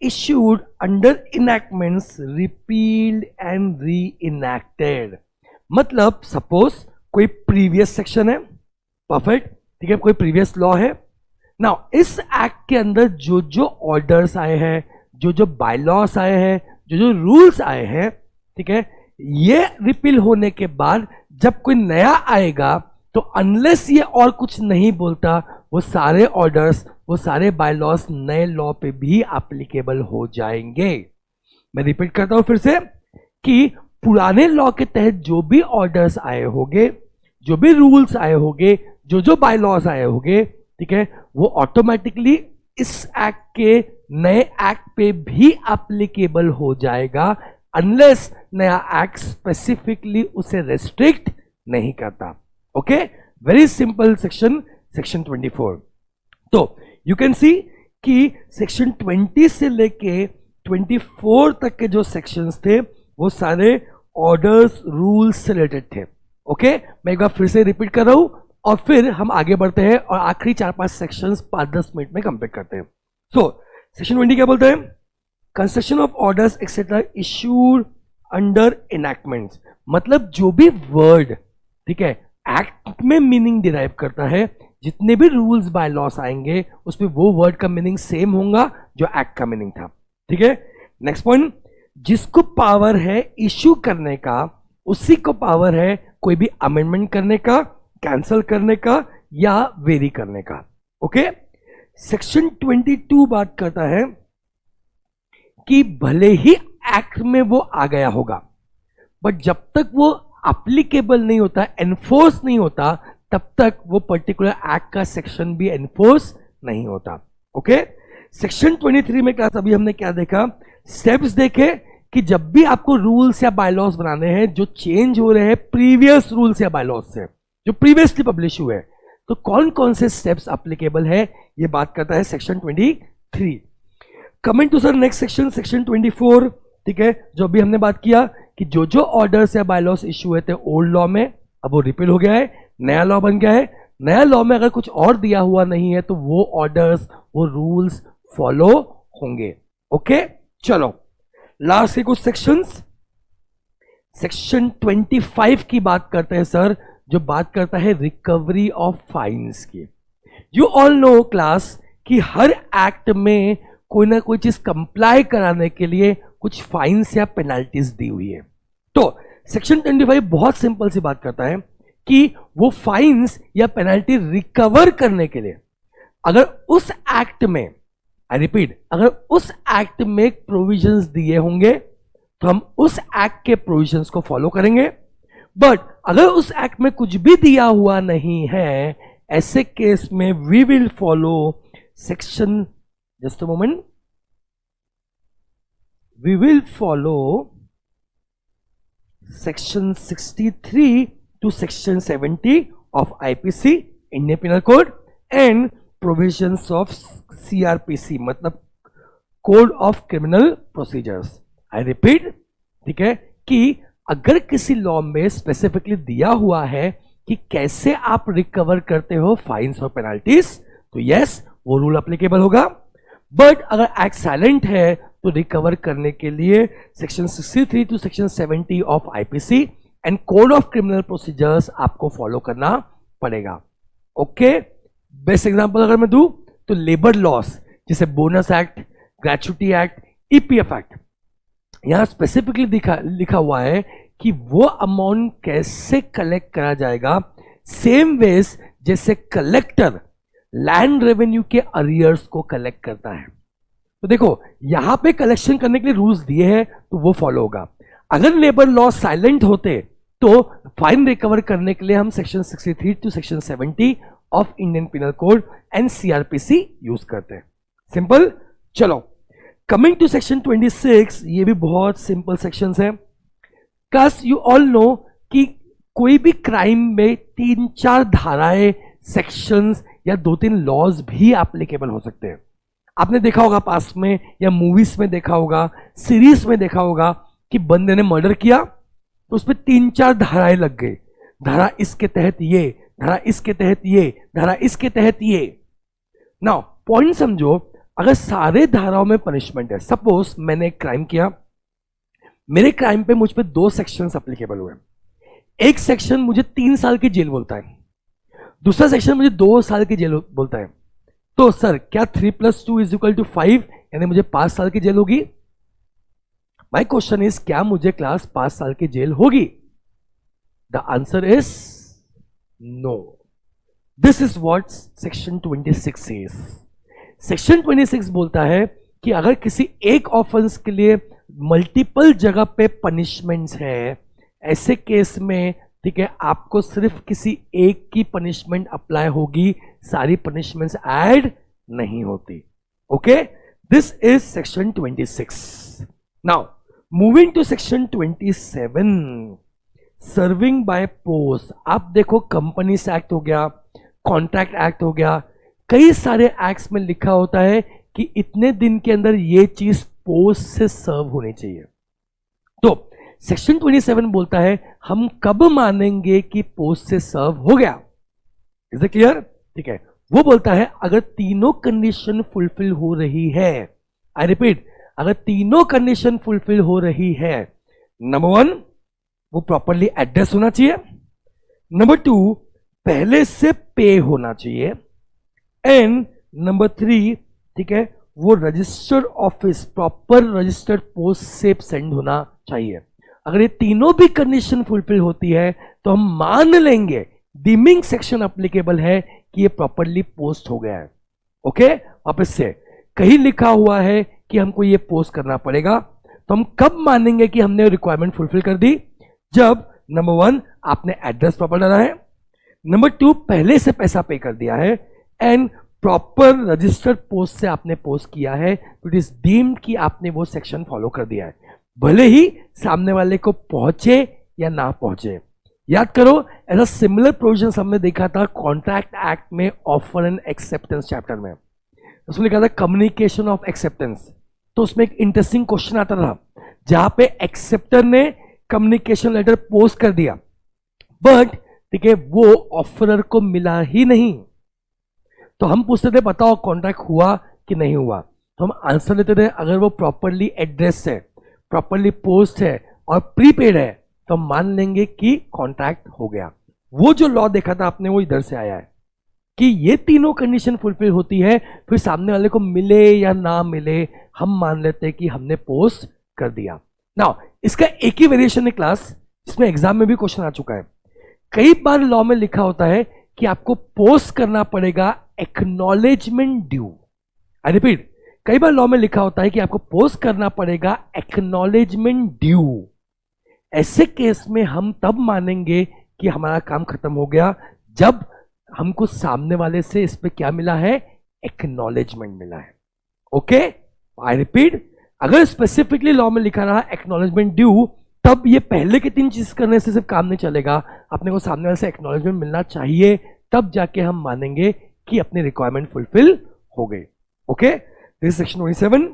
issued under enactments repealed and reenacted। मतलब suppose कोई प्रीवियस सेक्शन है, परफेक्ट, ठीक है, कोई प्रीवियस लॉ है। नाउ इस एक्ट के अंदर जो ऑर्डर्स आए हैं, जो बायलॉस आए हैं, जो रूल्स आए हैं, ठीक है, ये रिपील होने के बाद जब कोई नया आएगा तो अनलेस ये और कुछ नहीं बोलता, वो सारे ऑर्डर्स, वो सारे बायलॉस नए लॉ पे भी एप्लीकेबल हो जाएंगे। मैं रिपीट करता हूं फिर से कि पुराने लॉ के तहत जो भी ऑर्डर्स आए होंगे, जो भी रूल्स आए होंगे, जो बायलॉस आए होंगे, ठीक है, वो ऑटोमेटिकली इस एक्ट के नए एक्ट पे भी एप्लीकेबल हो जाएगा, अनलेस नया एक्ट स्पेसिफिकली उसे रेस्ट्रिक्ट नहीं करता। Okay, very simple section 24। तो यू कैन सी कि सेक्शन 20 से लेके 24 तक के जो सेक्शंस थे वो सारे ऑर्डर्स, रूल्स से रिलेटेड थे। ओके, मैं एक बार फिर से रिपीट कर रहा हूं और फिर हम आगे बढ़ते हैं और आखिरी 4-5 सेक्शंस 5-10 मिनट में कंप्लीट करते हैं। सो सेक्शन 20 क्या बोलते हैं? Construction of orders etcetera issued under enactments. मतलब जो भी वर्ड, ठीक है, एक्ट में मीनिंग डिराइव करता है, जितने भी रूल्स बाय लॉस आएंगे उसमें वो वर्ड का मीनिंग सेम होगा जो एक्ट का मीनिंग था। ठीक है, नेक्स्ट पॉइंट, जिसको पावर है इश्यू करने का, उसी को पावर है कोई भी अमेंडमेंट करने का, कैंसल करने का या वेरी करने का। ओके, सेक्शन 22 बात करता है कि भले ही एक्ट में वो आ गया होगा, बट जब तक वो एप्लीकेबल नहीं होता, एनफोर्स नहीं होता, तब तक वो पर्टिकुलर एक्ट का सेक्शन भी एनफोर्स नहीं होता। ओके, सेक्शन 23 में क्लास अभी हमने क्या देखा, स्टेप्स देखे कि जब भी आपको रूल्स या बायलॉस बनाने हैं जो चेंज हो रहे हैं प्रीवियस रूल्स या बायलॉस से, जो प्रीवियसली पब्लिश हुए, तो कौन कौन से स्टेप्स एप्लीकेबल है, ये बात करता है section 23। Coming to sir next section, section 24, ठीक है, जो भी हमने बात किया कि जो ऑर्डर्स या बायलॉस इश्यू हुए थे ओल्ड लॉ में, अब वो रिपील हो गया है, नया लॉ बन गया है। नया लॉ में अगर कुछ और दिया हुआ नहीं है तो वो ऑर्डर्स, वो रूल्स फॉलो होंगे। ओके, चलो लास्ट के कुछ सेक्शंस, सेक्शन 25 की बात करते हैं सर, जो बात करता है रिकवरी ऑफ फाइन्स की। यू ऑल नो क्लास कि हर एक्ट में कोई ना कोई चीज कंप्लाई कराने के लिए कुछ फाइन्स या पेनल्टीज दी हुई है। तो सेक्शन 25 बहुत सिंपल सी बात करता है कि वो फाइन्स या पेनल्टी रिकवर करने के लिए अगर उस एक्ट में, आई रिपीट, अगर उस एक्ट में प्रोविजंस दिए होंगे तो हम उस एक्ट के प्रोविजंस को फॉलो करेंगे, बट अगर उस एक्ट में कुछ भी दिया हुआ नहीं है, ऐसे केस में we will follow section, just a moment, we will follow section 63 to section 70 of IPC, Indian penal code, and provisions of CRPC, मतलब code of criminal procedures. I repeat, ठीक है, कि अगर किसी लॉ में स्पेसिफिकली दिया हुआ है कि कैसे आप रिकवर करते हो फाइन्स और पेनल्टीज, तो यस वो रूल एप्लीकेबल होगा। बट अगर एक्ट साइलेंट है तो रिकवर करने के लिए section 63 to section 70 of IPC and code of criminal procedures आपको फॉलो करना पड़ेगा। ओके, बेस्ट एग्जांपल अगर मैं दूं तो लेबर लॉस, जैसे bonus act, gratuity act, EPF act, यहां स्पेसिफिकली लिखा हुआ है कि वो अमाउंट कैसे कलेक्ट करा जाएगा, सेम वेज जैसे कलेक्टर लैंड रेवेन्यू के अरियर्स को कलेक्ट करता है। तो देखो यहां पे कलेक्शन करने के लिए रूल्स दिए हैं तो वो फॉलो होगा। अगर लेबर लॉ साइलेंट होते तो फाइन रिकवर करने के लिए हम section 63 to section 70 of Indian penal code and CRPC use करते हैं। सिंपल। चलो कमिंग टू सेक्शन 26, ये भी बहुत सिंपल सेक्शंस है। क्लास यू ऑल नो कि कोई भी क्राइम में 3-4 धाराएं, सेक्शंस या 2-3 लॉज भी एप्लीकेबल हो सकते हैं। आपने देखा होगा पास में या मूवीज में देखा होगा, सीरीज में देखा होगा कि बंदे ने मर्डर किया तो उसमें 3-4 धाराएं लग गई। धारा इसके तहत ये, धारा इसके तहत ये, धारा इसके तहत ये। नाउ पॉइंट समझो, अगर सारे धाराओं में पनिशमेंट है, सपोज मैंने एक क्राइम किया, मेरे क्राइम पे मुझ पे 2 सेक्शंस एप्लीकेबल हुए। एक सेक्शन मुझे 3 साल की जेल बोलता है, दूसरा सेक्शन मुझे 2 साल की जेल बोलता है। तो सर क्या 3 + 2 = 5 यानी मुझे 5 साल की जेल होगी? माई क्वेश्चन इज क्या मुझे क्लास 5 साल की जेल होगी? The answer is no. This is what section 26 says. Section 26 बोलता है कि अगर किसी एक ऑफेंस के लिए मल्टीपल जगह पे पनिशमेंट्स है, ऐसे केस में ठीक है आपको सिर्फ किसी एक की पनिशमेंट अप्लाई होगी, सारी पनिशमेंट्स ऐड नहीं होती। Okay, this is section 26। Now moving to section 27, serving by post. आप देखो कंपनीज एक्ट हो गया, कॉन्ट्रैक्ट एक्ट हो गया, कई सारे एक्ट्स में लिखा होता है कि इतने दिन के अंदर ये चीज पोस्ट से सर्व होनी चाहिए। तो सेक्शन 27 बोलता है हम कब मानेंगे कि पोस्ट से सर्व हो गया। Is it clear? ठीक है, वो बोलता है अगर तीनों कंडीशन फुलफिल हो रही है। आई रिपीट, अगर तीनों कंडीशन फुलफिल हो रही है, नंबर 1 वो प्रॉपरली एड्रेस होना चाहिए, नंबर 2 पहले से पे होना चाहिए, एंड नंबर 3 ठीक है वो registered office, proper registered post से सेंड होना चाहिए। अगर ये तीनों भी कंडीशन फुलफिल होती है तो हम मान लेंगे डीमिंग सेक्शन एप्लीकेबल है कि ये प्रॉपरली पोस्ट हो गया है। ओके, वापस से कहीं लिखा हुआ है कि हमको ये पोस्ट करना पड़ेगा, तो हम कब मानेंगे कि हमने रिक्वायरमेंट फुलफिल कर दी? जब नंबर 1 आपने एड्रेस प्रॉपर डाला है, नंबर 2 पहले से पैसा पे कर दिया है, एंड प्रॉपर रजिस्टर्ड पोस्ट से आपने पोस्ट किया है, तो इट इज डीम्ड कि आपने वो सेक्शन फॉलो कर दिया है, भले ही सामने वाले को पहुंचे या ना पहुंचे। याद करो ऐसा सिमिलर प्रोविजन हमने देखा था कॉन्ट्रैक्ट एक्ट में, ऑफर एंड एक्सेप्टेंस चैप्टर में। उसमें लिखा था कम्युनिकेशन ऑफ एक्सेप्टेंस। तो उसमें एक इंटरेस्टिंग क्वेश्चन आता था जहां पे एक्सेप्टर ने कम्युनिकेशन लेटर पोस्ट कर दिया, बट ठीक है वो ऑफरर को मिला ही नहीं। तो हम पूछते थे बताओ कॉन्ट्रैक्ट हुआ कि नहीं हुआ, तो हम आंसर देते थे अगर वो प्रॉपरली एड्रेस है, प्रॉपरली पोस्ट है और प्रीपेड है तो हम मान लेंगे कि कॉन्ट्रैक्ट हो गया। वो जो लॉ देखा था आपने वो इधर से आया है कि ये तीनों कंडीशन फुलफिल होती है, फिर सामने वाले को मिले या ना मिले हम मान लेते हैं कि हमने पोस्ट कर दिया। नाउ इसका एक ही वेरिएशन है क्लास, जिसमें एग्जाम में भी क्वेश्चन आ चुका है। कई बार लॉ में लिखा होता है कि आपको पोस्ट करना पड़ेगा एक्नॉलेजमेंट ड्यू। आई रिपीट, कई बार लॉ में लिखा होता है कि आपको पोस्ट करना पड़ेगा एक्नॉलेजमेंट ड्यू। ऐसे केस में हम तब मानेंगे कि हमारा काम खत्म हो गया जब हमको सामने वाले से इस पे क्या मिला है, एक्नॉलेजमेंट मिला है। ओके, आई रिपीट, अगर स्पेसिफिकली लॉ में लिखा रहा एक्नॉलेजमेंट ड्यू, तब ये पहले के 3 चीज करने से सिर्फ काम नहीं चलेगा, अपने को सामने वाले से एक्नॉलेजमेंट मिलना चाहिए, तब जाके हम मानेंगे कि अपनी रिक्वायरमेंट फुलफिल हो गई। Okay, this section 27।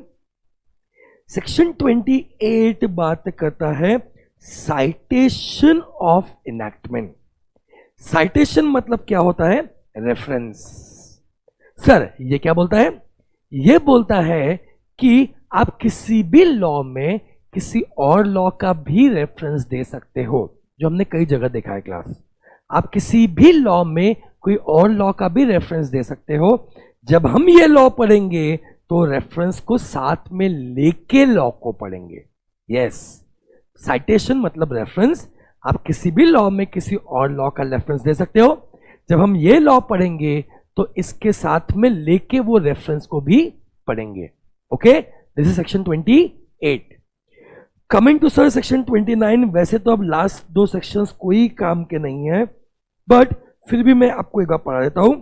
सेक्शन 28 बात करता है साइटेशन ऑफ इनैक्टमेंट। साइटेशन मतलब क्या होता है? रेफरेंस। सर ये क्या बोलता है? ये बोलता है कि आप किसी भी लॉ में किसी और लॉ का भी रेफरेंस दे सकते हो, जो हमने कई जगह देखा है क्लास। आप किसी भी लॉ में कोई और लॉ का भी रेफरेंस दे सकते हो। जब हम ये लॉ पढ़ेंगे तो रेफरेंस को साथ में लेके लॉ को पढ़ेंगे। यस, साइटेशन मतलब रेफरेंस। आप किसी भी लॉ में किसी और लॉ का रेफरेंस दे सकते हो। जब हम ये लॉ पढ़ेंगे तो इसके साथ में लेके वो रेफरेंस को भी पढ़ेंगे। Okay, this is section 28। Coming to sir section 29। वैसे तो अब लास्ट 2 सेक्शंस कोई काम के नहीं है, बट फिर भी मैं आपको एक बार पढ़ा देता हूं।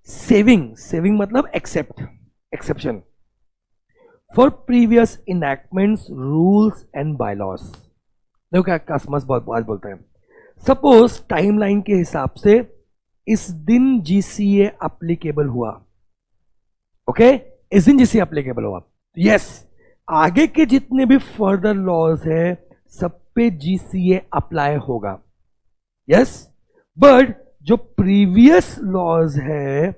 सेविंग मतलब exception for previous enactments, rules and bylaws. देखो क्या कस्टमर्स बहुत बात बोलते हैं। सपोज टाइमलाइन के हिसाब से इस दिन जीसीए एप्लीकेबल हुआ। ओके, इस दिन जीसीए एप्लीकेबल हुआ, यस, आगे के जितने भी फर्दर लॉज है सब पे जीसीए अप्लाई होगा, यस। बट जो प्रीवियस लॉज है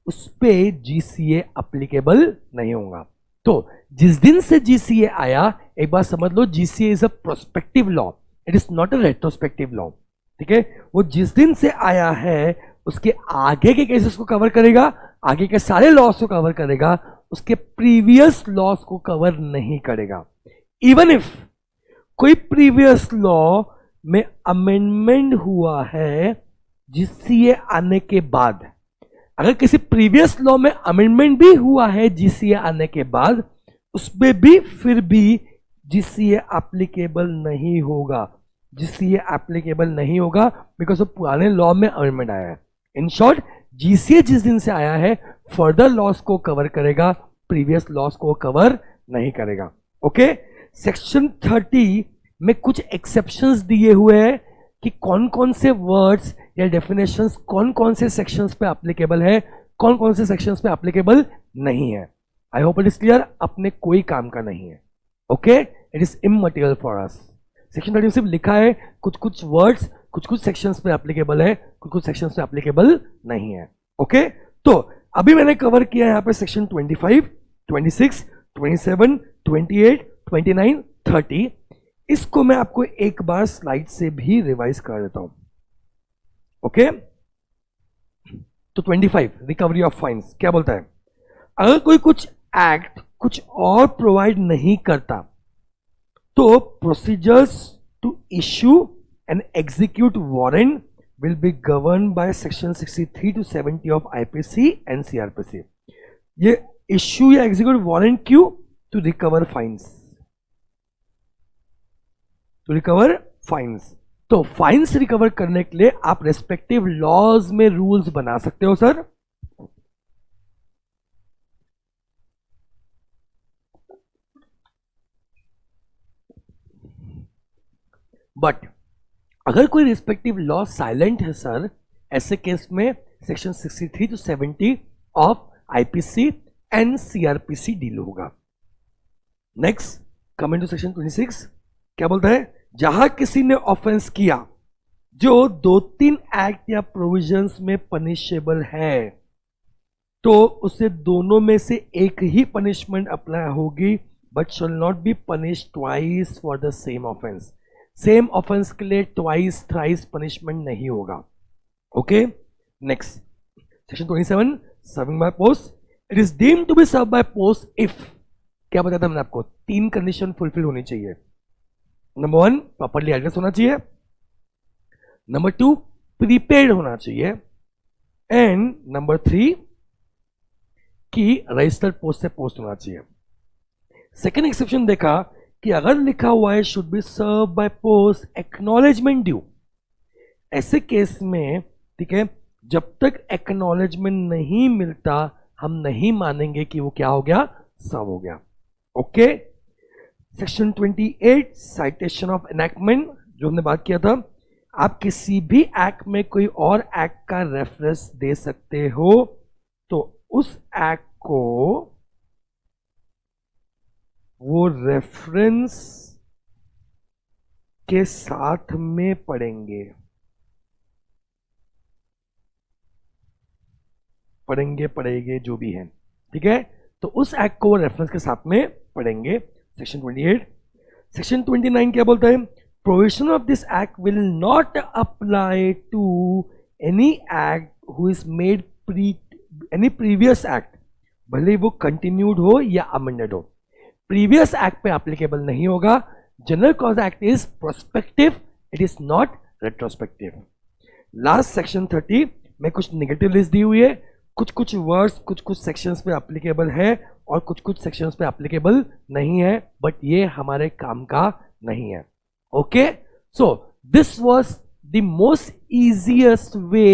उस पे जीसीए एप्लीकेबल नहीं होगा। तो जिस दिन से जीसीए आया, एक बार समझ लो, GCA is a prospective law, it is not a retrospective law. ठीक है, वो जिस दिन से आया है उसके आगे के केसेस को कवर करेगा, आगे के सारे लॉस को कवर करेगा, उसके प्रीवियस लॉस को कवर नहीं करेगा। इवन इफ कोई प्रीवियस लॉ में अमेंडमेंट हुआ है जीसीए आने के बाद, अगर किसी प्रीवियस लॉ में अमेंडमेंट भी हुआ है जीसीए आने के बाद, उसमें भी फिर भी जीसीए एप्लीकेबल नहीं होगा। जीसीए एप्लीकेबल नहीं होगा बिकॉज वो पुराने लॉ में अमेंडमेंट आया है। इन शॉर्ट, जीसीए जिस दिन से आया है फर्दर लॉस को कवर करेगा, प्रीवियस लॉस को कवर नहीं करेगा। ओके, सेक्शन 30 में कुछ एक्सेप्शंस दिए हुए हैं कि कौन कौन से वर्ड्स या डेफिनेशंस कौन कौन से सेक्शंस पे एप्लीकेबल है, कौन कौन से सेक्शंस पे एप्लीकेबल नहीं है। I hope it is clear, अपने कोई काम का नहीं है। Okay, it is immaterial for us. Section 30 में सिर्फ लिखा है कुछ कुछ वर्ड्स कुछ कुछ सेक्शंस पे एप्लीकेबल है, कुछ कुछ सेक्शंस पे एप्लीकेबल नहीं है। ओके, तो अभी मैंने कवर किया यहाँ पे सेक्शन 25, 26, 27, 28, 29, 30। इसको मैं आपको एक बार स्लाइड से भी रिवाइज कर देता हूं। ओके, तो 25 रिकवरी ऑफ फाइन्स क्या बोलता है? अगर कोई कुछ एक्ट कुछ और प्रोवाइड नहीं करता तो procedures to issue and execute warrant will be govern by section 63 to 70 of IPC and CRPC. ये इश्यू या एग्जीक्यूट वारंट क्यों? To recover fines, to recover fines. तो फाइन्स रिकवर करने के लिए आप रेस्पेक्टिव लॉज में रूल्स बना सकते हो सर। बट अगर कोई रिस्पेक्टिव लॉ साइलेंट है सर, ऐसे केस में section 63 to 70 of IPC and CrPC deal होगा। नेक्स्ट, कमिंग टू सेक्शन 26 क्या बोलता है? जहां किसी ने ऑफेंस किया जो 2-3 एक्ट या प्रोविजंस में पनिशेबल है, तो उसे दोनों में से एक ही पनिशमेंट अप्लाई होगी, but shall not be punish twice for the same offence. Same offence के लिए ट्वाइस थ्राइस पनिशमेंट नहीं होगा। Okay, next section 27 serving by post. It is deemed to be serve by post if, क्या बताया था मैंने आपको? 3 कंडीशन फुलफिल होनी चाहिए। नंबर 1, प्रॉपरली एड्रेस होना चाहिए। नंबर 2, प्रीपेड होना चाहिए। एंड नंबर 3 कि रजिस्टर्ड पोस्ट से पोस्ट होना चाहिए। सेकेंड एक्सेप्शन देखा कि अगर लिखा हुआ है should be serve by post acknowledgement due, ऐसे केस में, ठीक है, जब तक एक्नॉलेजमेंट नहीं मिलता हम नहीं मानेंगे कि वो क्या हो गया, सर्व हो गया। Okay, section 28 citation of enactment, जो हमने बात किया था, आप किसी भी एक्ट में कोई और एक्ट का रेफरेंस दे सकते हो, तो उस एक्ट को वो रेफरेंस के साथ में पढ़ेंगे, पढ़ेंगे जो भी है, ठीक है। तो उस एक्ट को वो रेफरेंस के साथ में पढ़ेंगे। सेक्शन 28। सेक्शन 29 क्या बोलता है? Provision of this act will not apply to any act who is made any previous act, भले वो कंटिन्यूड हो या अमेंडेड हो, प्रीवियस एक्ट पे एप्लीकेबल नहीं होगा। General clause act is prospective, it is not retrospective. Last section 30, मैं कुछ नेगेटिव लिस्ट दी हुई है, कुछ कुछ वर्ड्स कुछ कुछ सेक्शंस पे एप्लीकेबल है और कुछ कुछ सेक्शंस पे एप्लीकेबल नहीं है, बट ये हमारे काम का नहीं है. Okay, so this was the most easiest way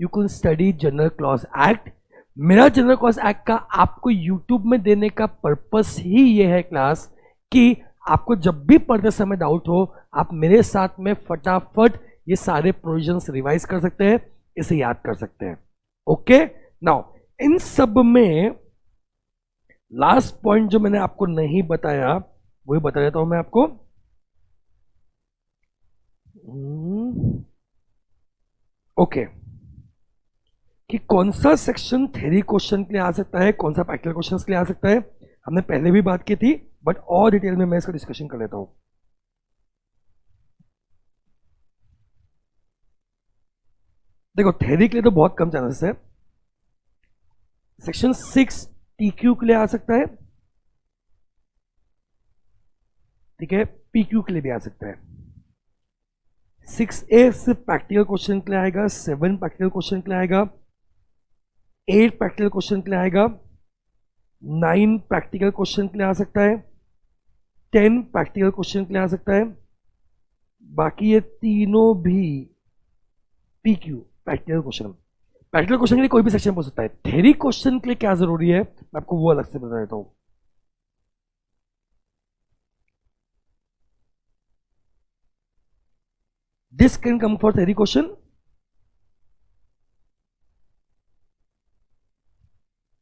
you can study general clause act. मेरा जनरल क्लॉज एक्ट का आपको यूट्यूब में देने का पर्पस ही ये है क्लास, कि आपको जब भी पढ़ते समय डाउट हो, आप मेरे साथ में फटाफट ये सारे प्रोविजंस रिवाइज कर सकते हैं, इसे याद कर सकते हैं. ओके, नाउ इन सब में लास्ट पॉइंट जो मैंने आपको नहीं बताया वही बता देता हूं मैं आपको. ओके, कि कौन सा सेक्शन थ्योरी क्वेश्चन के लिए आ सकता है, कौन सा प्रैक्टिकल क्वेश्चन के लिए आ सकता है, हमने पहले भी बात की थी, बट और डिटेल में मैं इसका डिस्कशन कर लेता हूं. देखो, थ्योरी के लिए तो बहुत कम चांसेस है. सेक्शन 6 टीक्यू के लिए आ सकता है, ठीक है, पीक्यू के लिए भी आ सकता है. 6A सिर्फ प्रैक्टिकल क्वेश्चन के लिए आएगा, 7 प्रैक्टिकल क्वेश्चन के लिए आएगा, 8 प्रैक्टिकल क्वेश्चन के लिए आएगा, 9 प्रैक्टिकल क्वेश्चन के लिए आ सकता है, 10 प्रैक्टिकल क्वेश्चन के लिए आ सकता है. बाकी ये तीनों भी PQ practical question. Practical question के लिए कोई भी सेक्शन पूछ सकता है. थ्योरी क्वेश्चन के लिए क्या जरूरी है मैं आपको वो अलग से बता देता हूं. This can come for theory question.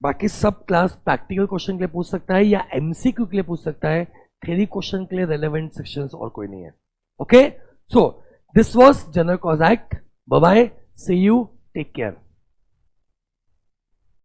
बाकी सब क्लास प्रैक्टिकल क्वेश्चन के लिए पूछ सकता है या एमसीक्यू के लिए पूछ सकता है. थ्योरी क्वेश्चन के लिए रेलेवेंट सेक्शंस और कोई नहीं है. Okay, so this was general clause act. Bye bye, see you, take care.